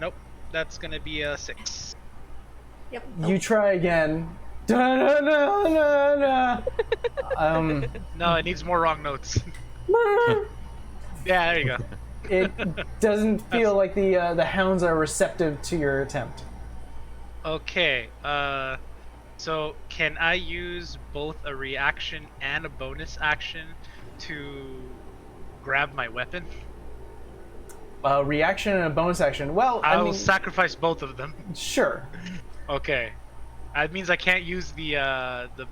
Nope. That's gonna be a 6. Yep. You try again. Da-na-na-na-na. No, it needs more wrong notes. Yeah, there you go. It doesn't feel like the hounds are receptive to your attempt. Okay. So can I use both a reaction and a bonus action to grab my weapon? A reaction and a bonus action. Well, I I will mean, sacrifice both of them. sure. Okay. That means I can't use the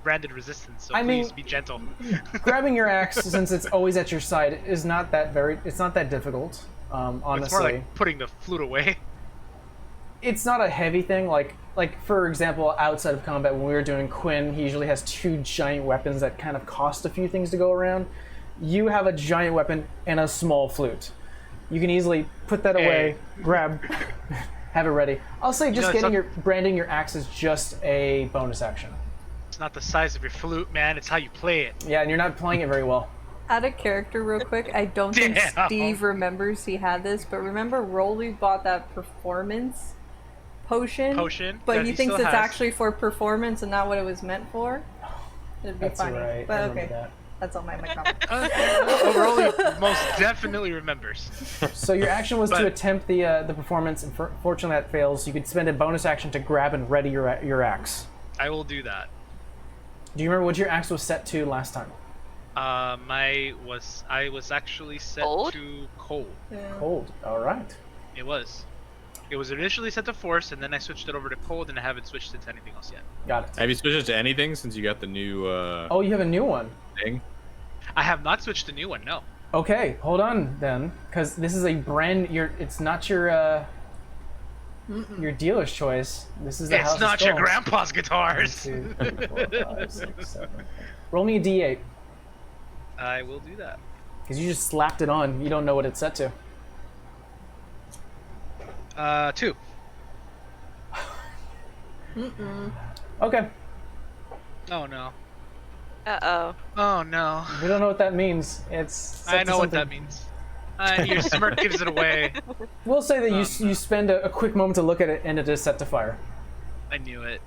branded resistance, so I mean- please be gentle. Grabbing your axe, since it's always at your side, is not that it's not that difficult. Honestly, It's more like putting the flute away. it's not a heavy thing. Like for example, outside of combat, when we were doing Quinn, he usually has 2 giant weapons that kind of cost a few things to go around. You have a giant weapon and a small flute. You can easily put that away, grab, have it ready. I'll say just branding your axe is just a bonus action. It's not the size of your flute, man. It's how you play it. Yeah, and you're not playing it very well. Out of character, real quick, I don't think Damn. Steve remembers he had this, but remember Rolly bought that performance potion? That But he thinks still it's has. actually for performance and not what it was meant for? It'd be That's funny. right. I But remember okay, that. that's all my comment. Rolly most definitely remembers. So your action was But- to attempt the performance, and fortunately that fails. You could spend a bonus action to grab and ready your axe. I will do that. Do you remember what your axe was set to last time? I was actually set Cold? to cold. Yeah. Cold. All right. It was. It was initially set to force, and then I switched it over to cold, and I haven't switched it to anything else yet. Got it. Have you switched it to anything since you got the new Oh, you have a new one. thing? I have not switched to new one. No. Okay, hold on then, because this is a brand. It's not your dealer's choice. This is the House It's of not your Skulls. grandpa's guitars. 1, 2, 3, 4, 5, 6, 7. Roll me a d8, I will do that. because you just slapped it on. You don't know what it's set to. 2. Okay, Oh no. Uh-oh. Oh no. we don't know what that means. It's. set I to know what that something- means. Your smirk gives it away. We'll say that you spend a quick moment to look at it, and it is set to fire. I knew it.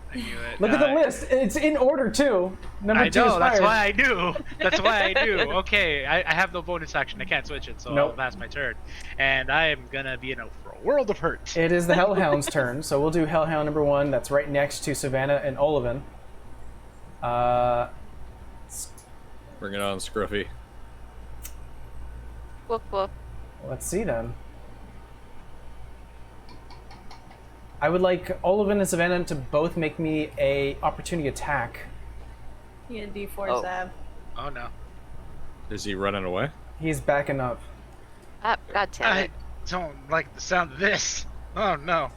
Look at the list. It's in order too. Number I 2 is know. That's fire. why I knew. That's why I knew. Okay, I have no bonus action. I can't switch it, so Nope. I'll pass my turn. And I am gonna be in for a world of hurt. It is the Hellhound's turn, so we'll do Hellhound number 1. That's right next to Savannah and Olivin. Bring it on, Scruffy. Woof woof. Let's see then. I would like Olivin and Savannah to both make me a opportunity attack. You get D4 Oh. Sav. Oh no. Is he running away? He's backing up. Ah, God damn I it. don't like the sound of this. Oh no.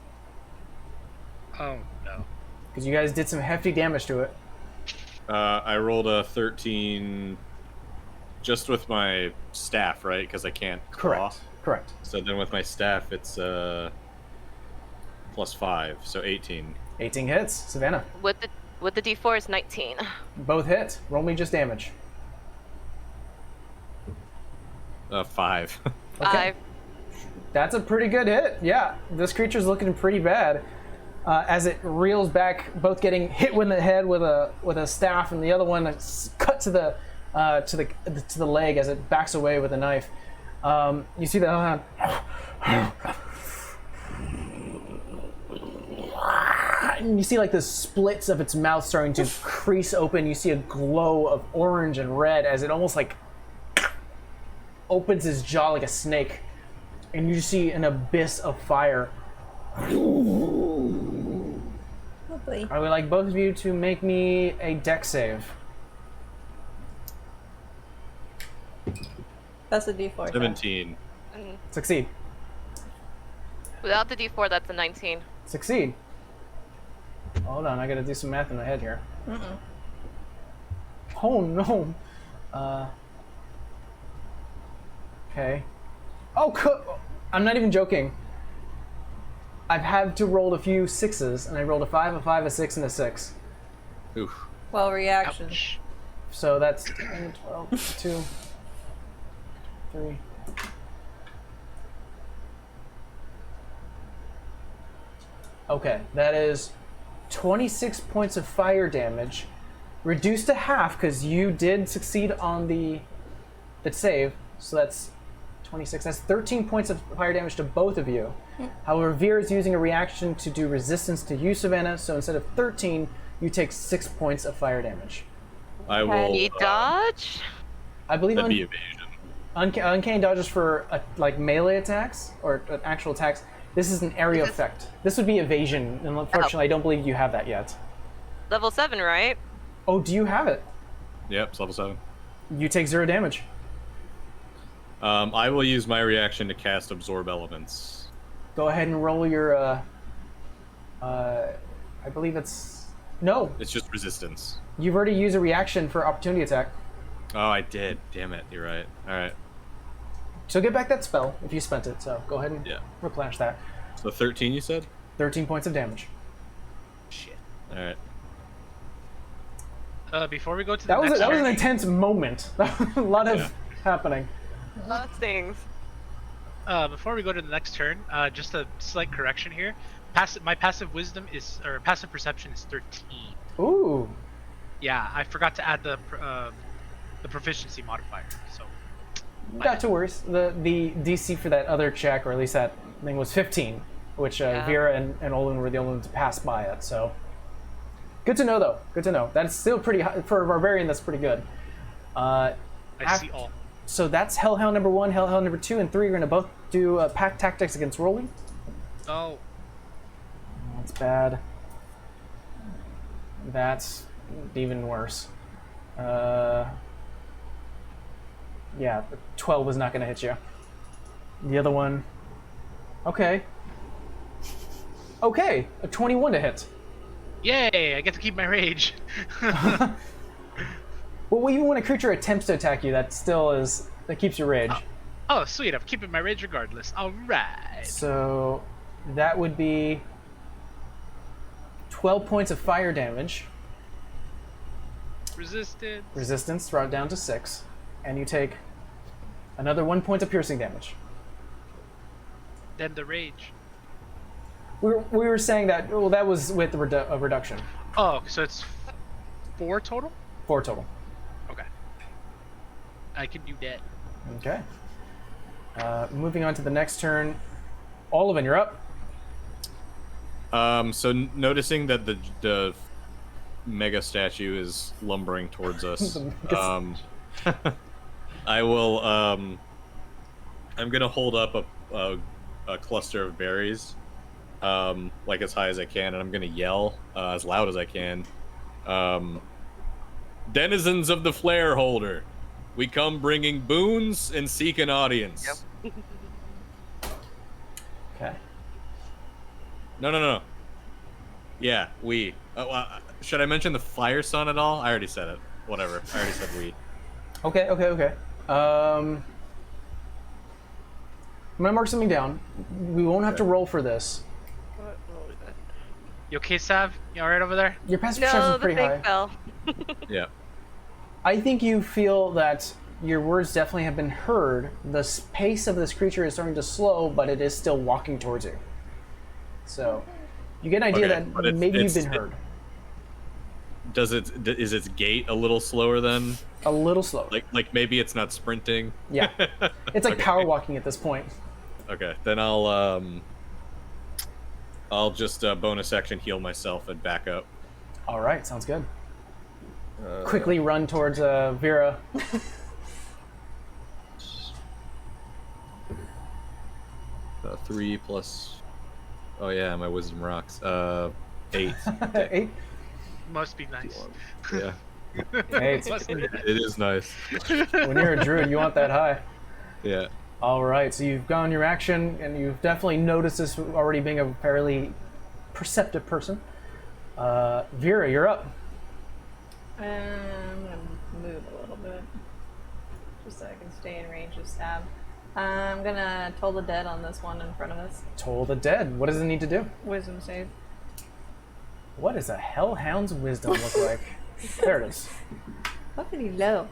Oh no. Because you guys did some hefty damage to it. I rolled a 13 just with my staff, right? Because I can't claw. Correct. So then with my staff, it's +5, so 18. 18 hits. Savannah. With the D4 is 19. Both hit. Roll me just damage. 5. Okay. That's a pretty good hit. Yeah, this creature's looking pretty bad. As it reels back, both getting hit in the head with a staff, and the other one cut to the leg as it backs away with a knife. You see the Hellhound. And you see like the splits of its mouth starting to crease open. You see a glow of orange and red as it almost like opens its jaw like a snake, and you see an abyss of fire. Lovely. I would like both of you to make me a dex save. That's a D4. 17. Succeed. Without the D4, that's a 19. Succeed. Hold on, I gotta do some math in my head here. Oh no. Okay. Oh, I'm not even joking. I've had to roll a few 6s, and I rolled a 5, a 5, a 6, and a 6. Oof. Well, reaction. Ouch. So that's 10, 12, 2, 3. Okay, that is 26 points of fire damage, reduced to half because you did succeed on the save. So that's 26. That's 13 points of fire damage to both of you. However, Veer is using a reaction to do resistance to you, Savannah. So instead of 13, you take 6 points of fire damage. I will. Can you dodge? I believe That'd be evasion. uncanny dodges for like melee attacks or actual attacks. This is an area effect. This would be evasion, and unfortunately, I don't believe you have that yet. Level 7, right? Oh, do you have it? Yep, it's level 7. You take 0 damage. I will use my reaction to cast Absorb Elements. Go ahead and roll your. I believe it's no. It's just resistance. You've already used a reaction for opportunity attack. Oh, I did. Damn it. You're right. All right. So get back that spell if you spent it. So go ahead and replenish that. So 13, you said? 13 points of damage. Shit. All right. Before we go to That the was next that was an turn, intense moment. A lot of happening. Lots of things. before we go to the next turn, just a slight correction here. My passive wisdom is, or passive perception is 13. Ooh. Yeah, I forgot to add the proficiency modifier. So. Not to worry. The DC for that other check, or at least that thing, was 15, which Vera and Olin were the only ones to pass by it. So good to know, though. Good to know. That's still pretty high for a barbarian. That's pretty good. I see all. So that's Hellhound number 1, Hellhound number 2, and 3 are going to both do pack tactics against rolling. Oh. That's bad. That's even worse. Yeah, 12 is not going to hit you. The other one. Okay. Okay, a 21 to hit. Yay! I get to keep my rage. Well, even when a creature attempts to attack you, that keeps your rage. Oh, sweet! I'm keeping my rage regardless. All right. So that would be 12 points of fire damage. Resistance, draw it down to 6, and you take another 1 point of piercing damage. Then the rage. We were saying that, well, that was with a reduction. Oh, so it's 4 total? 4 total. Okay. I can do that. Okay. Moving on to the next turn. Olivan, you're up. So noticing that the mega statue is lumbering towards us, I will. I'm gonna hold up a cluster of berries, like as high as I can, and I'm gonna yell as loud as I can. Denizens of the flare holder, We come bringing boons and seek an audience. Yep. Okay. No. Yeah, we. Should I mention the Fire Sun at all? I already said it. Whatever. I already said we. Okay. I'm gonna mark something down. We won't have to roll for this. You okay, Sav? You alright over there? Your passive perception No, is the pretty high. thing fell. Yeah. I think you feel that your words definitely have been heard. The pace of this creature is starting to slow, but it is still walking towards you. So, you get an idea Okay, but that maybe you've been heard. Is its gait a little slower then? A little slower. Like maybe it's not sprinting? Yeah. It's like Okay. power walking at this point. Okay, then I'll just bonus action heal myself and back up. All right, sounds good. Quickly run towards Vera. 3 plus. Oh yeah, my wisdom rocks. 8. 8. Must be nice. Yeah, Hey, it is nice. when you're a druid, you want that high. Yeah. All right, so you've gone your action, and you've definitely noticed this already being a fairly perceptive person. Vera, you're up. I'm gonna move a little bit, just so I can stay in range of stab. I'm gonna toll the dead on this one in front of us. Toll the dead. What does it need to do? Wisdom save. What does a Hellhound's wisdom look like? There it is. Fucking low.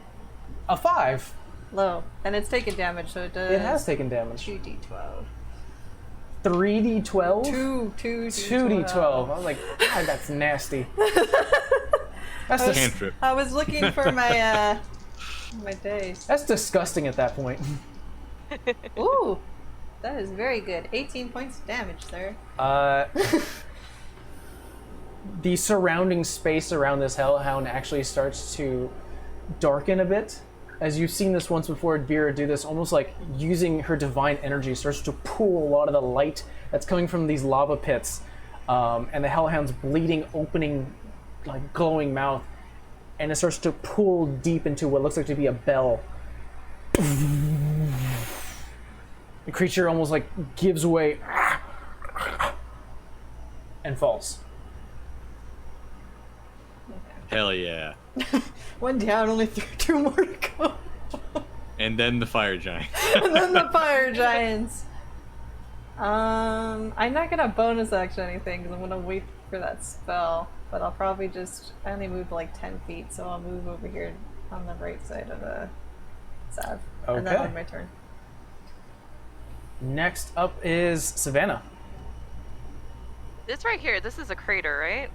A 5. Low. And it's taken damage, so it does. It has taken damage. 2d12. 3d12? 2d12. I was like, God, that's nasty. That's Cantrip. I was looking for my my dice. That's disgusting at that point. Ooh, that is very good. 18 points of damage, sir. The surrounding space around this Hellhound actually starts to darken a bit. As you've seen this once before, Vera do this, almost like using her divine energy starts to pull a lot of the light that's coming from these lava pits, and the Hellhound's bleeding, opening, like glowing mouth, and it starts to pull deep into what looks like to be a bell. The creature almost like gives way and falls. Hell yeah. One down, only 2 more to go. And then the fire giant. And then the fire giants. I'm not gonna bonus action anything because I'm gonna wait for that spell. But I'll probably I only moved like 10 feet, so I'll move over here on the right side of the Sav. And then Okay. on my turn. Next up is Savannah. This right here, this is a crater, right?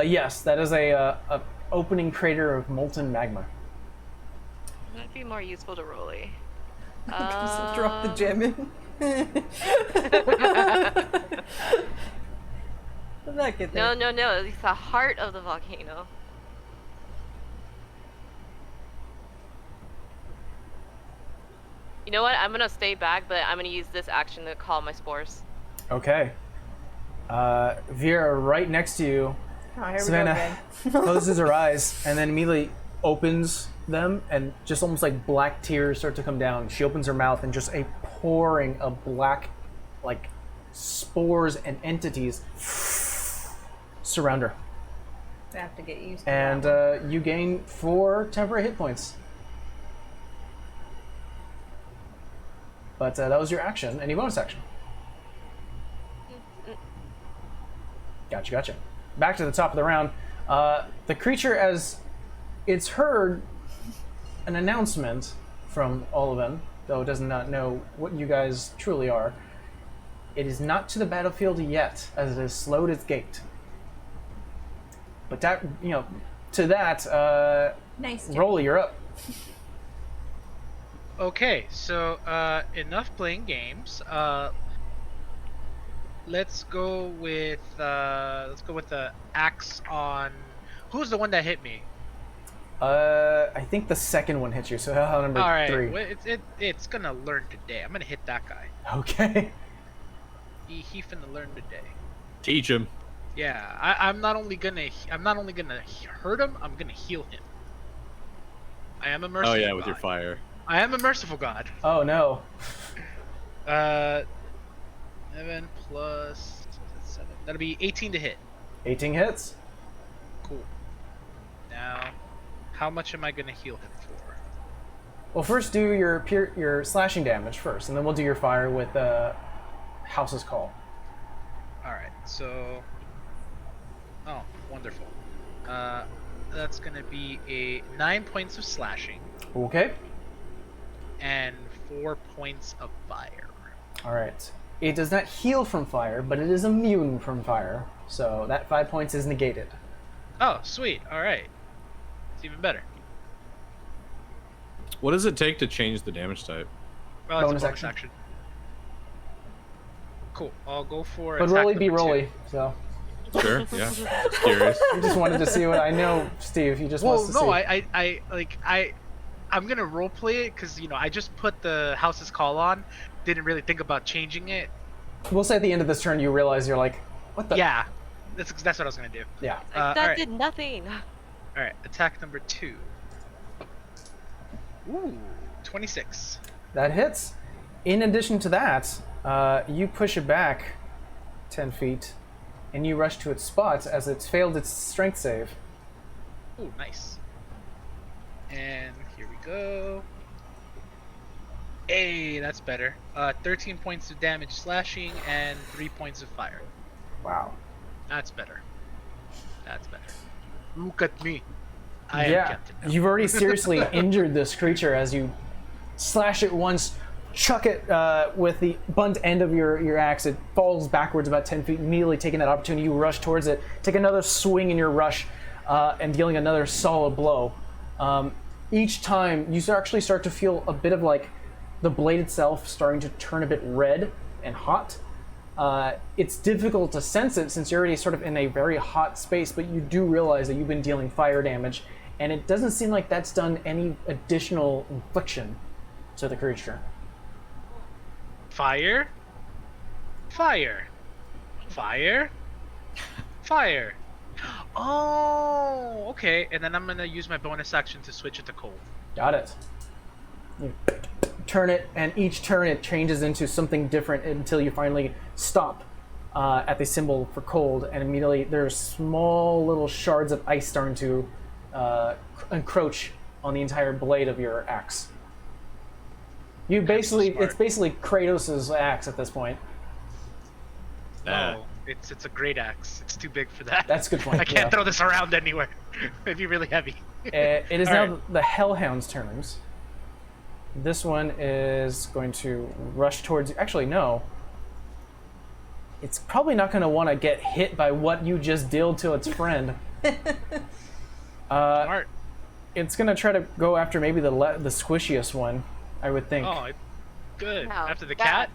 Yes, that is a opening crater of molten magma. That'd be more useful to Rolly. Just drop the gem in. Did that get there? No, it's the heart of the volcano. You know what? I'm gonna stay back, but I'm gonna use this action to call my spores. Okay. Vera, right next to you, Oh, here Savannah we go again. closes her eyes and then immediately opens them, and just almost like black tears start to come down. She opens her mouth, and just a pouring of black, like, spores and entities surround her. I have to get used to And that. you gain 4 temporary hit points. But that was your action. Any bonus action? Gotcha. Back to the top of the round. The creature, as it's heard an announcement from all of them, though it does not know what you guys truly are, it is not to the battlefield yet, as it has slowed its gait. But that, to that, Nice job. Rolly, you're up. Okay, so enough playing games. Let's go with the axe on. Who's the one that hit me? I think the second one hit you, so Hellhound number All right, 3. well, it's gonna learn today. I'm gonna hit that guy. Okay. He finna learn today. Teach him. Yeah, I'm not only gonna hurt him, I'm gonna heal him. I am a merciful Oh yeah, god. with your fire. I am a merciful god. Oh no. 11 plus 7. That'll be 18 to hit. 18 hits. Cool. Now, how much am I gonna heal him for? Well, first do your slashing damage first, and then we'll do your fire with House's Call. All right. So. Oh, wonderful. That's gonna be a 9 points of slashing Okay. and 4 points of fire. All right. It does not heal from fire, but it is immune from fire, so that 5 points is negated. Oh, sweet. All right. It's even better. What does it take to change the damage type? Well, it's Bonus a bonus action. action. Cool. I'll go for. But attack Rolly be number 2. Rolly, so. Sure. Yeah. Just curious. You just wanted to see what I know, Steve. He just wants to Well, no, see. I'm gonna roleplay it because I just put the House's Call on. Didn't really think about changing it. We'll say at the end of this turn, you realize you're like, what the? Yeah, that's what I was gonna do. Yeah. Like, that alright. did nothing. All right, attack number 2. Ooh, 26. That hits. In addition to that, you push it back 10 feet, and you rush to its spot as it's failed its strength save. Ooh, nice. And here we go. Hey, that's better. 13 points of damage slashing and 3 points of fire. Wow. That's better. That's better. Look at me. I am Yeah, Captain now. you've already seriously injured this creature as you slash it once, chuck it with the blunt end of your axe. It falls backwards about 10 feet, immediately taking that opportunity. You rush towards it, take another swing in your rush, and dealing another solid blow. Each time, you actually start to feel a bit of like the blade itself starting to turn a bit red and hot. It's difficult to sense it since you're already sort of in a very hot space, but you do realize that you've been dealing fire damage, and it doesn't seem like that's done any additional infliction to the creature. Fire. Fire. Fire. Fire. Oh, okay. And then I'm gonna use my bonus action to switch it to cold. Got it. You turn it, and each turn it changes into something different until you finally stop at the symbol for cold, and immediately there's small little shards of ice starting to encroach on the entire blade of your axe. You basically, smart. it's basically Kratos' axe at this point. Oh, it's a great axe. It's too big for that. That's a good point. I can't yeah. throw this around anywhere. It'd be really heavy. It is All now right. the Hellhound's turns. This one is going to rush towards you. Actually, no. It's probably not going to want to get hit by what you just dealt to its friend. Smart. It's going to try to go after maybe the squishiest one, I would think. Oh, good. No, After the bad. cat?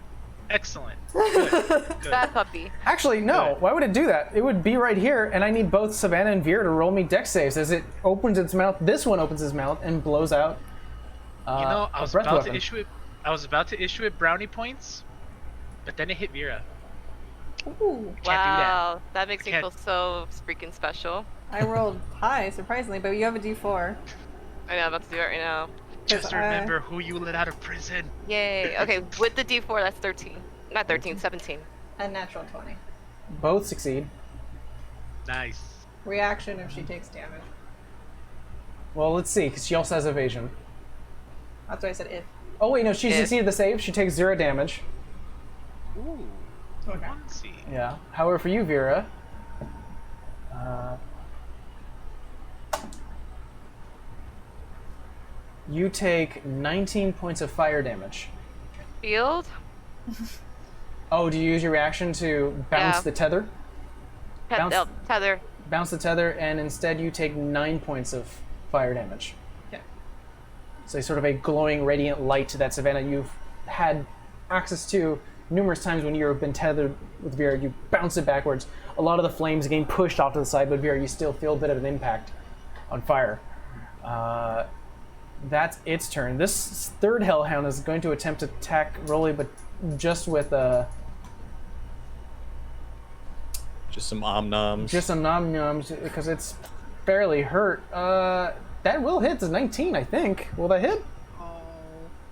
Excellent. Good. Good. Bad puppy. Actually, no. Good. Why would it do that? It would be right here, and I need both Savannah and Veer to roll me dex saves as it opens its mouth. This one opens its mouth and blows out. I a was breath about weapon. to issue it. I was about to issue it brownie points, but then it hit Vera. Ooh. Can't Wow, that makes me Can't- feel so freaking special. I rolled high, surprisingly, but you have a D4. I know, I'm about to do it right now. Just I- remember who you let out of prison. Yay. Okay, with the D4, that's 13. Not 13, 17. A natural 20. Both succeed. Nice. Reaction if she takes damage. Well, let's see, because she also has evasion. That's why I said if. Oh, wait, no, she If. succeeded the save. She takes 0 damage. Ooh. Okay. Let's see. Yeah. However, for you, Vera, you take 19 points of fire damage. Field? Oh, do you use your reaction to bounce Yeah. the tether? Bounce- Tether. Bounce the tether, and instead you take 9 points of fire damage. Okay. So sort of a glowing, radiant light that Savannah you've had access to numerous times when you've been tethered with Vera. You bounce it backwards. A lot of the flames are getting pushed off to the side, but Vera, you still feel a bit of an impact on fire. That's its turn. This third Hellhound is going to attempt to attack Rolly, but just with Just some om noms. just some nom noms because it's barely hurt. That that will hit. It's a 19, I think. Will that hit? Oh,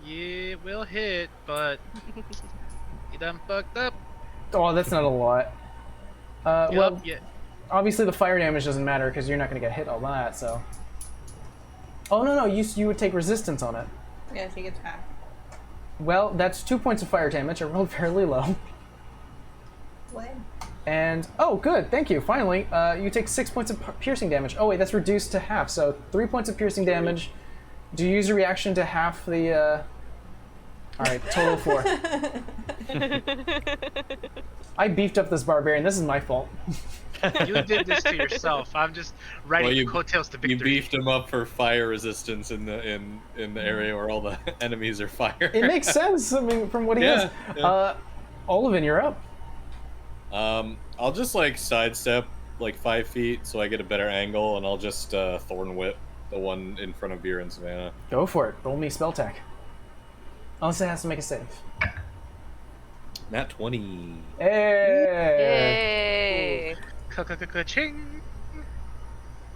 yeah, it will hit, but you done fucked up. Oh, that's not a lot. Well, Yeah. obviously the fire damage doesn't matter because you're not going to get hit all that, so... Oh, no, you would take resistance on it. Yeah, she gets half. Well, that's 2 points of fire damage. I rolled fairly low. What? And, oh, good, thank you. Finally, you take 6 points of piercing damage. Oh, wait, that's reduced to half, so 3 points of piercing damage. Do you use a reaction to half the, Alright, total 4. I beefed up this barbarian. This is my fault. You did this to yourself. I'm just riding the coattails to victory. You beefed him up for fire resistance in the area where all the enemies are fire. It makes sense. I mean, from what he is. Yeah. Oliven, you're up. I'll just like sidestep like 5 feet so I get a better angle, and I'll just thorn whip the one in front of Beer and Savannah. Go for it. Roll me spell tech. Unless it has to make a save. Nat 20. Hey! Yay! Ka-ka-ka-ka-ching!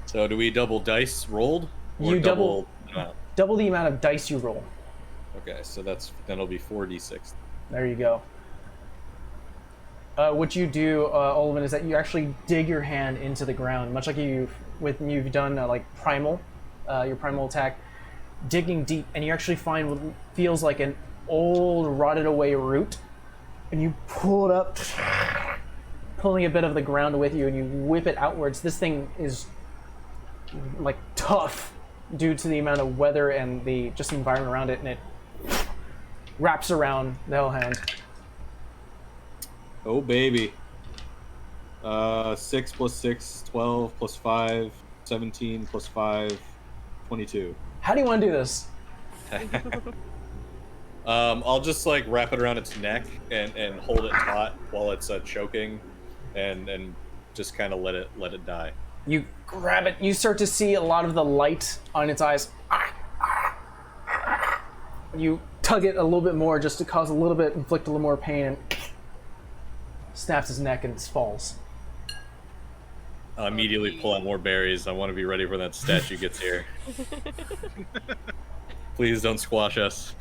So do we double dice rolled? Or You double amount? double the amount of dice you roll. Okay, so then it'll be 4d6. There you go. What you do, Oliven, is that you actually dig your hand into the ground, much like you've done like primal, your primal attack, digging deep, and you actually find what feels like an old, rotted away root, and you pull it up, pulling a bit of the ground with you, and you whip it outwards. This thing is like tough due to the amount of weather and the just environment around it, and it wraps around the Hellhound. Oh baby. 6 plus 6, 12 plus 5, 17 plus 5, 22. How do you want to do this? I'll just like wrap it around its neck and hold it taut while it's choking, and just kind of let it die. You grab it. You start to see a lot of the light on its eyes. You tug it a little bit more just to cause inflict a little more pain, and snaps his neck and it falls. I'll immediately pull out more berries. I want to be ready for that statue gets here. Please don't squash us.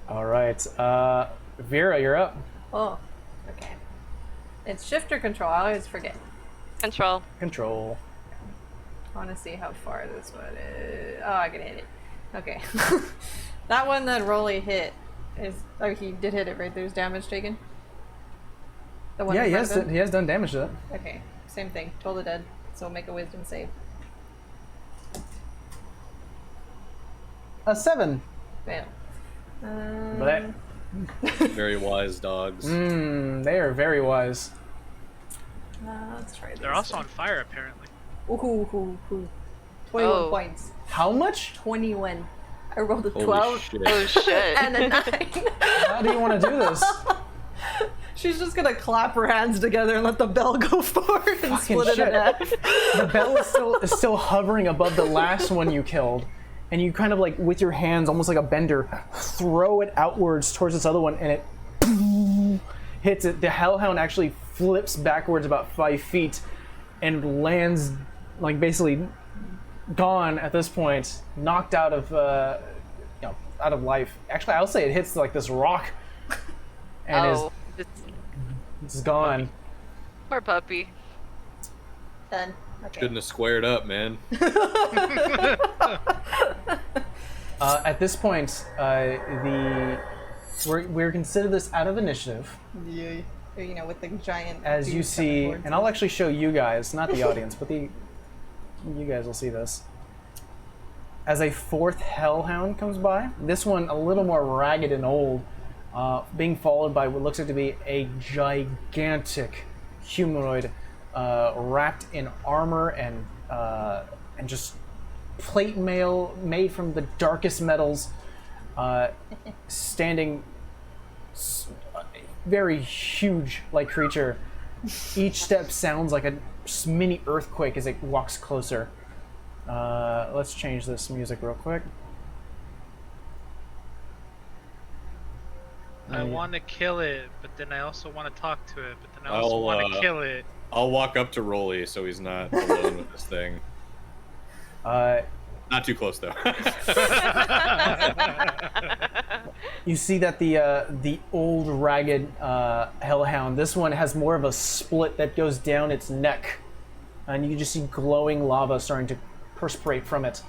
All right, Vera, you're up. Oh, okay. It's shift or control. I always forget. Control. Control. I want to see how far this one is. Oh, I can hit it. Okay. That one that Rolly hit is... Oh, he did hit it, right? There's damage taken? The one Yeah, in he front of him? has done damage to it. Okay, same thing. Totally dead. So make a wisdom save. A 7. Fail. But Very wise dogs. they are very wise. Let's try this. They're also on fire, apparently. Ooh. 21 Oh. points. How much? 21. I rolled a Holy 12 shit. Oh shit. and a 9. How do you want to do this? She's just gonna clap her hands together and let the bell go forward and Fucking split it in shit. half. The bell is still hovering above the last one you killed, and you kind of like with your hands, almost like a bender, throw it outwards towards this other one, and it hits it. The Hellhound actually flips backwards about 5 feet and lands like basically gone at this point, knocked out of out of life. Actually, I'll say it hits like this rock and it's gone. Poor puppy. Done. Okay. Shouldn't have squared up, man. At this point, we're consider this out of initiative. Yeah. You know, with the giant. As you dudes coming see, towards and us. I'll actually show you guys, not the audience, but you guys will see this. As a 4th Hellhound comes by, this one a little more ragged and old, being followed by what looks like to be a gigantic humanoid wrapped in armor and just plate mail made from the darkest metals, standing very huge like creature. Each step sounds like a mini earthquake as it walks closer. Let's change this music real quick. I want to kill it, but then I also want to talk to it, but then I also want to kill it. I'll walk up to Rolly so he's not alone with this thing. Not too close though. You see that the old ragged hellhound, this one has more of a split that goes down its neck, and you just see glowing lava starting to perspirate from it.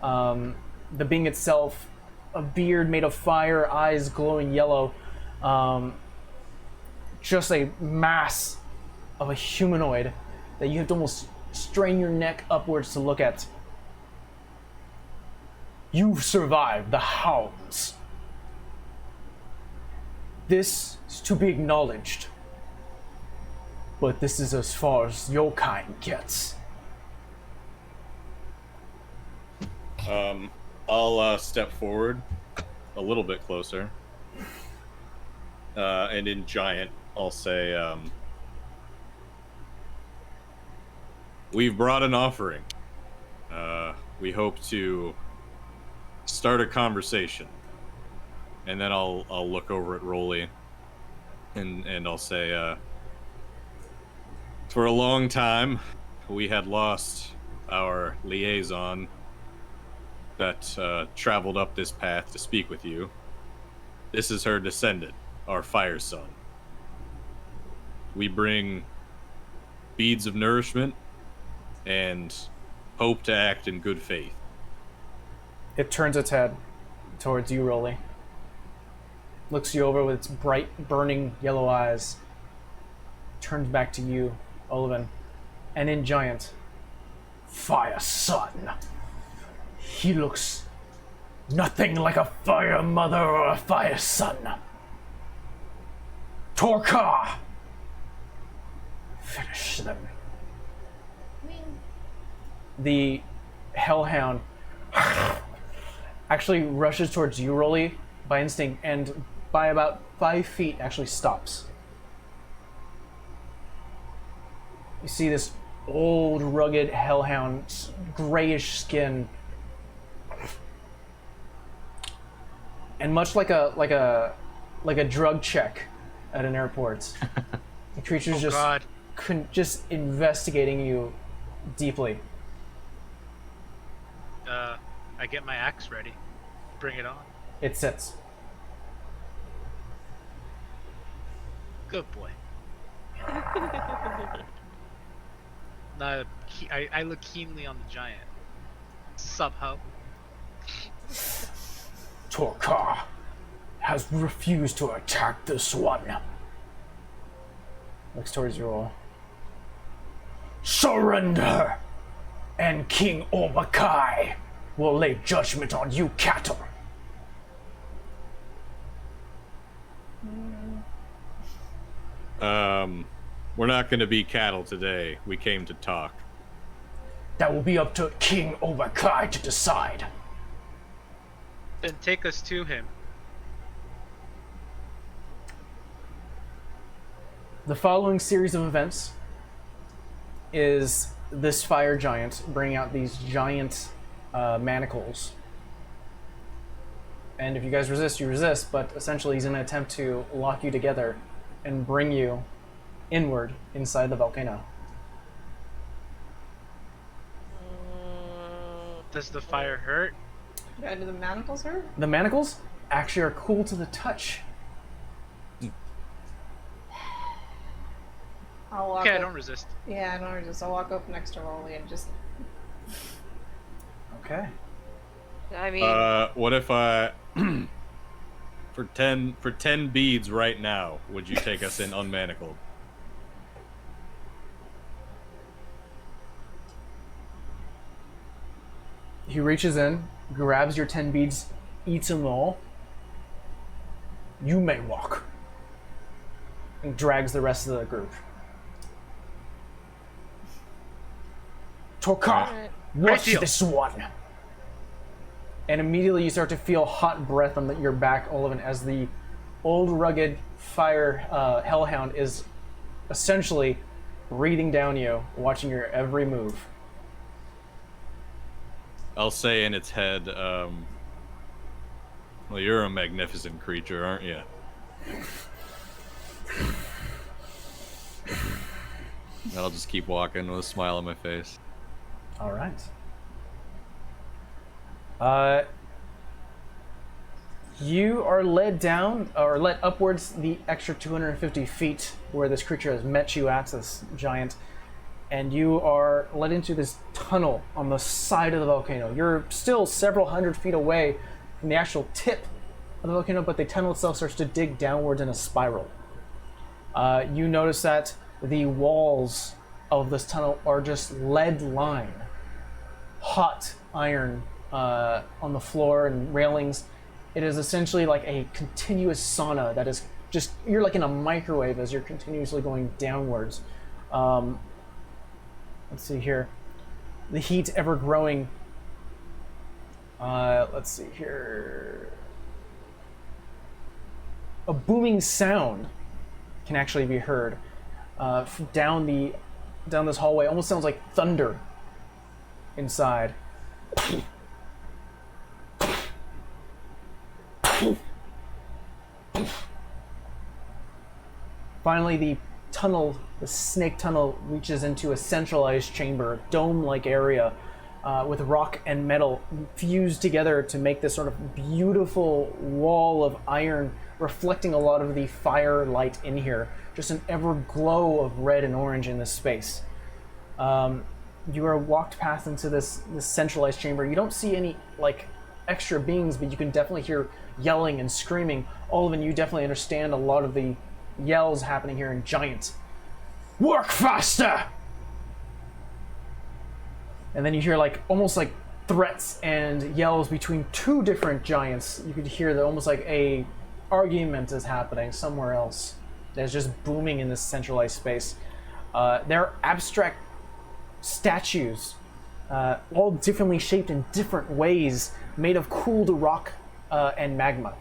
The being itself, a beard made of fire, eyes glowing yellow, just a mass of a humanoid that you have to almost strain your neck upwards to look at. You've survived the hounds. This is to be acknowledged. But this is as far as your kind gets. I'll step forward a little bit closer. And in giant, I'll say, we've brought an offering. We hope to start a conversation. And then I'll look over at Rolly and I'll say, for a long time, we had lost our liaison that traveled up this path to speak with you. This is her descendant, our fire son. We bring beads of nourishment and hope to act in good faith. It turns its head towards you, Rolly. Looks you over with its bright, burning yellow eyes. Turns back to you, Olivin. And in giant, Fire Son. He looks nothing like a fire mother or a fire son. Torka! Finish them. The Hellhound actually rushes towards you, Rolly, by instinct, and by about 5 feet actually stops. You see this old, rugged Hellhound, grayish skin, and much like a drug check at an airport, the creature's just investigating you deeply. I get my axe ready. Bring it on. It sits. Good boy. Now, I look keenly on the giant. Sup, ho? Torka has refused to attack this one. Looks towards you all. Surrender, and King Obakai will lay judgment on you cattle. We're not going to be cattle today. We came to talk. That will be up to King Obakai to decide. Then take us to him. The following series of events is this fire giant bringing out these giant manacles. And if you guys resist, you resist, but essentially he's going to attempt to lock you together and bring you inward inside the volcano. Does the fire hurt? Yeah, do the manacles hurt? The manacles actually are cool to the touch. I'll walk Okay, up. I don't resist. Yeah, I don't resist. I'll walk up next to Rolly and just... Okay. I mean, What if I... for 10 beads right now, would you take us in unmanacled? He reaches in, grabs your 10 beads, eats them all. You may walk. And drags the rest of the group. Torka, watch deal. this one. And immediately you start to feel hot breath on your back, Olivin, as the old rugged fire hellhound is essentially breathing down you, watching your every move. I'll say in its head, well, you're a magnificent creature, aren't you? And I'll just keep walking with a smile on my face. All right. You are led down, or led upwards the extra 250 feet where this creature has met you at, this giant, and you are led into this tunnel on the side of the volcano. You're still several hundred feet away from the actual tip of the volcano, but the tunnel itself starts to dig downwards in a spiral. You notice that the walls of this tunnel are just lead lined, hot iron on the floor and railings. It is essentially like a continuous sauna that is just, you're like in a microwave as you're continuously going downwards. Let's see here. The heat ever growing. Let's see here. A booming sound can actually be heard down this hallway. Almost sounds like thunder inside. Finally, the snake tunnel, reaches into a centralized chamber, a dome-like area with rock and metal fused together to make this sort of beautiful wall of iron, reflecting a lot of the firelight in here. Just an ever glow of red and orange in this space. You are walked past into this centralized chamber. You don't see any extra beings, but you can definitely hear yelling and screaming. Oliven, you definitely understand a lot of the yells happening here in giant. Work faster! And then you hear almost like threats and yells between two different giants. You could hear that almost like a argument is happening somewhere else. That's just booming in this centralized space. There are abstract statues, all differently shaped in different ways, made of cooled rock and magma.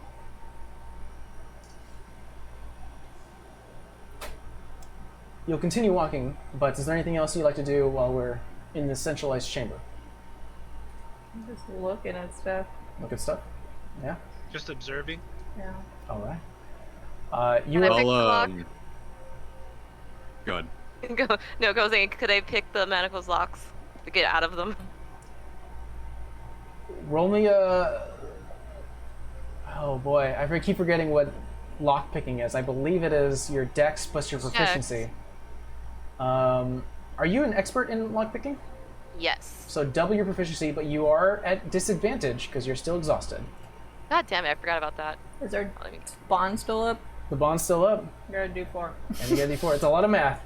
You'll continue walking, but is there anything else you'd like to do while we're in this centralized chamber? I'm just looking at stuff. Look at stuff? Yeah? Just observing? Yeah. Alright. Can I pick the lock? Go ahead. Go saying, could I pick the manacles locks to get out of them? Roll me a... Oh boy, I keep forgetting what lock picking is. I believe it is your dex plus your proficiency. Are you an expert in lock picking? Yes. So double your proficiency, but you are at disadvantage because you're still exhausted. God damn it, I forgot about that. Is our bond still up? The bond's still up. You gotta do 4. And you gotta do 4. It's a lot of math.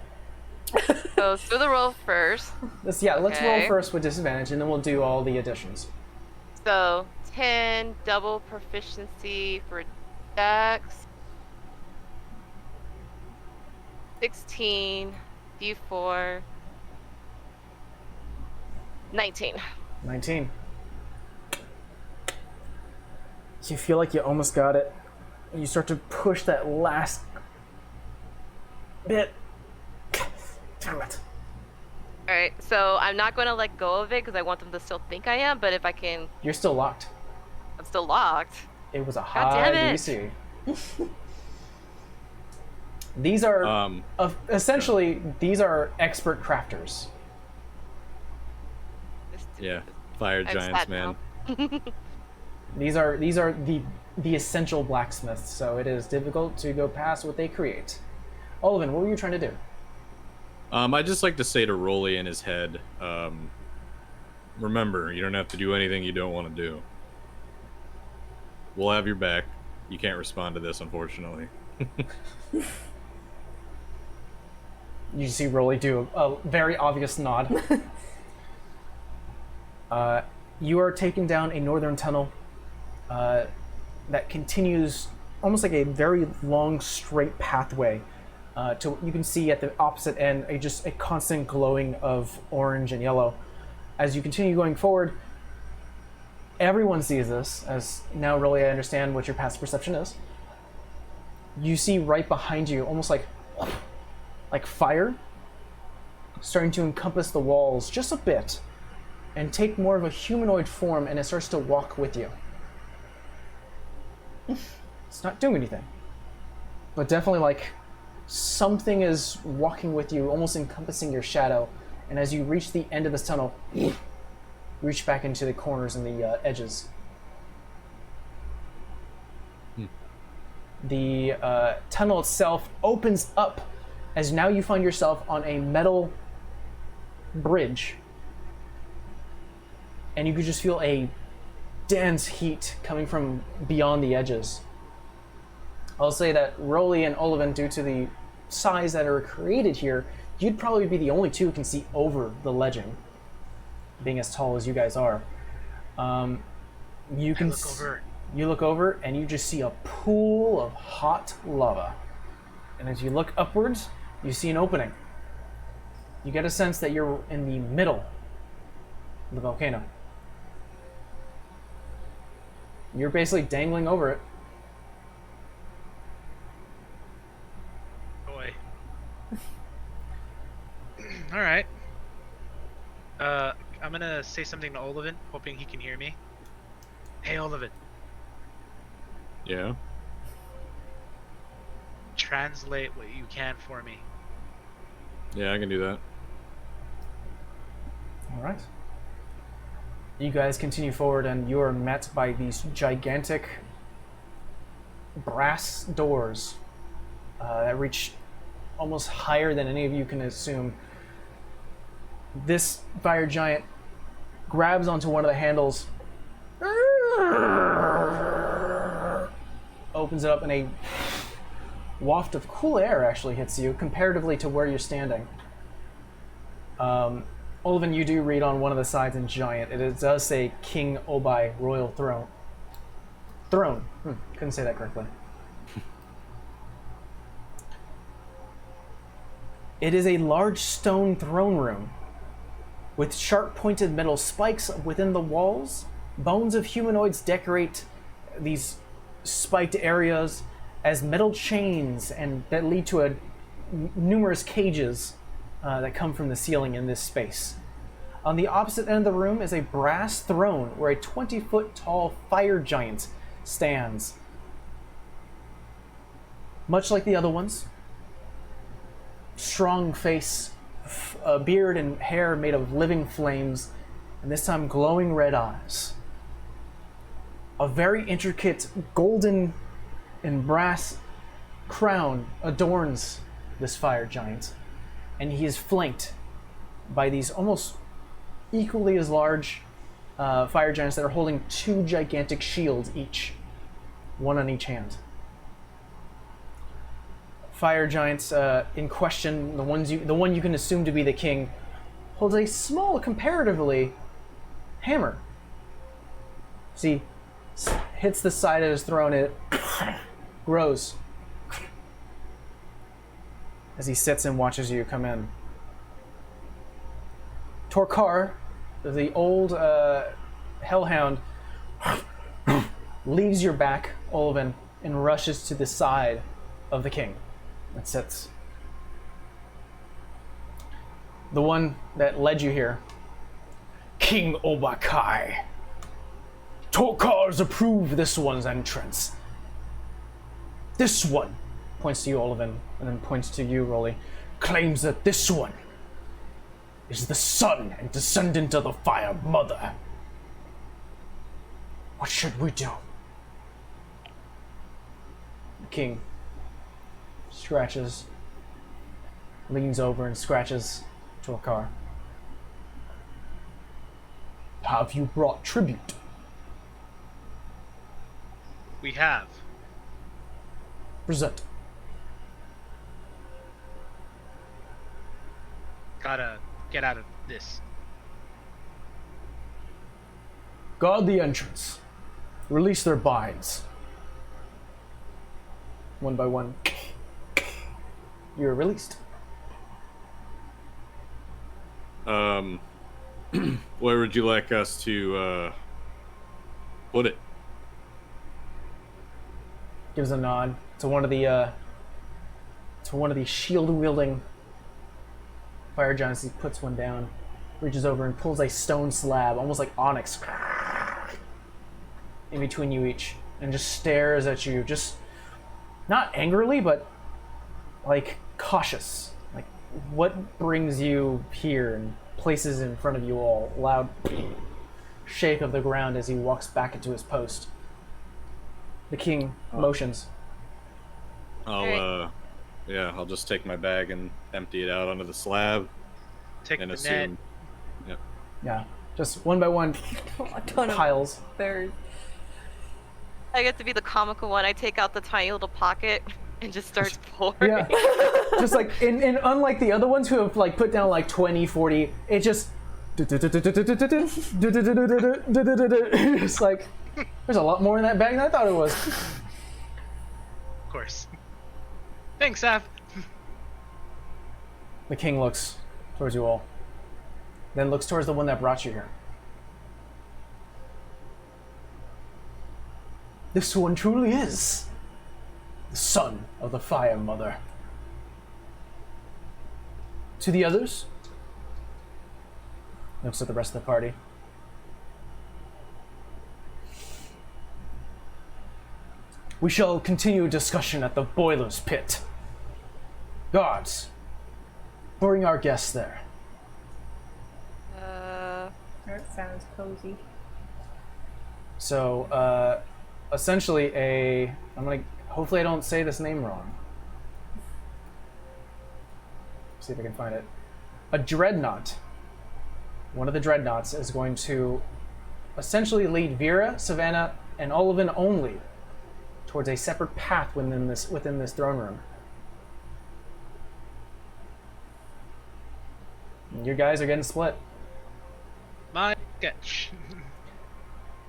So let's do the roll first. Let's roll first with disadvantage, and then we'll do all the additions. So 10 double proficiency for dex. 16 d4. 19. 19. You feel like you almost got it. You start to push that last bit. Damn it. Alright, so I'm not going to let go of it because I want them to still think I am, but if I can... You're still locked. I'm still locked. It was a God high damn it. DC. These are essentially these are expert crafters. Yeah, fire I'm giants, sad man. now. These are the essential blacksmiths, so it is difficult to go past what they create. Oliven, what were you trying to do? I just like to say to Rolly in his head, remember, you don't have to do anything you don't want to do. We'll have your back. You can't respond to this, unfortunately. You see Rolly do a very obvious nod. You are taken down a northern tunnel that continues almost like a very long, straight pathway to what you can see at the opposite end, just a constant glowing of orange and yellow. As you continue going forward, everyone sees this, as now really I understand what your past perception is. You see right behind you, almost like fire, starting to encompass the walls just a bit, and take more of a humanoid form, and it starts to walk with you. It's not doing anything, but definitely something is walking with you, almost encompassing your shadow. And as you reach the end of this tunnel, reach back into the corners and the edges. The tunnel itself opens up as now you find yourself on a metal bridge. And you could just feel a dense heat coming from beyond the edges. I'll say that Rolly and Olivan, due to the size that are created here, you'd probably be the only two who can see over the ledging, being as tall as you guys are. You can you look over and you just see a pool of hot lava. And as you look upwards, you see an opening. You get a sense that you're in the middle of the volcano. You're basically dangling over it. Boy. All right. I'm gonna say something to Olivan, hoping he can hear me. Hey, Olivan. Yeah? Translate what you can for me. Yeah, I can do that. All right. You guys continue forward, and you are met by these gigantic brass doors that reach almost higher than any of you can assume. This fire giant grabs onto one of the handles, opens it up, and a waft of cool air actually hits you comparatively to where you're standing. Olivan, you do read on one of the sides in giant. It does say King Obai Royal Throne. Couldn't say that correctly. It is a large stone throne room with sharp-pointed metal spikes within the walls. Bones of humanoids decorate these spiked areas as metal chains and that lead to numerous cages that come from the ceiling in this space. On the opposite end of the room is a brass throne where a 20-foot tall fire giant stands. Much like the other ones, strong face, beard and hair made of living flames, and this time glowing red eyes. A very intricate golden and brass crown adorns this fire giant, and he is flanked by these almost equally as large fire giants that are holding two gigantic shields each, one on each hand. Fire giants in question, the one you can assume to be the king, holds a small, comparatively, hammer. See, hits the side of his throne, it grows as he sits and watches you come in. Torkar, the old Hellhound, leaves your back, Olivan, and rushes to the side of the king that sits. The one that led you here. King Obakai. Torkar's approved this one's entrance. This one, points to you, Olivan, and then points to you, Rolly, claims that this one is the son and descendant of the Fire Mother. What should we do? The king scratches, leans over and scratches Torkar. Have you brought tribute? We have. Present. Gotta get out of this. Guard the entrance. Release their binds. One by one, you're released. Where would you like us to put it? Gives a nod to one of the shield-wielding fire giants. He puts one down, reaches over and pulls a stone slab, almost like onyx, in between you each, and just stares at you, just not angrily, but like cautious. Like, what brings you here and places in front of you all? Loud. shake of the ground as he walks back into his post. The king motions. I'll just take my bag and empty it out onto the slab. Take and the assume. net. Yep. Yeah, just one by one A ton piles. of bears. I get to be the comical one. I take out the tiny little pocket and just start pouring. Yeah. Just like, in unlike the other ones who have like put down like 20, 40, it just... It's like, there's a lot more in that bag than I thought it was. Of course. Thanks, Av. The king looks towards you all, then looks towards the one that brought you here. This one truly is the son of the Fire Mother. To the others, looks at the rest of the party. We shall continue discussion at the boiler's pit. Guards, bring our guests there. That sounds cozy. So, essentially hopefully I don't say this name wrong. See if I can find it. A dreadnought. One of the dreadnoughts is going to essentially lead Vera, Savannah, and Olivin only towards a separate path within this throne room. And you guys are getting split. My sketch.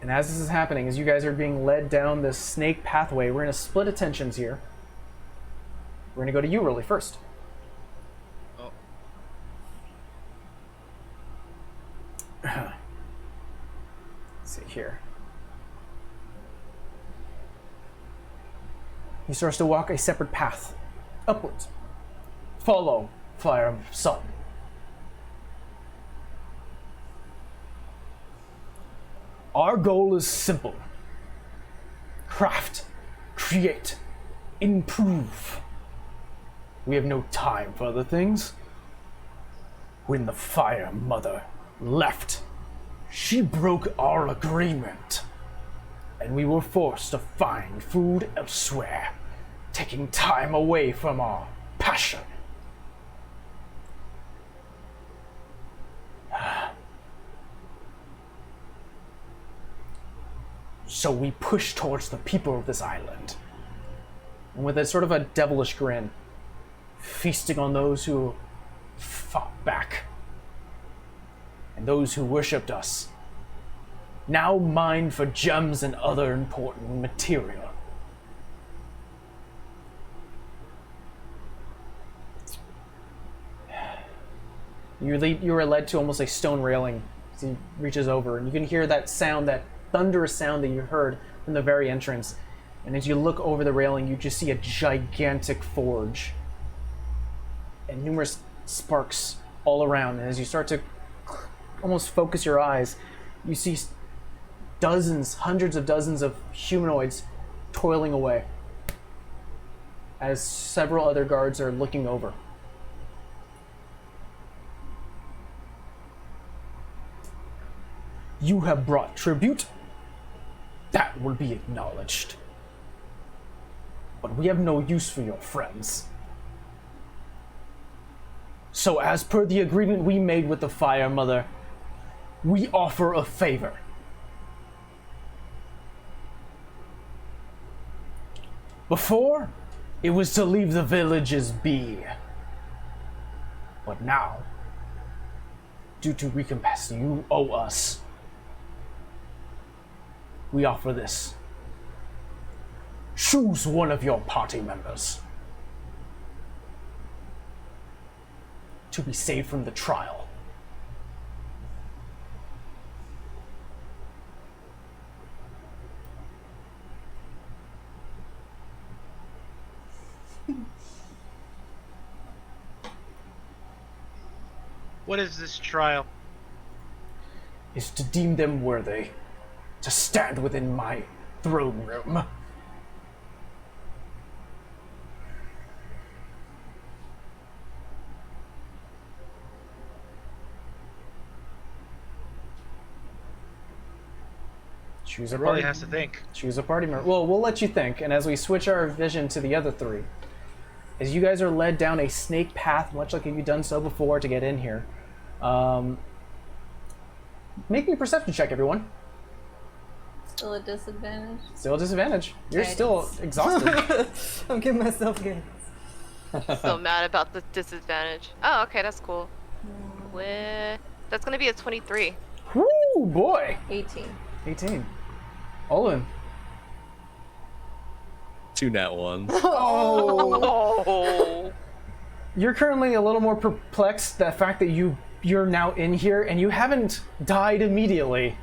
And as this is happening, as you guys are being led down this snake pathway, we're going to split attentions here. We're going to go to you, Rolly, first. Oh. Let's see here. He starts to walk a separate path upwards. Follow, Fire Son. Our goal is simple. Craft, create, improve. We have no time for other things. When the Fire Mother left, she broke our agreement, and we were forced to find food elsewhere, taking time away from our passion. So we push towards the people of this island, and with a sort of a devilish grin, feasting on those who fought back, and those who worshipped us, now mined for gems and other important material. You are led to almost a stone railing as he reaches over, and you can hear that sound, that thunderous sound that you heard from the very entrance. And as you look over the railing, you just see a gigantic forge and numerous sparks all around. And as you start to almost focus your eyes, you see dozens, hundreds of dozens of humanoids toiling away as several other guards are looking over. You have brought tribute. That will be acknowledged. But we have no use for your friends. So as per the agreement we made with the Fire Mother, we offer a favor. Before, it was to leave the villages be. But now, due to recompense you owe us, we offer this. Choose one of your party members to be saved from the trial. What is this trial? Is to deem them worthy to stand within my throne room. Choose a Rolly party. has to think. Choose a party member. Well, we'll let you think, and as we switch our vision to the other three, as you guys are led down a snake path, much like you've done so before to get in here, make me a perception check, everyone. Still a disadvantage? Still a disadvantage. You're Guidance. still exhausted. I'm giving myself guidance. So mad about the disadvantage. Oh, okay, that's cool. That's gonna be a 23. Woo, boy. 18. 18. Olin. 2 nat ones. Oh. Oh. You're currently a little more perplexed the fact that you're now in here and you haven't died immediately.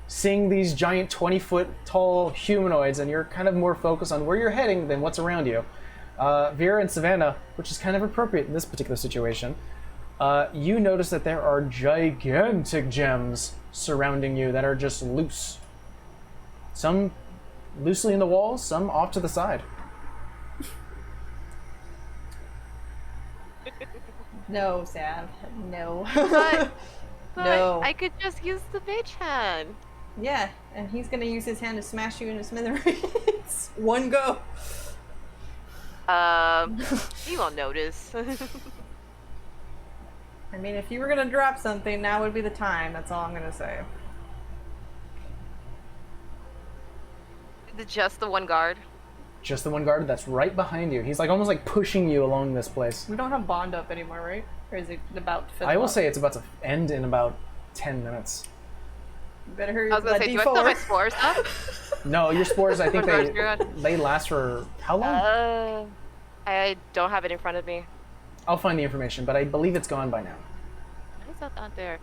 Seeing these giant 20-foot tall humanoids, and you're kind of more focused on where you're heading than what's around you. Vera and Savannah, which is kind of appropriate in this particular situation, you notice that there are gigantic gems surrounding you that are just loose. Some loosely in the walls, some off to the side. No, Sav. No. But No. I could just use the mage hand. Yeah, and he's gonna use his hand to smash you into smithereens. One go. You won't notice. I mean, if you were gonna drop something, now would be the time. That's all I'm gonna say. Just the one guard. Just the one guard that's right behind you. He's like almost like pushing you along this place. We don't have Bond up anymore, right? Or is it about to fill I will up? say it's about to end in about 10 minutes. You better hurry I up was with gonna that say, do I still have my D4. spores up? No, your spores, I think Spores are good. they last for how long? I don't have it in front of me. I'll find the information, but I believe it's gone by now. Why is that not there?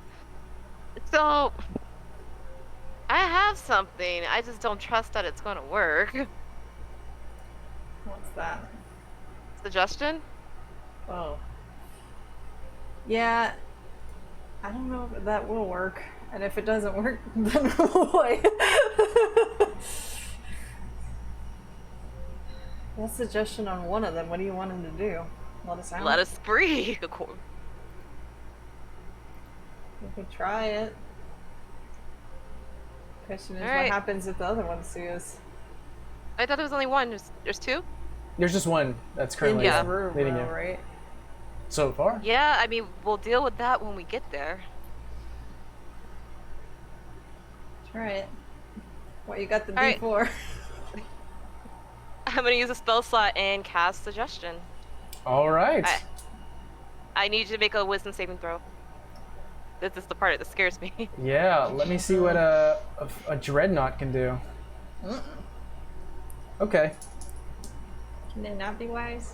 So, I have something. I just don't trust that it's gonna work. What's that? Suggestion? Oh. Yeah. I don't know if that will work. And if it doesn't work, then boy. That's suggestion on one of them. What do you want him to do? Let us out? Let us free. We could try it. Question is, All right. what happens if the other one see us? I thought there was only one. There's two? There's just one that's currently In Yeah. this room, leading though, you. right? So far? Yeah, I mean, we'll deal with that when we get there. Try it. What, you got the All right. D4? I'm gonna use a spell slot and cast Suggestion. All right. I need you to make a wisdom saving throw. This is the part that scares me. Yeah, let me see what a dreadnought can do. Okay. Can they not be wise?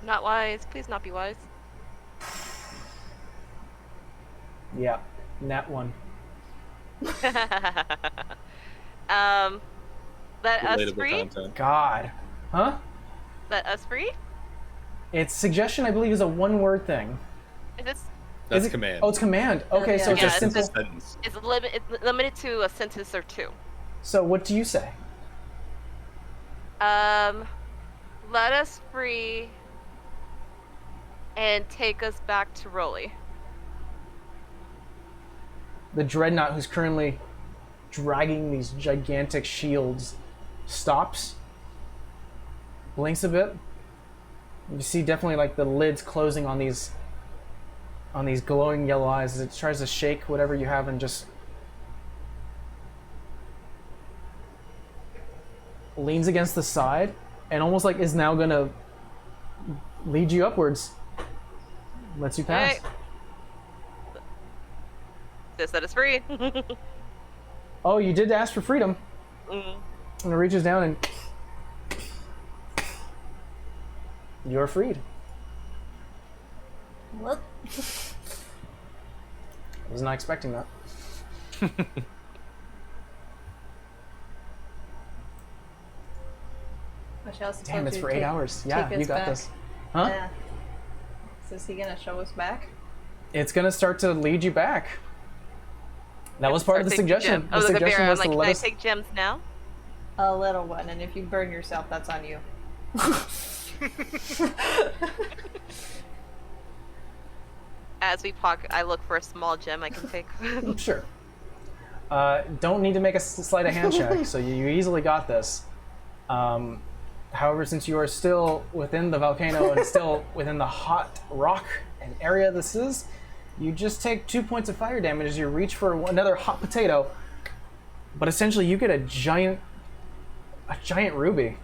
Not wise. Please not be wise. Yeah, nat one. Let us Relatable free? content. God. Huh? Let us free? Its suggestion, I believe, is a one-word thing. Is this That's Is it- command. Oh, it's command. Okay, so Yeah. it's Yeah, a it's simple. just- Sentence. it's limited to a sentence or two. So what do you say? Let us free and take us back to Rolly. The dreadnought, who's currently dragging these gigantic shields, stops, blinks a bit. You see definitely like the lids closing on these glowing yellow eyes as it tries to shake whatever you have and just leans against the side and almost like is now gonna lead you upwards. Lets you pass. Alright. Just let us free. Oh, you did ask for freedom. Mm. And it reaches down and you're freed. What? I was not expecting that. Damn, it's for 8 hours. Yeah, you got this. Huh? Yeah. So is he gonna show us back? It's gonna start to lead you back. That was part of the Start taking suggestion. gem- The Oh, the suggestion bear. I'm was like, to can let I us. take gems now? A little one, and if you burn yourself, that's on you. As we pocket, I look for a small gem I can take. Sure. Don't need to make a sleight of hand check, so you easily got this. However, since you are still within the volcano and still within the hot rock and area this is, you just take 2 points of fire damage as you reach for another hot potato. But essentially, you get a giant ruby.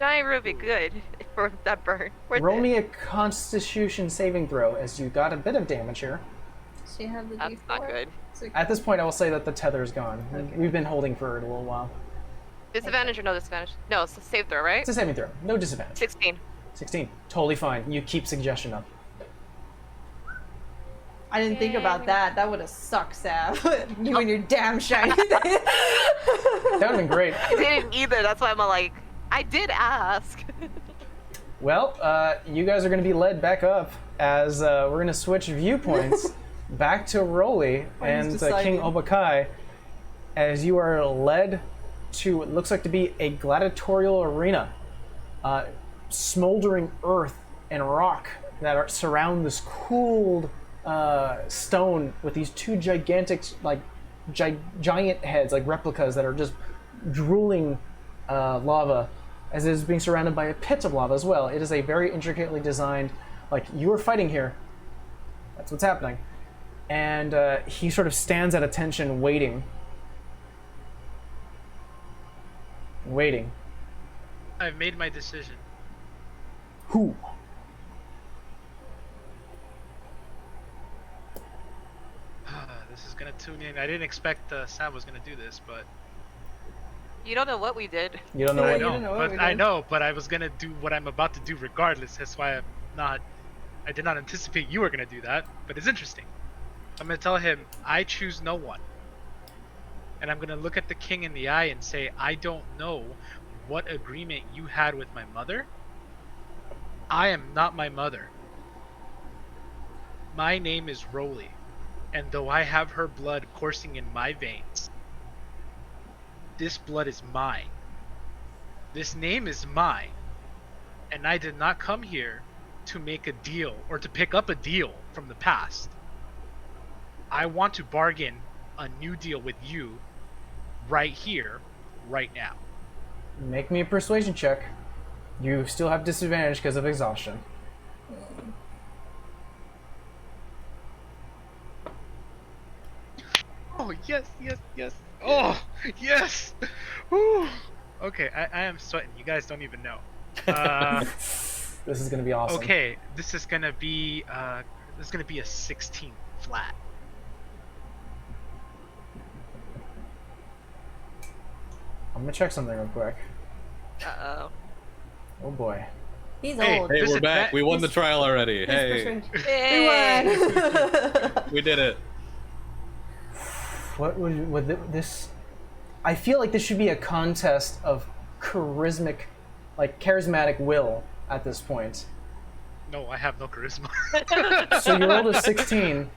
Giant ruby, good for that burn. Roll me a Constitution saving throw, as you got a bit of damage here. She have the That's D4? not good. At this point, I will say that the tether is gone. Okay. We've been holding for it a little while. Disadvantage or no disadvantage? No, it's a save throw, right? It's a saving throw. No disadvantage. 16. 16. Totally fine. You keep suggestion up. I didn't think about that. That would have sucked, Sav. You and your damn shiny thing. That would have been great. I didn't either. That's why I'm like, I did ask. Well, you guys are going to be led back up as we're going to switch viewpoints back to Roly and King Obakai as you are led to what looks like to be a gladiatorial arena. Smoldering earth and rock that surround this cooled stone with these two gigantic, giant heads, like replicas that are just drooling lava, as it is being surrounded by a pit of lava as well. It is a very intricately designed, like, you are fighting here. That's what's happening. And he sort of stands at attention, waiting. Waiting. I've made my decision. Who? This is gonna tune in. I didn't expect Sam was gonna do this, but You don't know what we did. You don't know Yeah, what you you don't know what we I did. know, but I was gonna do what I'm about to do regardless. That's why I did not anticipate you were gonna do that. But it's interesting. I'm gonna tell him I choose no one, and I'm gonna look at the king in the eye and say, I don't know what agreement you had with my mother. I am not my mother. My name is Roly, and though I have her blood coursing in my veins, this blood is mine. This name is mine. And I did not come here to make a deal or to pick up a deal from the past. I want to bargain a new deal with you right here, right now. Make me a persuasion check. You still have disadvantage because of exhaustion. Oh, yes, yes, yes. Oh, yes. Whew. Okay, I am sweating. You guys don't even know. This is gonna be awesome. Okay, this is gonna be a 16 flat. I'm gonna check something real quick. Uh-oh. Oh boy. He's Hey, old. Hey, This we're is back. ba- We won the trial already. He's Hey, Hey. We won. we did it. What would this? I feel like this should be a contest of charismatic will at this point. No, I have no charisma. So you rolled a 16.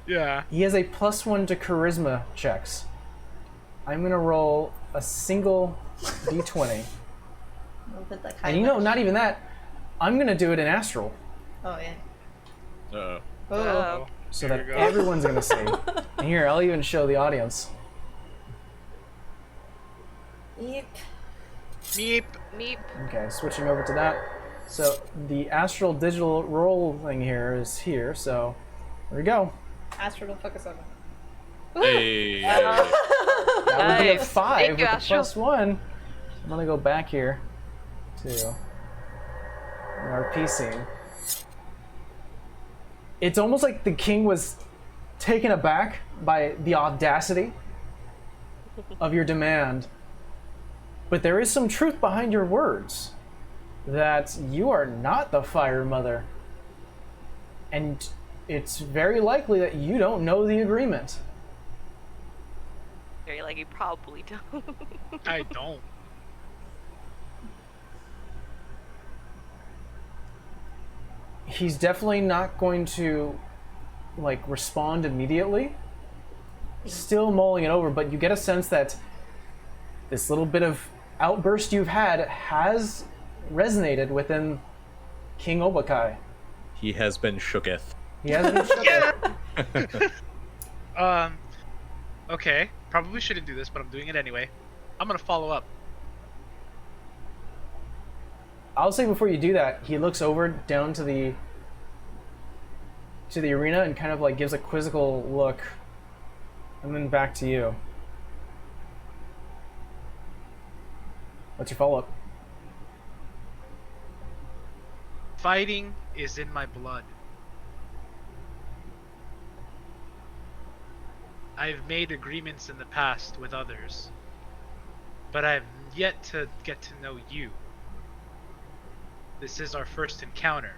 Yeah. He has a +1 to charisma checks. I'm gonna roll a single d20. And not even that. I'm gonna do it in astral, Oh, yeah. Uh-oh. Oh. Uh-oh. so Here that we go. everyone's gonna see. And here, I'll even show the audience. Yep. Meep. Meep. Okay, switching over to that. So the astral digital roll thing here is here. So there we go. Astro, don't fuck us up. Hey. That would be a Nice. 5 Thank with you, the Astral. +1. I'm gonna go back here to our RP scene. It's almost like the king was taken aback by the audacity of your demand. But there is some truth behind your words that you are not the Fire Mother. And it's very likely that you don't know the agreement. Very like you probably don't. I don't. He's definitely not going to respond immediately. Still mulling it over, but you get a sense that this little bit of outburst you've had has resonated within King Obakai. He has been shooketh. He has been shook. Okay, probably shouldn't do this, but I'm doing it anyway. I'm gonna follow up. I'll say before you do that, he looks over down to the arena and kind of like gives a quizzical look, and then back to you. What's your follow-up? Fighting is in my blood. I've made agreements in the past with others, but I've yet to get to know you. This is our first encounter.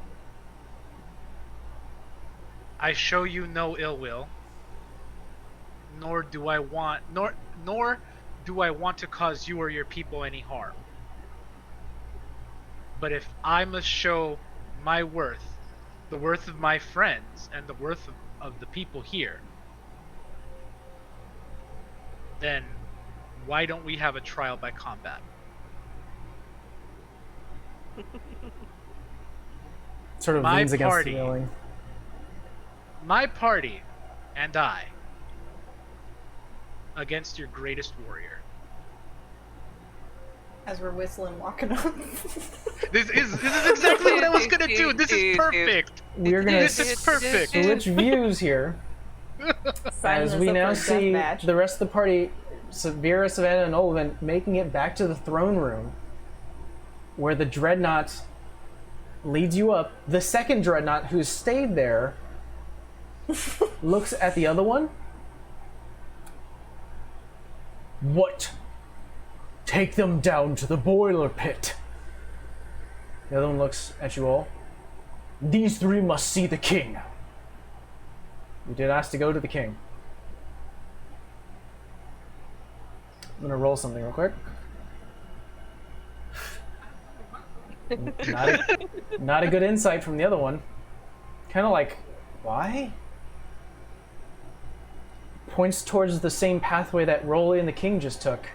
I show you no ill will, nor do I want to cause you or your people any harm. But if I must show my worth, the worth of my friends, and the worth of the people here, then why don't we have a trial by combat? Sort of leans against the railing. My party and I against your greatest warrior. As we're whistling, walking up. This is exactly what I was gonna do. This is perfect. We're gonna This is perfect. switch views here. As we now see the rest of the party, Vera, Savannah, and Olivin, making it back to the throne room, where the dreadnought leads you up. The second dreadnought, who's stayed there, looks at the other one. What? Take them down to the boiler pit. The other one looks at you all. These three must see the king. You did ask to go to the king. I'm gonna roll something real quick. Not a good insight from the other one. Kind of like, why? Points towards the same pathway that Rolly and the king just took.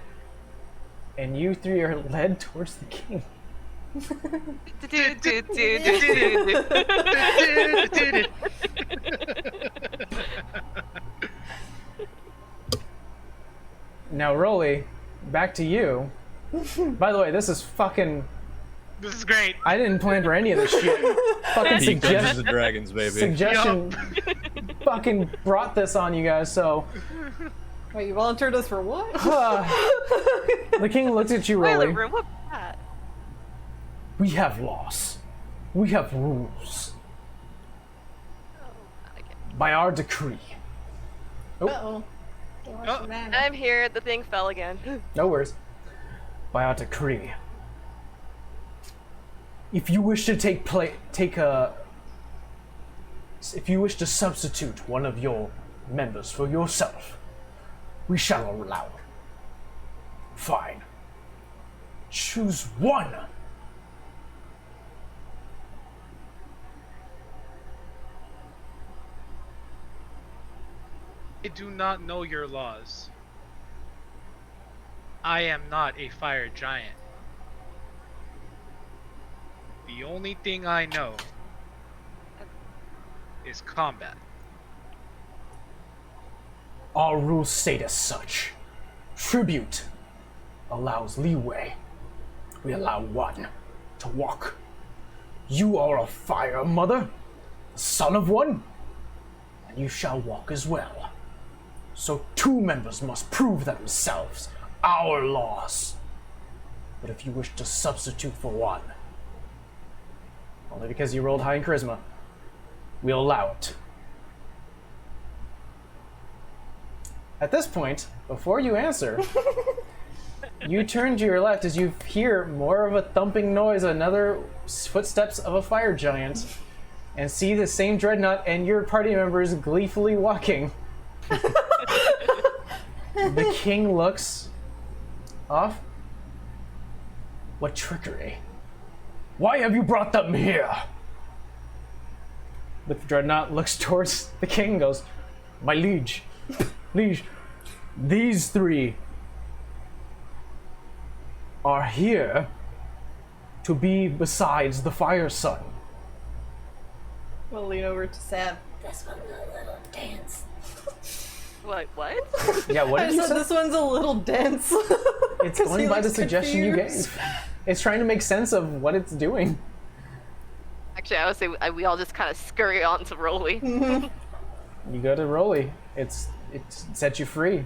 And you three are led towards the king. Now, Rolly, back to you. By the way, this is fucking... This is great. I didn't plan for any of this shit. Fucking Dungeons and Dragons, baby. suggestion fucking brought this on you guys, so... Wait, you volunteered us for what? The king looks at you, Toilet Rolly. room, what's that? We have laws. We have rules. By our decree. Uh-oh. I'm here, the thing fell again. No worries. By our decree. If you wish to if you wish to substitute one of your members for yourself, we shall allow it. Fine. Choose one. I do not know your laws. I am not a fire giant. The only thing I know is combat. Our rules state as such. Tribute allows leeway. We allow one to walk. You are a fire mother, son of one, and you shall walk as well. So two members must prove themselves, our laws. But if you wish to substitute for one, only because you rolled high in charisma, we'll allow it. At this point, before you answer, you turn to your left as you hear more of a thumping noise, another footsteps of a fire giant, and see the same dreadnought and your party members gleefully walking. The king looks off. What trickery? Why have you brought them here? The dreadnought looks towards the king and goes, my liege, these three are here to be besides the fire son. We'll lean over to Sam. This one, a little dance. What? Yeah, what I did you said say? this one's a little dense. It's 'Cause going he by the looks suggestion you confused. gave. It's trying to make sense of what it's doing. Actually, I would say we all just kind of scurry on to Rolly. You go to Rolly. It sets you free.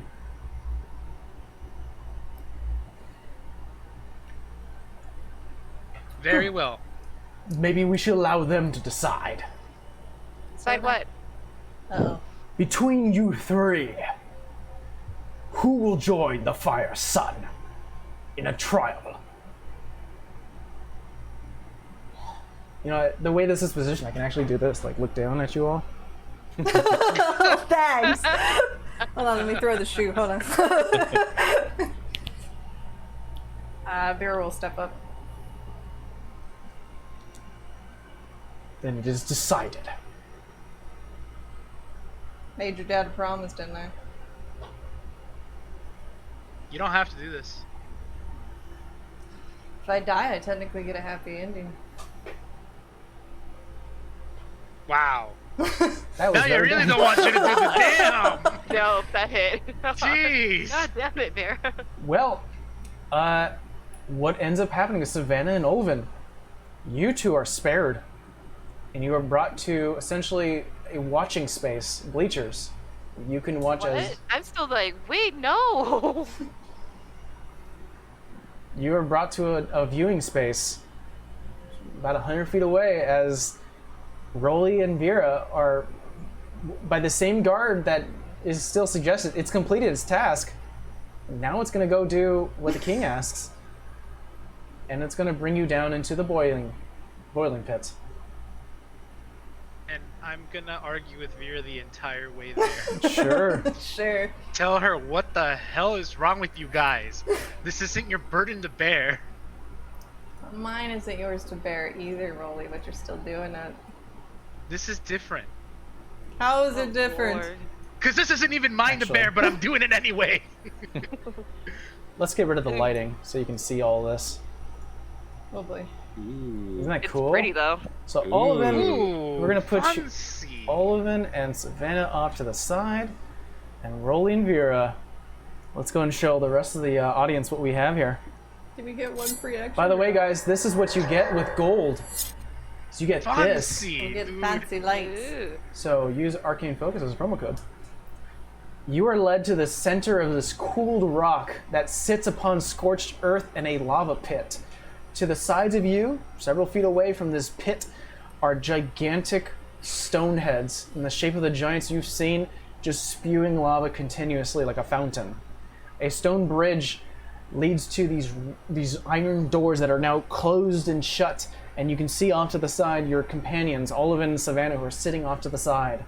Very well. Maybe we should allow them to decide. Decide what? Uh-oh. Between you three, who will join the Fire Sun in a trial? You know, the way this is positioned, I can actually do this, like look down at you all. Oh, thanks. Hold on, let me throw the shoe. Hold on. Vera will step up. Then it is decided. Made your dad a promise, didn't I? You don't have to do this. If I die, I technically get a happy ending. Wow. That was Now you very really good. don't want you to do the damn. No, that hit. Jeez. God damn it, Bear. Well, what ends up happening is Savannah and Olvin, you two are spared, and you are brought to essentially a watching space, bleachers. You can watch as What? I'm still like, wait, no. you are brought to a viewing space about 100 feet away as Rolly and Vera are by the same guard that is still suggested. It's completed its task. Now it's going to go do what the king asks, and it's going to bring you down into the boiling pit. And I'm gonna argue with Vera the entire way there. Sure. Sure. Tell her what the hell is wrong with you guys. This isn't your burden to bear. Mine isn't yours to bear either, Rolly, but you're still doing it. This is different. How is it different? Lord. Cause this isn't even mine to Actually. bear, but I'm doing it anyway. Let's get rid of the lighting so you can see all this. Oh boy. Isn't that It's cool? pretty though. So Olivin, Ooh, we're gonna put you, fancy. Olivin and Savannah off to the side, and Rolly and Vera. Let's go and show the rest of the audience what we have here. Did we get one free action? By the way, guys, this is what you get with gold. So you get this. Fancy, We get dude. fancy lights. Ooh. So use Arcane Focus as a promo code. You are led to the center of this cooled rock that sits upon scorched earth in a lava pit. To the sides of you, several feet away from this pit, are gigantic stone heads in the shape of the giants you've seen, just spewing lava continuously like a fountain. A stone bridge leads to these iron doors that are now closed and shut, and you can see off to the side your companions, Olivin and Savannah, who are sitting off to the side.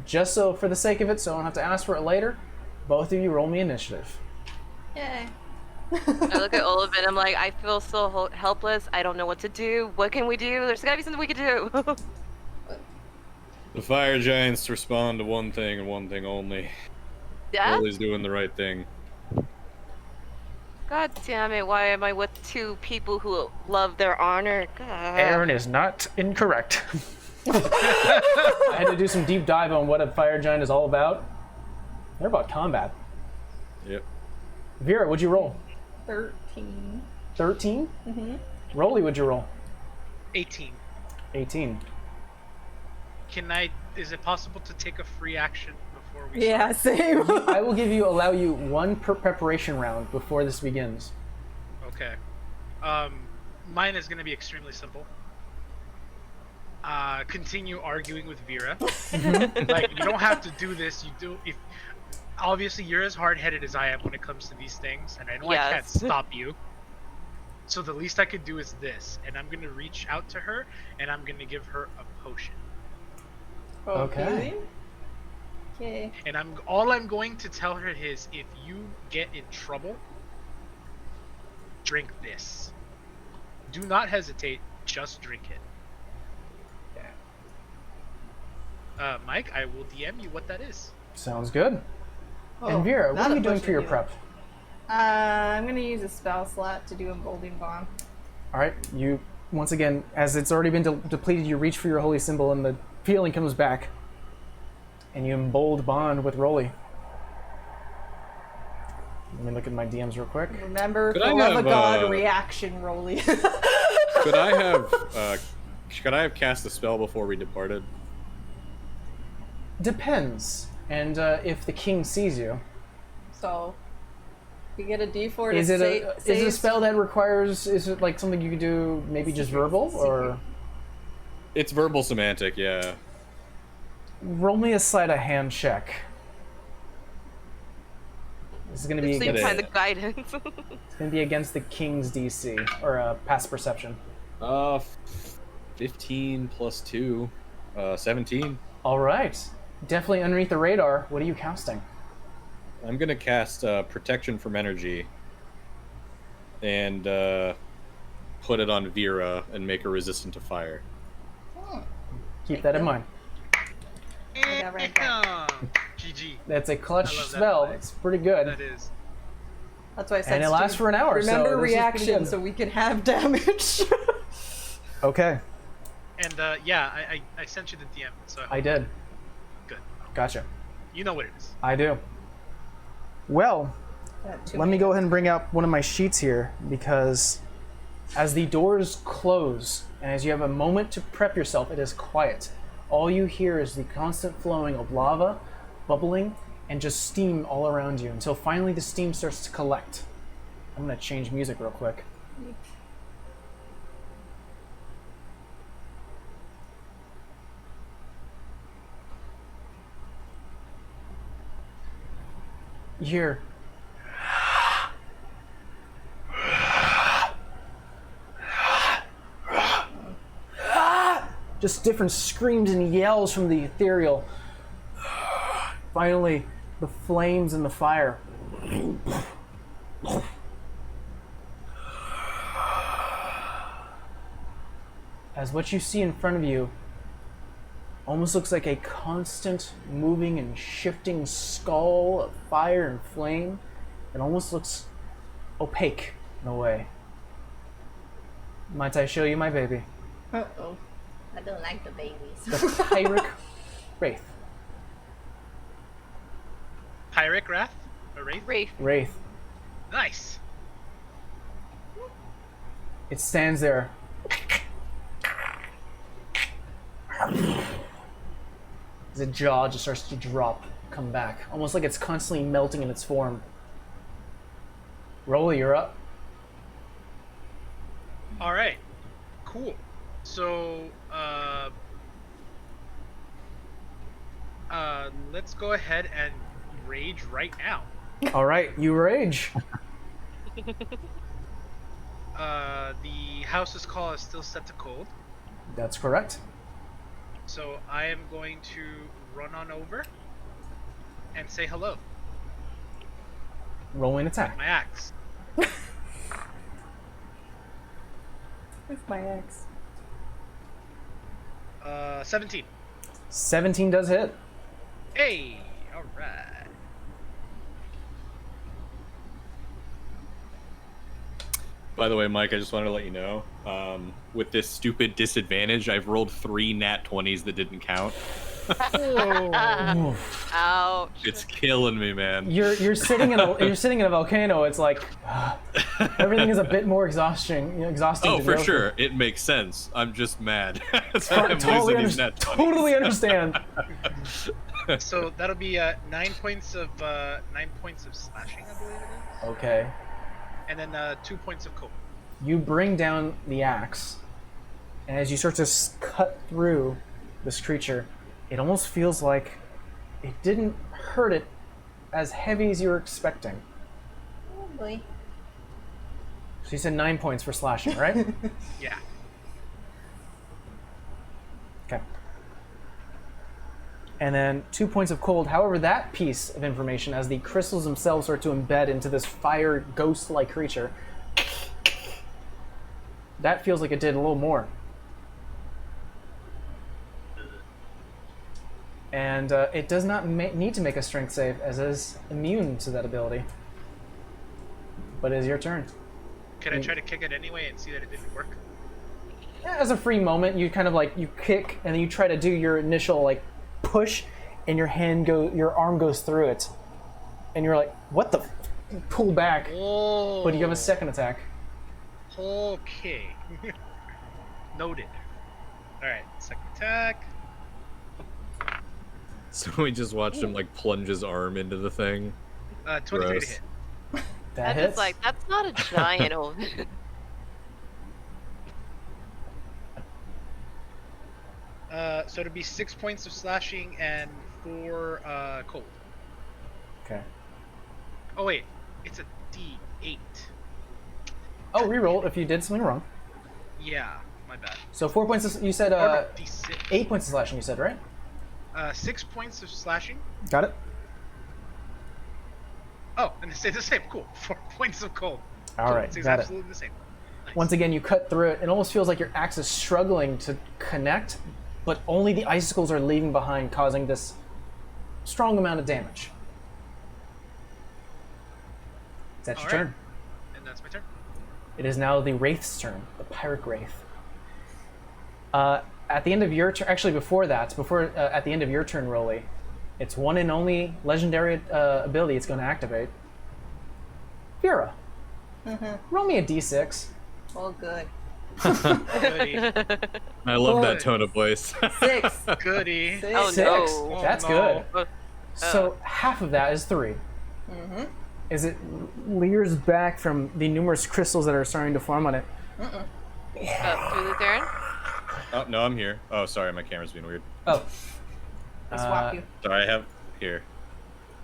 Just so for the sake of it, so I don't have to ask for it later, both of you roll me initiative. Yay. I look at Olivin, I'm like, I feel so helpless. I don't know what to do. What can we do? There's gotta be something we can do. The fire giants respond to one thing and one thing only. Yeah? Always doing the right thing. God damn it, why am I with two people who love their honor? God. Aaron is not incorrect. I had to do some deep dive on what a fire giant is all about. They're about combat. Yep. Vera, what'd you roll? 13. 13? Mm-hmm. Rolly, what'd you roll? 18. 18. Is it possible to take a free action before we Yeah, same. I will allow you one per preparation round before this begins. start? Okay. Mine is gonna be extremely simple. Continue arguing with Vera. Like, you don't have to do this. Obviously, you're as hard-headed as I am when it comes to these things, and I know I can't Yes. stop you. So the least I could do is this, and I'm gonna reach out to her, and I'm gonna give her a potion. Okay. Okay. And all I'm going to tell her is, if you get in trouble, drink this. Do not hesitate, just drink it. Mike, I will DM you what that is. Sounds good. Oh, And Vera, what not are a you doing potion for your either. prep? I'm gonna use a spell slot to do emboldening bomb. All right, you, once again, as it's already been depleted, you reach for your holy symbol and the feeling comes back. and you embold bond with Rolly. Let me look at my DMs real quick. Remember, Could the I love have, of God reaction, Rolly. Could I have cast the spell before we departed? Depends, and if the king sees you. So, you get a D4 Is to it say. is it a spell that requires? Is it like something you could do? Maybe just verbal, or It's verbal semantic, yeah. roll me a sleight of hand check. This is going to be So you against, find the guidance. it's going to be against the king's DC or passive perception. 15 plus 2, 17. All right, definitely underneath the radar. What are you casting? I'm gonna cast protection from energy, and put it on Vera and make her resistant to fire. Keep that in mind. GG. That's a clutch I love that spell. play. It's pretty good. That is. That's why I said. And it lasts for an hour. Remember so this is pretty reaction, good. so we can have damage. Okay, And yeah, I sent you the DM, so I did. Good. Gotcha. You know what it is. I do. Well, let me go ahead and bring up one of my sheets here, because as the doors close and as you have a moment to prep yourself, it is quiet. All you hear is the constant flowing of lava, bubbling, and just steam all around you until finally the steam starts to collect. I'm going to change music real quick. You hear just different screams and yells from the ethereal. Finally, the flames and the fire. As what you see in front of you almost looks like a constant moving and shifting skull of fire and flame. It almost looks opaque in a way. Might I show you my baby? Uh-oh. I don't like the babies. The Pyric Wraith. Pyric Wrath? Or Wraith? Wraith. Nice. It stands there. The jaw just starts to drop, come back, almost like it's constantly melting in its form. Rolly, you're up. All right. Cool. So, let's go ahead and rage right now. All right, you rage. The house's call is still set to cold, That's correct. so I am going to run on over and say hello. Rolling attack. My axe. With my ex. 17. 17 does hit. Hey, all right. By the way, Mike, I just wanted to let you know, with this stupid disadvantage, I've rolled 3 nat 20s that didn't count. Ouch. It's killing me, man. You're sitting in a volcano. It's like everything is a bit more exhausting. Exhausting. Oh, to for go through. sure. It makes sense. I'm just mad. I'm Totally, losing these nat 20s. totally understand. So that'll be 9 points of slashing, I believe it is, Okay. and then 2 points of cold. You bring down the axe, and as you start to cut through this creature, it almost feels like it didn't hurt it as heavy as you were expecting. Probably. So you said 9 points for slashing, right? Yeah. Okay. And then 2 points of cold. However, that piece of information, as the crystals themselves start to embed into this fire ghost-like creature, that feels like it did a little more. And it does not need to make a strength save, as it is immune to that ability. But it is your turn. Can I try to kick it anyway and see that it didn't work? As a free moment, you kind of like, you kick, and then you try to do your initial like push, and your arm goes through it, and you're like, what the? You pull back, Oh. but you have a second attack. Okay. Noted. Alright, second attack. So we just watched him like plunge his arm into the thing. 23 to Gross. hit. That I'm hits. just like, that's not a giant old. So it'd be 6 points of slashing and 4 cold. Okay. Oh wait, it's a D8. Oh, reroll if you did something wrong. Yeah, my bad. So 4 points. You said Or no, D6. 8 points of slashing. You said, right? 6 points of slashing. Got it. Oh, and they stay the same. Cool. 4 points of cold. All right, It's got it. absolutely the same. Nice. Once again, you cut through it. It almost feels like your axe is struggling to connect, but only the icicles are leaving behind, causing this strong amount of damage. That's your All right. turn. And that's my turn. It is now the Wraith's turn, the Pirate Wraith. At the end of your turn, actually before that, at the end of your turn, Rolly, its one and only legendary ability it's going to activate. Vera, roll me a d6. Well, good. Goody. I love that Good. tone of voice. 6. Goody. Six. Oh, 6. no. That's Oh, no. good. So half of that is 3. As it leers back from the numerous crystals that are starting to form on it. Through the turn? Oh no, I'm here. Oh, sorry, my camera's being weird. Oh. I swap you. Sorry,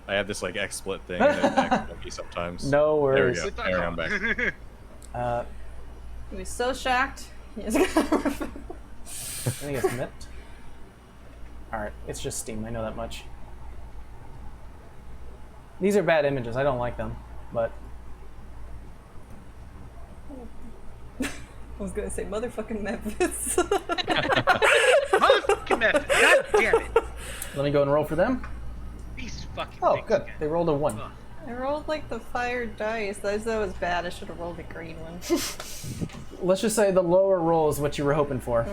I have this like XSplit thing that acts funky sometimes. No There we worries. go. There, I'm back. He was so shocked. He was I think it's mitt. Alright, it's just Steam, I know that much. These are bad images, I don't like them, but I was gonna say motherfucking Memphis. Motherfucking method. God damn it. let me go and roll for them. These fucking Oh, things good. again. They rolled a 1. Ugh. I rolled like the fire dice. That was bad. I should have rolled the green one. Let's just say the lower roll is what you were hoping for.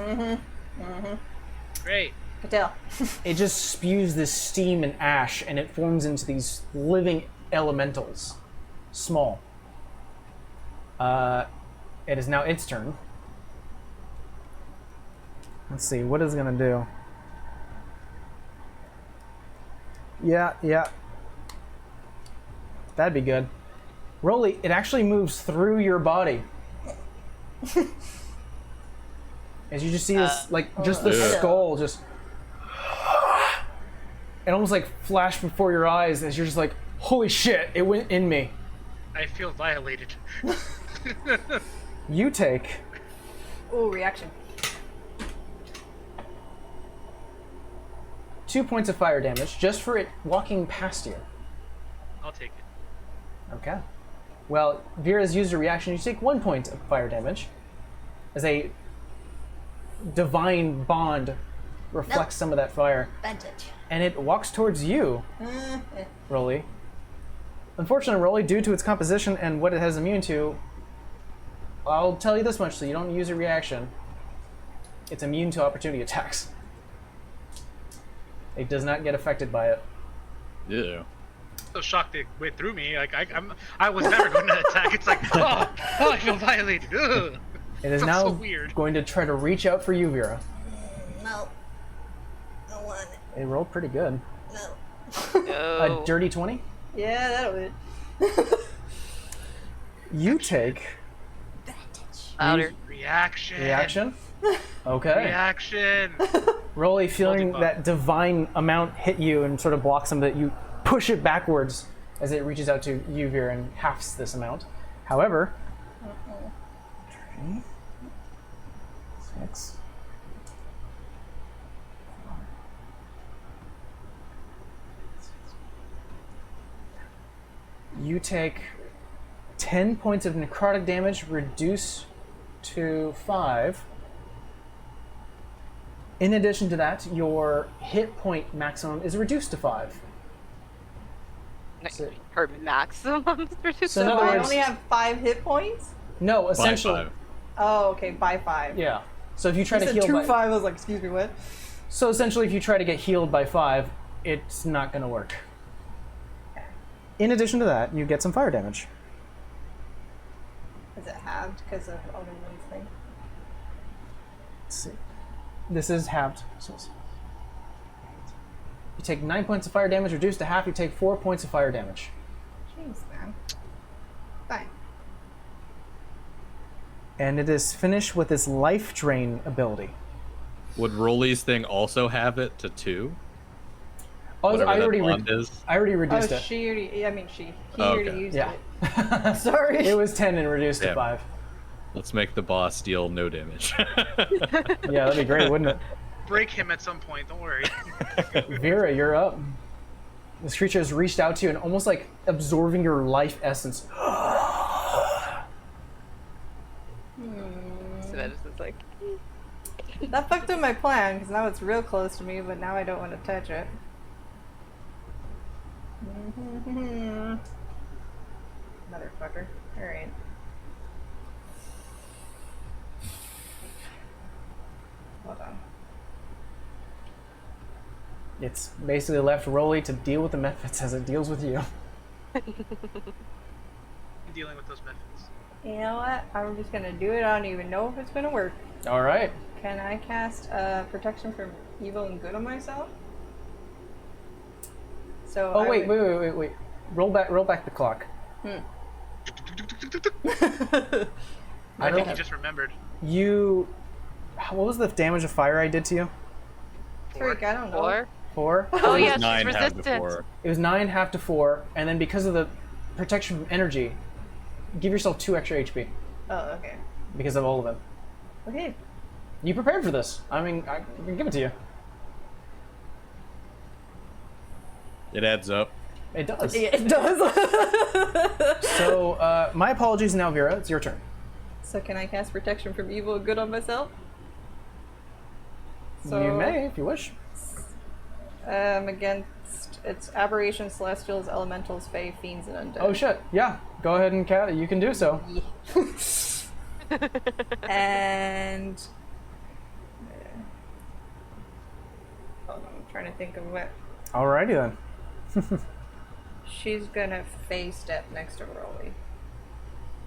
Great. Patel. It just spews this steam and ash, and it forms into these living elementals. Small. It is now its turn. Let's see, what is it gonna do? Yeah. That'd be good. Rolly, it actually moves through your body. As you just see this, just the Yeah. skull just... It almost like flashed before your eyes as you're just like, holy shit, it went in me. I feel violated. You take Ooh, reaction. 2 points of fire damage just for it walking past you. I'll take it. Okay. Well, Vera's used a reaction. You take 1 point of fire damage as a divine bond reflects some of that fire. Advantage. And it walks towards you, Rolly. Unfortunately, Rolly, due to its composition and what it has immune to, I'll tell you this much so you don't use a reaction. It's immune to opportunity attacks. It does not get affected by it. Yeah. So shocked it went through me. Like I was never going to attack. It's like, oh, I feel violated. Ugh. It is Feels now so weird. going to try to reach out for you, Vera. No. I want it. It rolled pretty good. No. A dirty 20? Yeah, that'll hit. You take Louder. Reaction. Okay. Reaction. Rolly, feeling Multi-buff. that divine amount hit you and sort of blocks some of it, you push it backwards as it reaches out to you, Vera, and halves this amount. However, 3, 6, 5. You take 10 points of necrotic damage, reduce to 5. In addition to that, your hit point maximum is reduced to 5. So- Her maximum is reduced. So in So other I words- only have 5 hit points? No, essentially. 5. Oh, okay, by 5. Yeah. So if you try You to said heal 2 by 5, I was like, excuse me, what? So essentially if you try to get healed by 5, it's not going to work. In addition to that, you get some fire damage. Is it halved because of Alderman's thing? Let's see. This is halved. So you take 9 points of fire damage, reduced to half, you take 4 points of fire damage. Jeez, man. Fine. And it is finished with this life drain ability. Would Rolly's thing also have it to 2? Oh, Whatever I that already, bond is? I already reduced Oh, it. she already. I mean, he Oh, already okay. used Yeah. it. Sorry. It was 10 and reduced to Damn. 5. Let's make the boss deal no damage. Yeah, that'd be great, wouldn't it? Break him at some point. Don't worry. Vera, you're up. This creature has reached out to you and almost like absorbing your life essence. So that is just like. That fucked up my plan because now it's real close to me, but now I don't want to touch it. Motherfucker. Alright. Hold on. It's basically left Rolly to deal with the methods as it deals with you. Dealing with those methods. You know what? I'm just gonna do it. I don't even know if it's gonna work. All right. Can I cast protection from evil and good on myself? So Oh wait. Roll back the clock. I I think don't. he just remembered. You. What was the damage of fire I did to you? Freak, I don't know. 4? 4. Oh yeah, she's 9 half resistant. before. It was 9 half to 4, and then because of the protection from energy, give yourself 2 extra HP Oh, okay. because of all of them. Okay. You prepared for this. I mean, I can give it to you. It adds up. It does. Yeah, it does. So, my apologies now, Vera. It's your turn. So can I cast protection from evil and good on myself? So, You may, if you wish. Against its aberrations, celestials, elementals, fae, fiends, and undead. Oh shit! Yeah, go ahead and you can do so. And hold on, I'm trying to think of what. Alrighty then. She's gonna face step next to Rolly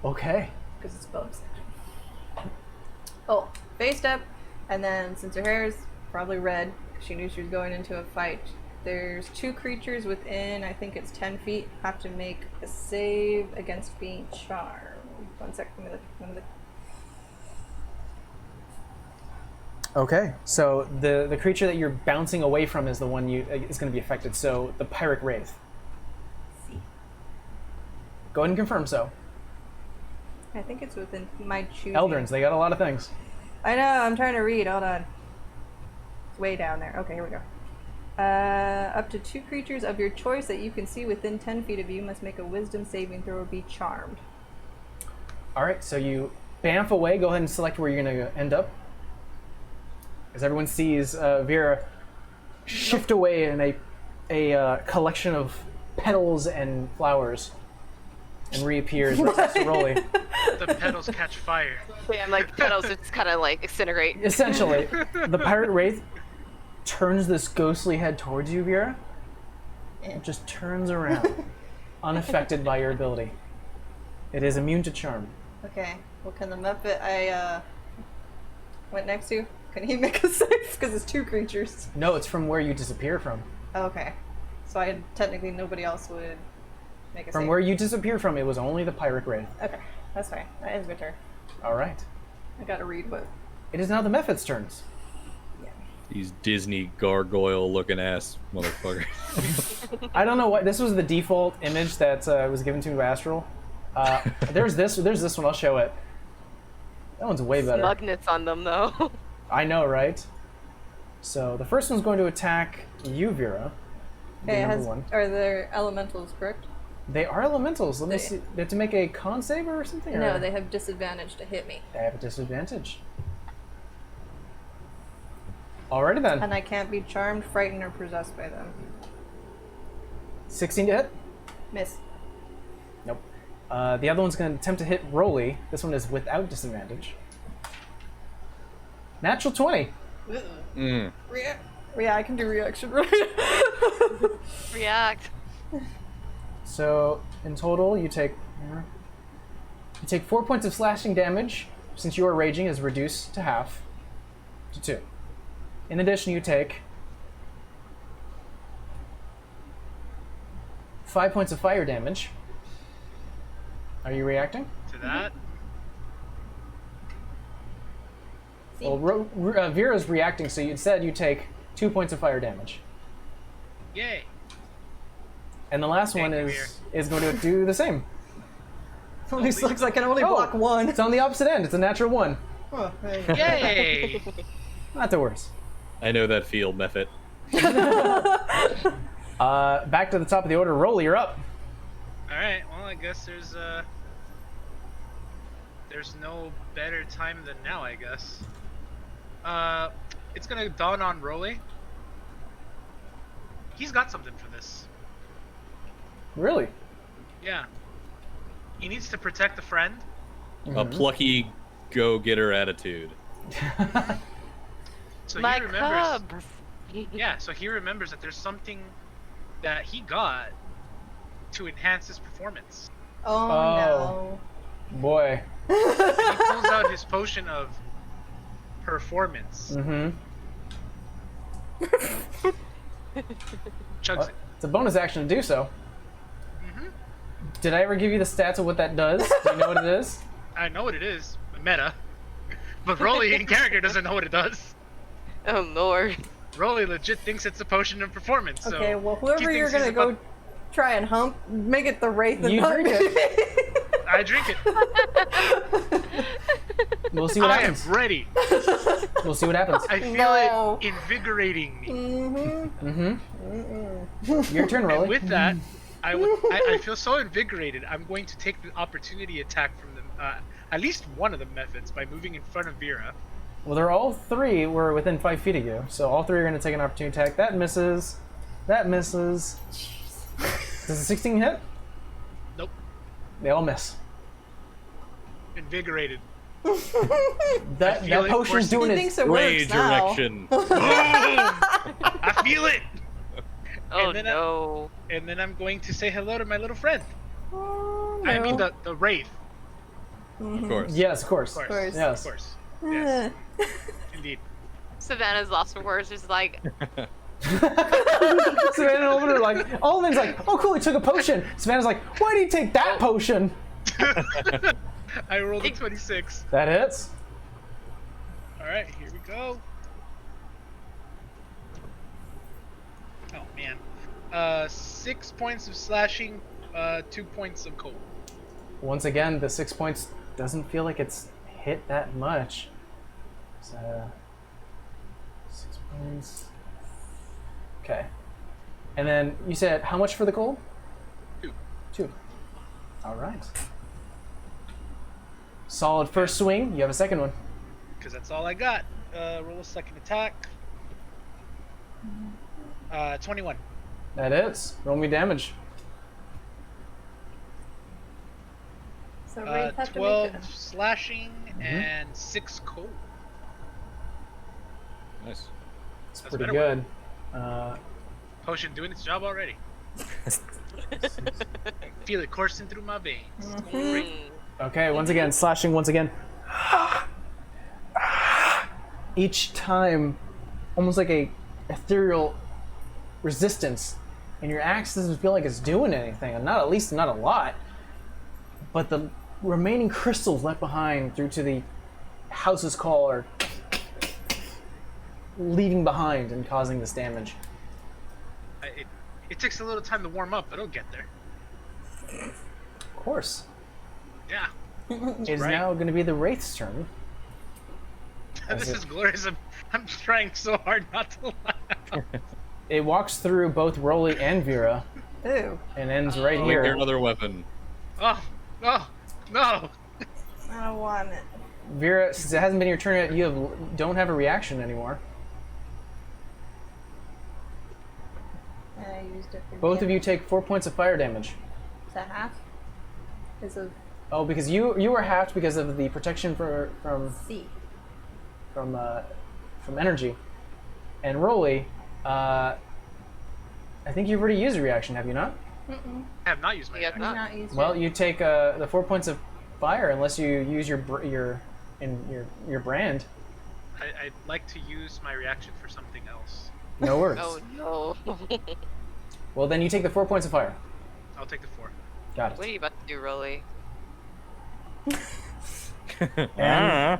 Okay. because it's bonus action. Oh, face step, and then since her hair is probably red, she knew she was going into a fight. There's 2 creatures within, I think it's 10 feet, have to make a save against being charmed. 1 sec, let me look. Okay. So the creature that you're bouncing away from is the one is going to be affected. So the Pyrrhic Wraith. Go ahead and confirm so. I think it's within my choosing. Eldrins, they got a lot of things. I know, I'm trying to read, hold on. It's way down there. Okay, here we go. Up to 2 creatures of your choice that you can see within 10 feet of you must make a wisdom saving throw or be charmed. Alright, so you bamf away. Go ahead and select where you're going to end up. As everyone sees Vera shift away in a collection of petals and flowers and reappears next to Rolly. The petals catch fire. Yeah, like petals just kind of like incinerate. Essentially, the Pirate Wraith turns this ghostly head towards you, Vera. It just turns around, unaffected by your ability. It is immune to charm. Okay, well, can the Muppet I went next to, can he make a save? Because it's 2 creatures. No, it's from where you disappear from. Okay, so technically nobody else would make a From save. where you disappear from, it was only the Pirate Wraith. Okay, that's fine. That ends my turn. Alright. I gotta read what. It is now the Mephit's turns. These Disney gargoyle looking ass motherfuckers. I don't know what this was the default image that was given to me by Astral. There's this one. I'll show it. That one's way better. Magnets on them though. I know, right? So the first one's going to attack you, Vera. Okay, The number 1. are there elementals, correct? They are elementals. Let me see. They have to make a con save or something. No, or? they have disadvantage to hit me. They have a disadvantage. Alrighty then. And I can't be charmed, frightened, or possessed by them. 16 to hit. Miss. Nope. The other one's going to attempt to hit Rolly. This one is without disadvantage. Natural 20. Mm. Yeah, I can do reaction, right? React. So in total, you take 4 points of slashing damage. Since you are raging, is reduced to half, to 2. In addition, you take 5 points of fire damage. Are you reacting? To that? Well, Vera's reacting, so instead you take 2 points of fire damage. Yay. And the last one Thank you, is going to do the same. This looks like I can only block one. It's on the opposite end. It's a natural 1. Oh, there you go. Yay! Not the worst. I know that feel, Method. Back to the top of the order. Roll, you're up. Alright, well, I guess there's no better time than now, I guess. It's gonna dawn on Rolly. He's got something for this. Really? Yeah. He needs to protect a friend. A plucky go-getter attitude. So My he remembers. cub. Yeah, so he remembers that there's something that he got to enhance his performance. Oh, Boy. And he pulls out his potion of performance. Mm-hmm. Chugs it. It's a bonus action to do so. Mm-hmm. Did I ever give you the stats of what that does? Do you know what it is? I know what it is, meta. But Rolly in character doesn't know what it does. Oh lord. Rolly legit thinks it's a potion of performance. So okay, well, he whoever you're thinks he's gonna go about- try and hump, make it the Wraith and You hump drink it. I drink it. We'll see what I am happens. ready. We'll see what happens. I feel No. it invigorating me. Mm-hmm. Your turn, Rolly. And with that, I feel so invigorated. I'm going to take the opportunity attack from at least one of the methods by moving in front of Vera. Well, they're all 3 were within 5 feet of you, so all 3 are going to take an opportunity attack. That misses. That misses. Does a 16 hit? Nope. They all miss. Invigorated. That feel it potion's coursing. doing He its... thinks it Rage works now. erection. I feel it. Oh And then no. And then I'm going to say hello to my little friend. Oh, I mean no. the wraith. Of course. Yes, of course. Of course. Yes. Of course. Yes. Eh. Indeed. Savannah's lost for words. Just like, Savannah over there like, all of them's like, oh cool, he took a potion. Savannah's like, why did he take that potion? I rolled a 26. That hits. Alright, here we go. Oh man. 6 points of slashing, 2 points of cold. Once again, the 6 points doesn't feel like it's hit that much. So, 6 points. Okay. And then you said how much for the cold? 2. 2. All right. Solid first swing. You have a second one. Because that's all I got. Roll a second attack. 21. That is. Roll me damage. So Wraith have to 12 make slashing and 6 cold. Nice. It's That's pretty better good. Potion doing its job already. Feel it coursing through my veins. It's going great. Okay, once again, slashing once again. Each time, almost like a ethereal resistance, and your axe doesn't feel like it's doing anything, and at least not a lot. But the remaining crystals left behind through to the house's call are leaving behind and causing this damage. It takes a little time to warm up, but it'll get there. Of course. Yeah. It's right. now going to be the Wraith's turn. This is glorious. I'm trying so hard not to laugh. It walks through both Rolly and Vera Ew. and ends right Make her here. another weapon. Oh, no. I don't want it. Vera, since it hasn't been your turn yet, you don't have a reaction anymore. I used it for Both of you take 4 points of fire damage. Is that half? Because of Oh, because you were halved because of the protection from C. energy, and Rolly, I think you've already used a reaction, have you not? I have not used my You have reaction. not. Not used Well, it. you take the 4 points of fire unless you use your brand. I'd like to use my reaction for something else. No worries. Oh no. Well, then you take the 4 points of fire. I'll take the 4. Got it. What are you about to do, Rolly? And,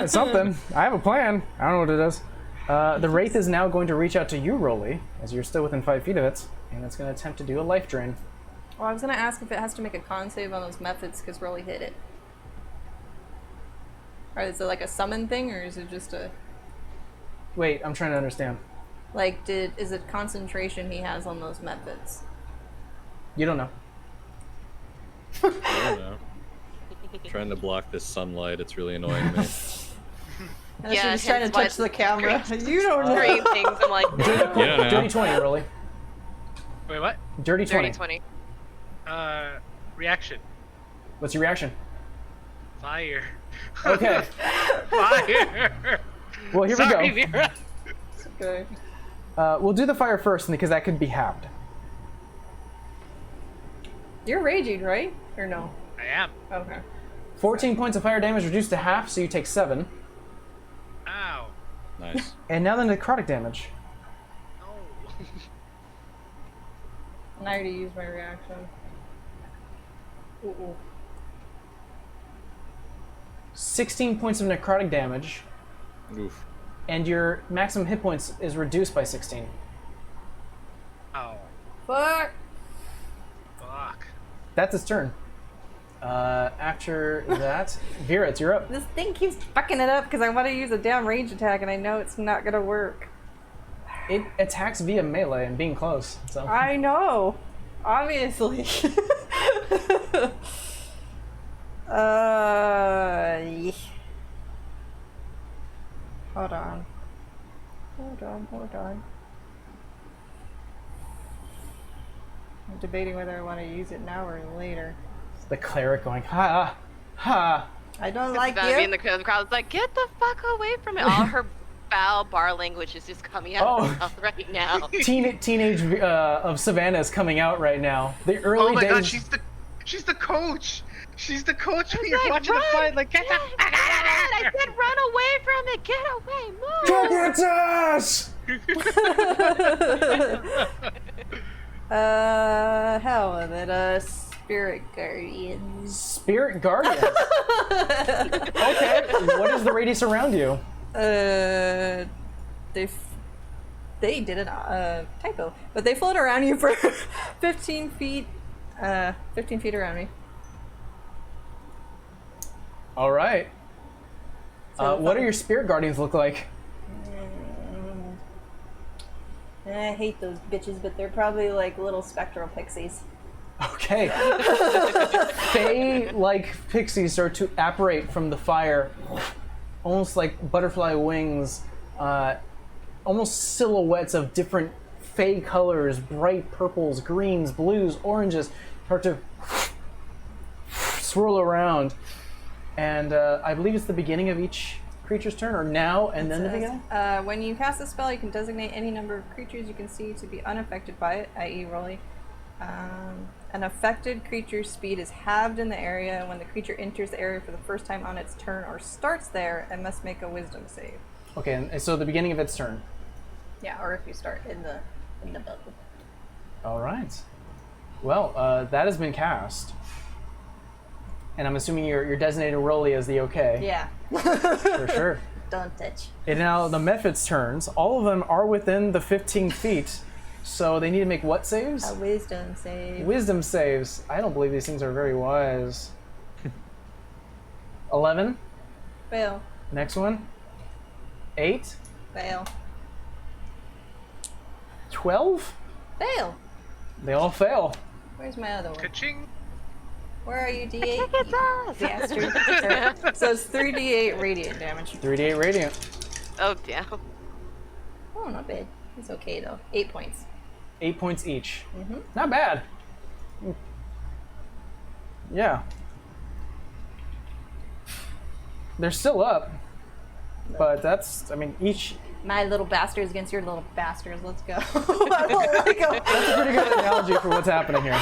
it's something. I have a plan. I don't know what it is. The Wraith is now going to reach out to you, Rolly, as you're still within 5 feet of it, and it's going to attempt to do a life drain. Well, I was gonna ask if it has to make a con save on those methods because Rolly hit it. Or is it like a summon thing, or is it just a Wait, I'm trying to understand. like? Is it concentration he has on those methods? You don't know. I don't know. Trying to block this sunlight, it's really annoying me. And Yeah, she's trying to hence why touch the camera. You don't know. Green things. I'm like, You don't know. Dirty 20, Rolly. Wait, what? Dirty 20. 30-20. Reaction. What's your reaction? Fire. Okay. Fire. Well, here Sorry, we go. Vera. Okay. We'll do the fire first because that could be halved. You're raging, right? Or no? I am. Okay. 14 points of fire damage reduced to half, so you take 7. Ow. Nice. And now the necrotic damage. No. And I already used my reaction. Ooh. 16 points of necrotic damage, Oof. and your maximum hit points is reduced by 16. Oh. Fuck! Fuck. That's its turn. After that, Vera, it's you're up. This thing keeps fucking it up because I want to use a damn range attack and I know it's not gonna work. It attacks via melee and being close. So I know! Obviously. Yeah. Hold on. Hold on. I'm debating whether I want to use it now or later. the cleric going, ha, ha. I don't like About to be in you. the crowd's like, get the fuck away from it. All her foul bar language is just coming out of her mouth right now. Teenage of Savannah is coming out right now. The early Oh my days. god, she's the coach. She's the coach when you're Like, watching the run! fight. Like, get the Yeah, fuck out I of said run away from it. Get away. Move. Gigantus! Hell with it. Spirit Guardians. Spirit Guardian. Okay. What is the radius around you? They did a typo, but they float around you for 15 feet. 15 feet around me. All right. So what do your spirit guardians look like? I hate those bitches, but they're probably like little spectral pixies. Okay. Fae-like pixies start to apparate from the fire, almost like butterfly wings, almost silhouettes of different Fae colors, bright purples, greens, blues, oranges, start to swirl around. And I believe it's the beginning of each creature's turn, or now and then the beginning? When you cast a spell, you can designate any number of creatures you can see to be unaffected by it, i.e. Rolly. An affected creature's speed is halved in the area when the creature enters the area for the first time on its turn or starts there and must make a wisdom save. Okay, and so the beginning of its turn. Yeah, or if you start in the bubble. All right. Well, that has been cast. And I'm assuming you're designating Rolly as the okay. Yeah. For sure. Don't touch. And now the Mephit's turns. All of them are within the 15 feet. So they need to make what saves? A wisdom save. Wisdom saves. I don't believe these things are very wise. 11. Fail. Next one. 8. Fail. 12. Fail. They all fail. Where's my other one? Ka-ching. Where are you, D8? Kick its ass. Bastard. So it's 3d8 radiant damage. 3d8 radiant. Oh, damn. Oh, not bad. It's okay though. 8 points. 8 points each. Not bad. Yeah. They're still up. But that's, I mean, each My little bastards against your little bastards. Let's go. I don't like 'em. That's a pretty good analogy for what's happening here.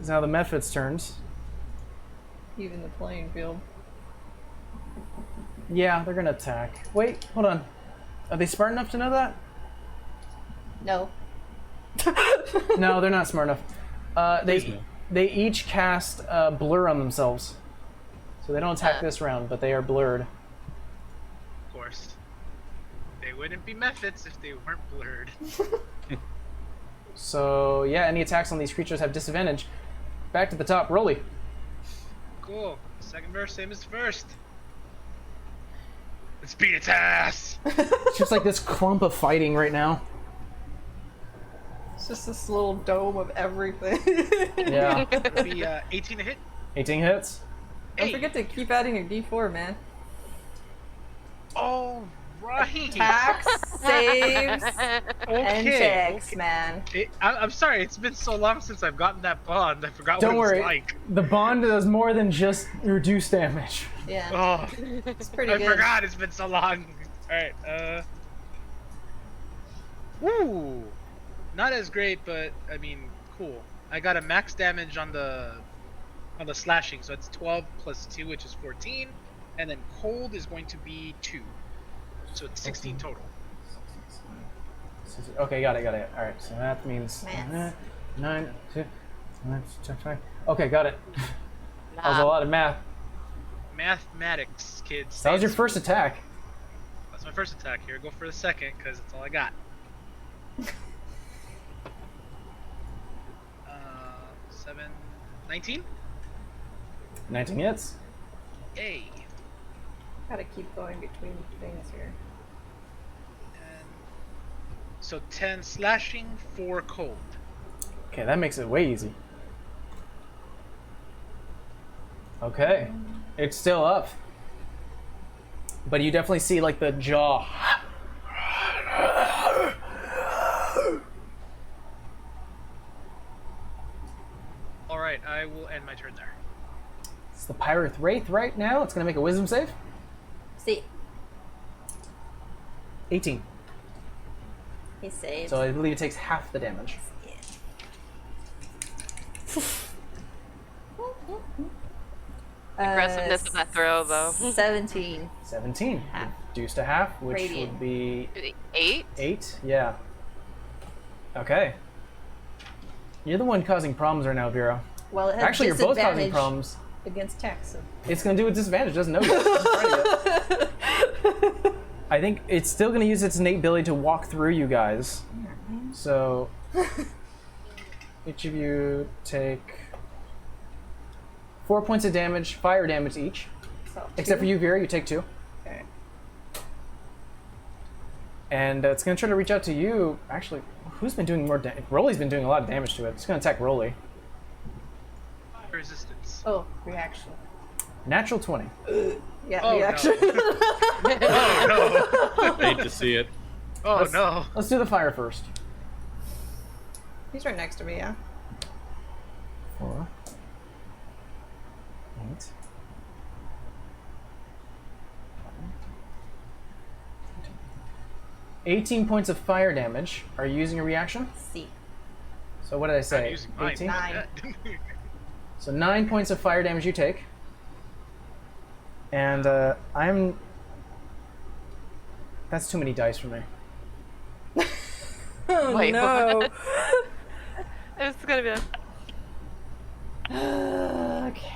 It's now the Mephit's turns. Even the playing field. Yeah, they're gonna attack. Wait, hold on. Are they smart enough to know that? No. No, they're not smart enough. They each cast blur on themselves, so they don't attack this round, but they are blurred. Of course. They wouldn't be Mephits if they weren't blurred. So yeah, any attacks on these creatures have disadvantage. Back to the top, Rolly. Cool. Second verse, same as first. Let's beat its ass! It's just like this clump of fighting right now. It's just this little dome of everything. Yeah. It'll be 18 to hit. 18 hits. Don't Hey. forget to keep adding your D4, man. Oh, right. Attacks, saves, and Okay, checks, okay. man. I'm sorry, it's been so long since I've gotten that bond. I forgot Don't what worry. it's like. The bond does more than just reduce damage. Yeah, Oh, it's pretty I good. forgot it's been so long. Alright, Ooh. Not as great, but, I mean, cool. I got a max damage on the slashing, so it's 12 plus 2, which is 14. And then cold is going to be 2. So it's 16 total. Okay, got it. Alright, so that means Maths. 9, 2, 5. Okay, got it. That was a lot of math. Mathematics, kids. That was your first attack. That's my first attack. Here, go for the second, because that's all I got. 7, 19? 19 hits. Yay. Gotta keep going between things here. And so 10 slashing, 4 cold. Okay, that makes it way easy. Okay, it's still up. But you definitely see like the jaw. Alright, I will end my turn there. It's the Pyrith Wraith right now. It's gonna make a wisdom save. See, 18. he saves. So I believe it takes half the damage. Aggressiveness of that throw, though. 17. 17. Half. Reduced to half, which Radiant. would be 8? 8. Yeah. Okay. You're the one causing problems right now, Vera. Well, it has Actually, you're both causing disadvantage problems. against tech, so. It's gonna do a disadvantage. Doesn't know yet. Doesn't try yet. I think it's still gonna use its innate ability to walk through you guys. So each of you take 4 points of damage, fire damage each. So, Except for you, Vera, you take 2. Okay. And it's gonna try to reach out to you. Actually, who's been doing more damage? Rolly's been doing a lot of damage to it. It's gonna attack Rolly. Resistance. Oh, reaction. Natural 20. Yeah, Oh, reaction. Oh Hate to see it. no. Oh no. Let's do the fire first. He's right next to me, yeah. 4, 8, 18 points of fire damage. Are you using a reaction? C. So what did I I'm say? using mine. 18? 9. So 9 points of fire damage you take. And I'm... That's too many dice for me. Oh, Wait, no. what? It's gonna be a... Okay.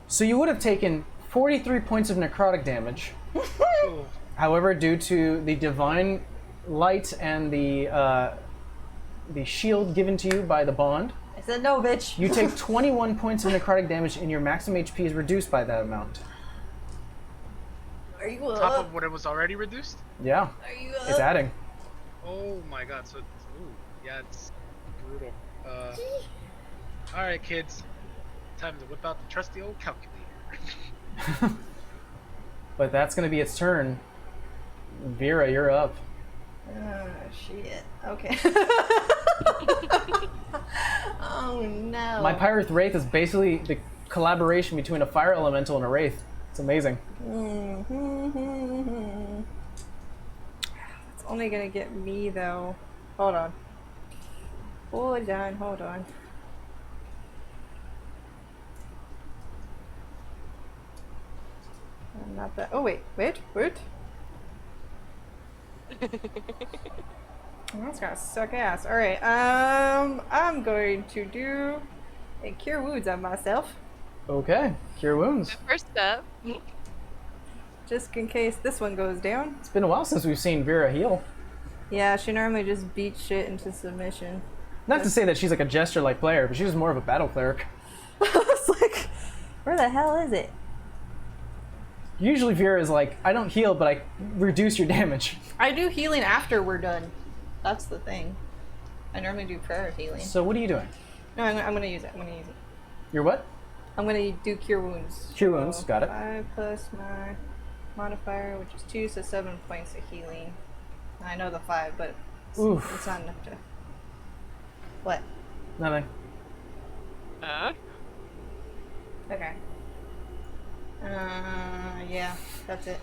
So you would have taken 43 points of necrotic damage. Oh, However, due to the divine light and the shield given to you by the bond, I said no, bitch. you take 21 points of necrotic damage and your maximum HP is reduced by that amount. Are you top up? of what it was already reduced? Yeah, Are you up? it's adding. Oh my god, so yeah, it's brutal. Alright kids. Time to whip out the trusty old calculator. But that's going to be its turn. Vera, you're up. Shit. Okay. Oh no. My Pyrith Wraith is basically the collaboration between a fire elemental and a wraith. It's amazing. It's only gonna get me though. Hold on. Hold on. I'm not that. Oh wait. That's gonna suck ass. All right. I'm going to do a cure wounds on myself, Okay, cure wounds. First step. just in case this one goes down. It's been a while since we've seen Vera heal. Yeah, she normally just beats shit into submission. Not to say that she's like a jester-like player, but she's more of a battle cleric. It's like, where the hell is it? Usually Vera is like, I don't heal, but I reduce your damage. I do healing after we're done. That's the thing. I normally do prayer healing. So what are you doing? No, I'm gonna use it. You're what? I'm gonna do cure wounds. Cure wounds, got it. 5 plus my modifier, which is 2, so 7 points of healing. I know the 5, but Oof. it's not enough to. What? Nothing. Okay. Yeah, that's it.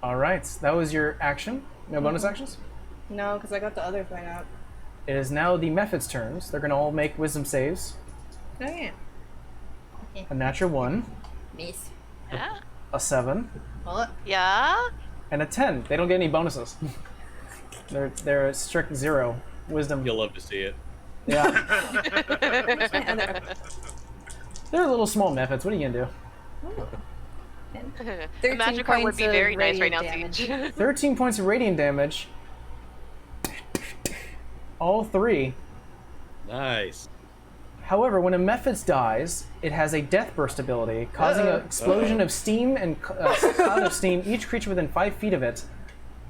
Alright, that was your action. No bonus actions? No, because I got the other thing out. It is now the Mephit's turns. They're going to all make wisdom saves. Oh yeah. A natural 1, Miss. Yeah. a 7, Well, Yeah. and a 10. They don't get any bonuses. they're a strict 0 wisdom. You'll love to see it. Yeah. They're little small Mephits. What are you going to do? The magic card would be very nice right now, Siege. 13 points of radiant damage. All 3. Nice. However, when a Mephits dies, it has a death burst ability, causing an explosion of steam and cloud of steam. Each creature within 5 feet of it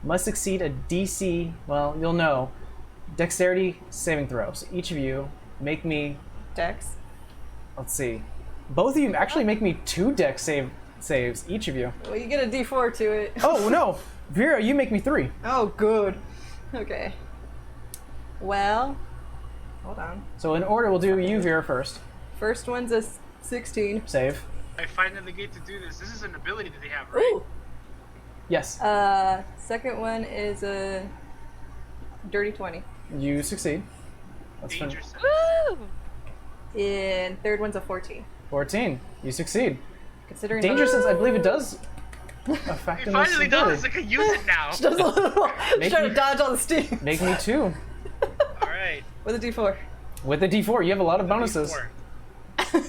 must succeed a DC, well, you'll know, dexterity saving throw. So each of you make me, Dex. let's see, both of you actually make me 2 dex saves, each of you. Well, you get a D4 to it. Oh, no. Vera, you make me 3. Oh, good. Okay. Well, hold on. So in order, we'll do you, Vera, first. First one's a 16. Save. I finally get to do this. This is an ability that they have, right? Ooh. Yes. Second one is a dirty 20. You succeed. That's fine. Danger sense. Woo! And third one's a 14. 14. You succeed. Considering Danger sense, I believe it does affect It in finally this does. ability. I can use it now. does a little. Make Trying me- to dodge all the steam. Make me 2. All right. With a D4. With the D4, you have a lot of bonuses. D4.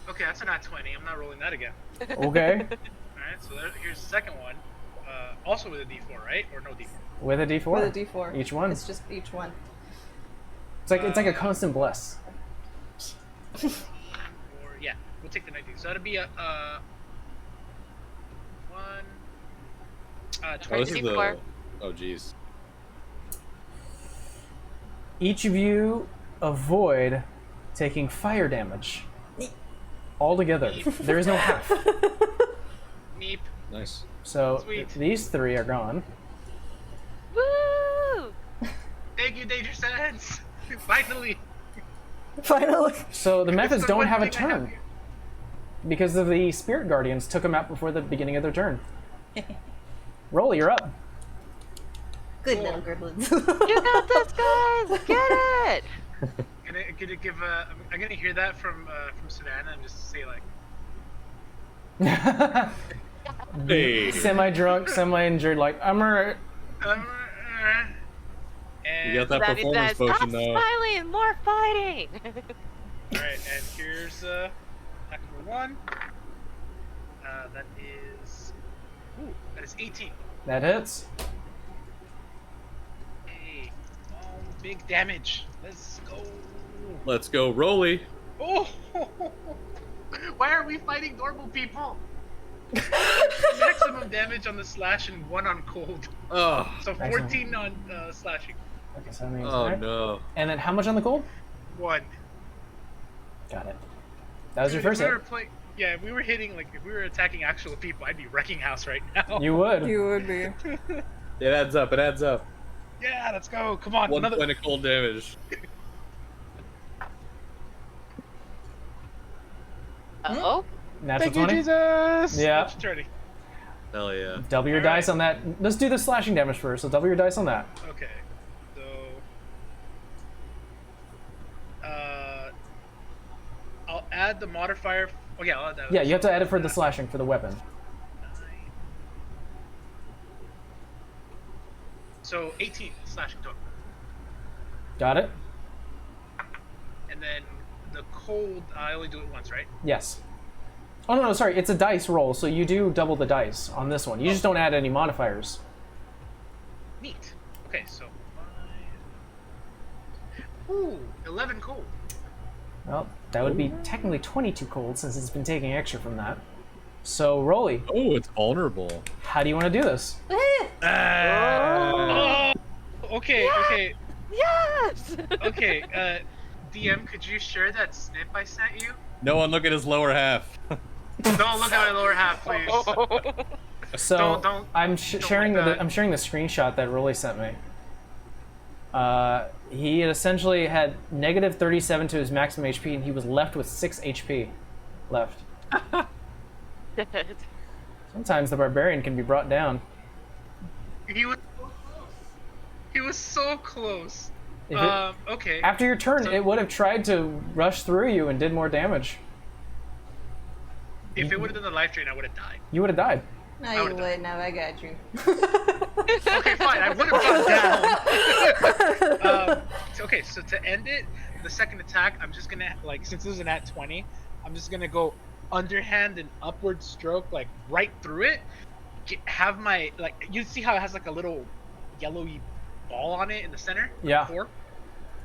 Okay, that's a nat 20. I'm not rolling that again. Okay. All right, so here's the second one. Also with a D4, right? Or no D4? With a D4. With a D4. Each one. It's just each one. It's like a constant bless. Or yeah, we'll take the 19. So that'll be a 20. Oh, this is the. 24. Oh, jeez. Each of you avoid taking fire damage. Altogether. There is no half. Meep. Nice. So Sweet. these 3 are gone. Woo! Thank you, Danger Sense. Finally. Finally. So the Mephits the don't one have a thing I have turn here. because of the Spirit Guardians took them out before the beginning of their turn. Roll, you're up. Good little gremlins. You got this, guys! Get it! Gonna give I'm gonna hear that from Savannah and just say like, Hey. Semi-drunk, semi-injured, like, I'm alright. and You got that That means performance that stop potion though. smiling, more fighting! all right, and here's attack number 1. That is 18. That hits. Hey, oh, big damage. Let's go. Let's go, Rolly. Oh, why are we fighting normal people? Maximum damage on the slash and 1 on cold. Oh. So Excellent. 14 on slashing. Okay, so that means, Oh alright. no. And then how much on the cold? 1. Got it. That was your Dude, first if we hit. were playing, yeah, if we were hitting, like, if we were attacking actual people, I'd be wrecking house right now. You would. You would be. It adds up. It adds up. Yeah, let's go. Come on, 1 another. point of cold damage. Oh, Natural Thank you, 20. Jesus. Yeah. What's your turn? Hell yeah. Double your All dice right. on that. Let's do the slashing damage first. So double your dice on that. Okay. So. I'll add the modifier. Oh yeah, I'll add that. Yeah, you have to add it for the slashing for the weapon. So 18 slashing total. Got it? And then the cold, I only do it once, right? Yes. Oh no, sorry. It's a dice roll, so you do double the dice on this one. You just don't add any modifiers. Neat. Okay, so 5. Ooh, 11 cold. Well, that would be technically 22 cold since it's been taking extra from that. So, Rolly, Oh, it's vulnerable. how do you want to do this? Oh, okay, okay, yes! okay. DM, could you share that snip I sent you? No one look at his lower half. Don't look at my lower half, please. So, Don't- I'm don't sharing like the that. I'm sharing the screenshot that Rolly sent me. He essentially had negative 37 to his maximum HP, and he was left with 6 HP left. Sometimes the barbarian can be brought down. He was so close. If it- Okay. After your turn, So- it would have tried to rush through you and did more damage. If it would have done the life drain, I would have died. You would have died. No, you would've wouldn't have. I got you. Okay, fine. I would have gone down. Okay, so to end it, the second attack, I'm just gonna since this is an at 20, I'm just gonna go underhand and upward stroke right through it. Have my you see how it has a little yellowy ball on it in the center. Yeah. Core.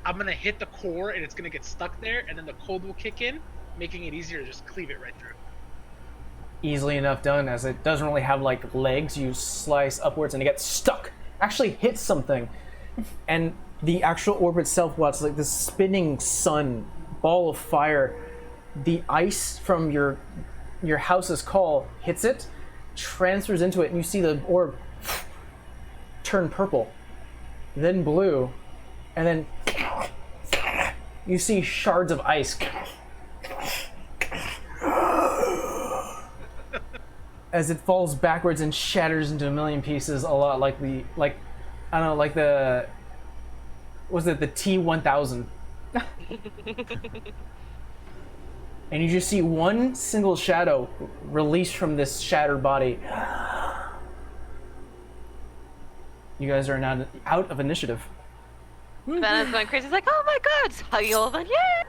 I'm gonna hit the core and it's gonna get stuck there, and then the cold will kick in, making it easier to just cleave it right through. Easily enough done, as it doesn't really have legs. You slice upwards and it gets stuck. Actually hits something, and the actual orb itself, while it's like this spinning sun ball of fire, the ice from your house's call hits it, transfers into it, and you see the orb turn purple, then blue, and then you see shards of ice as it falls backwards and shatters into a million pieces, a lot like the was it the T-1000? And you just see one single shadow released from this shattered body. You guys are now out of initiative. Vanna's going crazy. He's like, oh my god, Hellhound, yeah!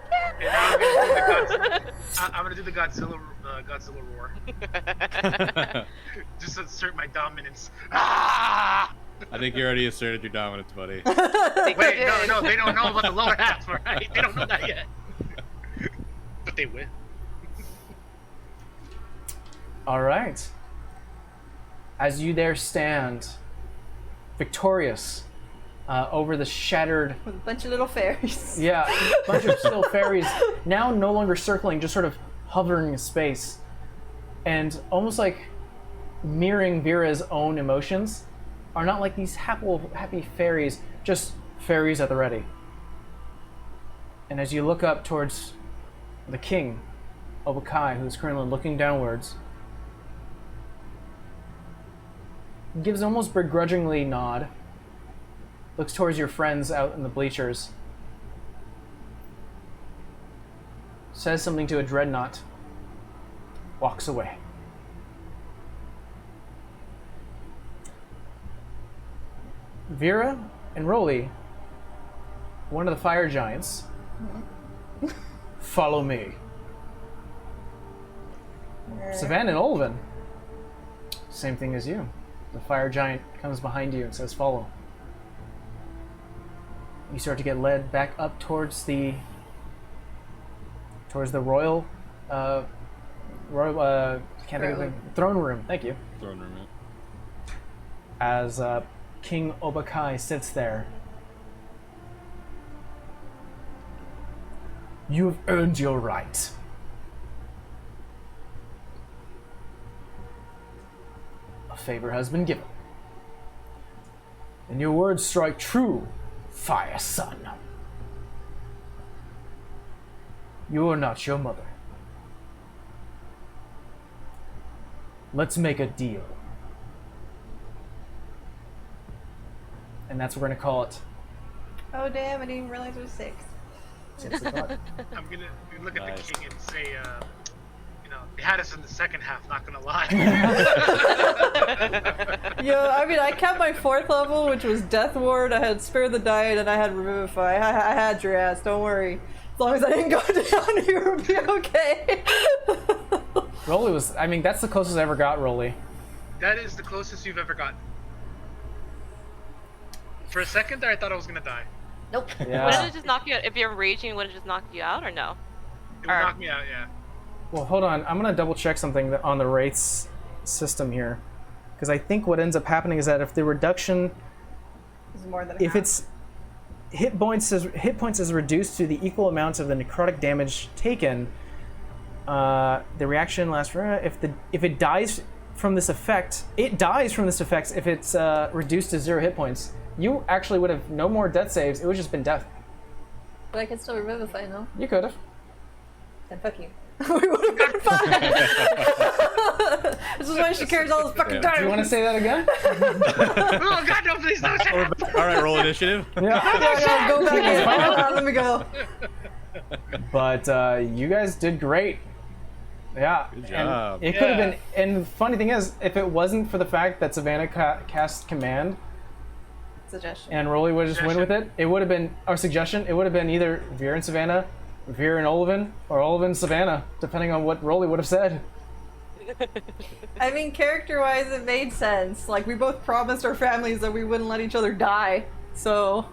I'm gonna do the Godzilla roar. Just assert my dominance. Ah! I think you already asserted your dominance, buddy. Wait, no, they don't know about the lower half, alright? They don't know that yet. But they will. All right. As you there stand, victorious, over the shattered, With a bunch of little fairies. yeah, bunch of still fairies, now no longer circling, just sort of hovering in space, and almost like mirroring Vera's own emotions, are not like these happy fairies, just fairies at the ready. And as you look up towards the king, Obakai, who's currently looking downwards, gives an almost begrudgingly nod, looks towards your friends out in the bleachers, says something to a dreadnought, walks away. Vera and Rolly, one of the fire giants, follow me. Savannah and Olvin, same thing as you. The fire giant comes behind you and says, follow. You start to get led back up towards the royal, can't think of the throne room. Thank you. Throne room. As King Obakai sits there. You've earned your right. A favor has been given. And your words strike true, Fire Son. You are not your mother. Let's make a deal. And that's what we're gonna call it. Oh damn, I didn't even realize it was 6. 6 o'clock. I'm gonna look at Nice. the king and say, they had us in the second half, not gonna lie. Yo, I mean, I kept my 4th level, which was Death Ward, I had Spare the Dying, and I had Revivify. I had your ass, don't worry. As long as I didn't go down, you would be okay. Rolly was, I mean, that's the closest I ever got, Rolly. That is the closest you've ever gotten. For a second there, I thought I was gonna die. Nope. Yeah. Wouldn't it just knock you out? If you're raging, would it just knock you out or no? It would knock me out, yeah. Well, hold on. I'm gonna double check something on the rates system here, because I think what ends up happening is that if the reduction, It's more than if half. it's hit points is reduced to the equal amount of the necrotic damage taken, the reaction lasts for if it dies from this effect, it dies from this effect if it's reduced to 0 hit points. You actually would have no more death saves. It would just been death. But I can still Revivify, no? You could have. Then fuck you. We would have been fine. This is why she carries all this fucking Yeah. time. Do you want to say that again? Oh god, no, please, no! All right, roll initiative. Yeah. Yeah, go back in. Hold on, let me go. But you guys did great. Yeah. Good And job. it could have Yeah. been. And the funny thing is, if it wasn't for the fact that Savannah cast command Suggestion. and Rolly would just win with it, it would have been our suggestion. It would have been either Veer and Savannah, Veer and Olivin, or Olivin and Savannah, depending on what Rolly would have said. I mean, character-wise, it made sense. Like, we both promised our families that we wouldn't let each other die. So,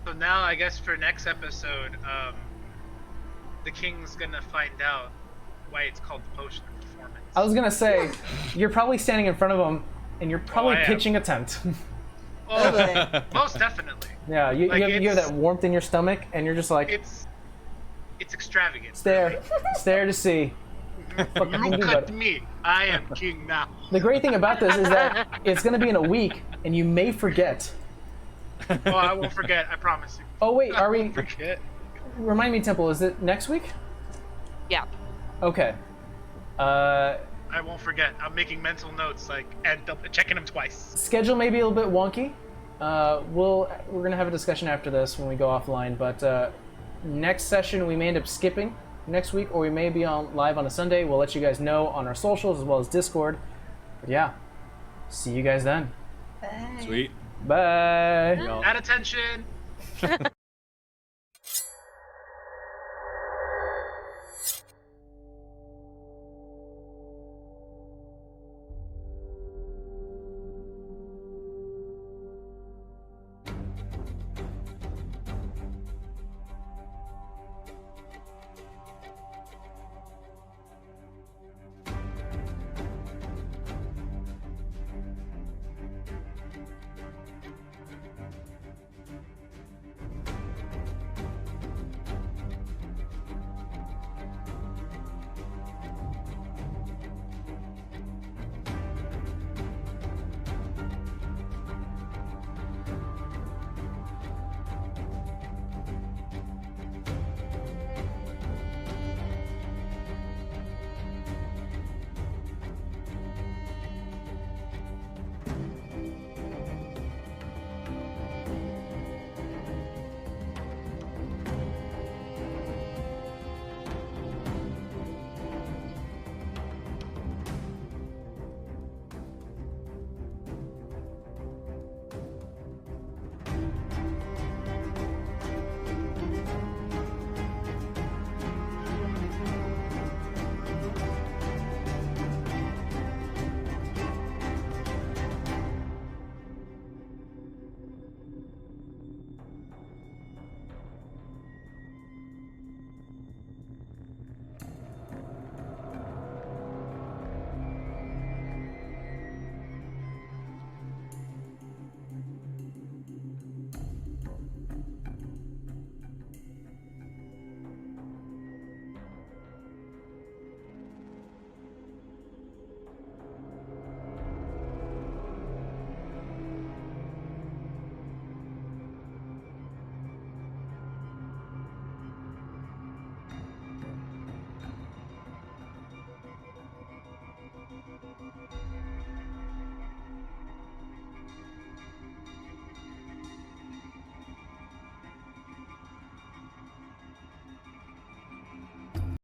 So now, I guess for next episode, the king's gonna find out why it's called the potion of performance. I was gonna say, you're probably standing in front of him, and you're probably I am. pitching a tent. Oh, most definitely. Yeah, you, Like, you have it's- that warmth in your stomach, and you're just like, It's extravagant. stare to see. Fucking do Look better. at me. I am king now. The great thing about this is that it's going to be in a week, and you may forget. Oh, I won't forget. I promise you. Oh wait, are I we? won't forget. Remind me, Temple. Is it next week? Yeah. Okay. I won't forget. I'm making mental notes, and checking them twice. Schedule may be a little bit wonky. We're gonna have a discussion after this when we go offline. But next session we may end up skipping next week, or we may be on live on a Sunday. We'll let you guys know on our socials as well as Discord. But yeah, see you guys then. bye. Sweet. Bye. Y'all. At attention.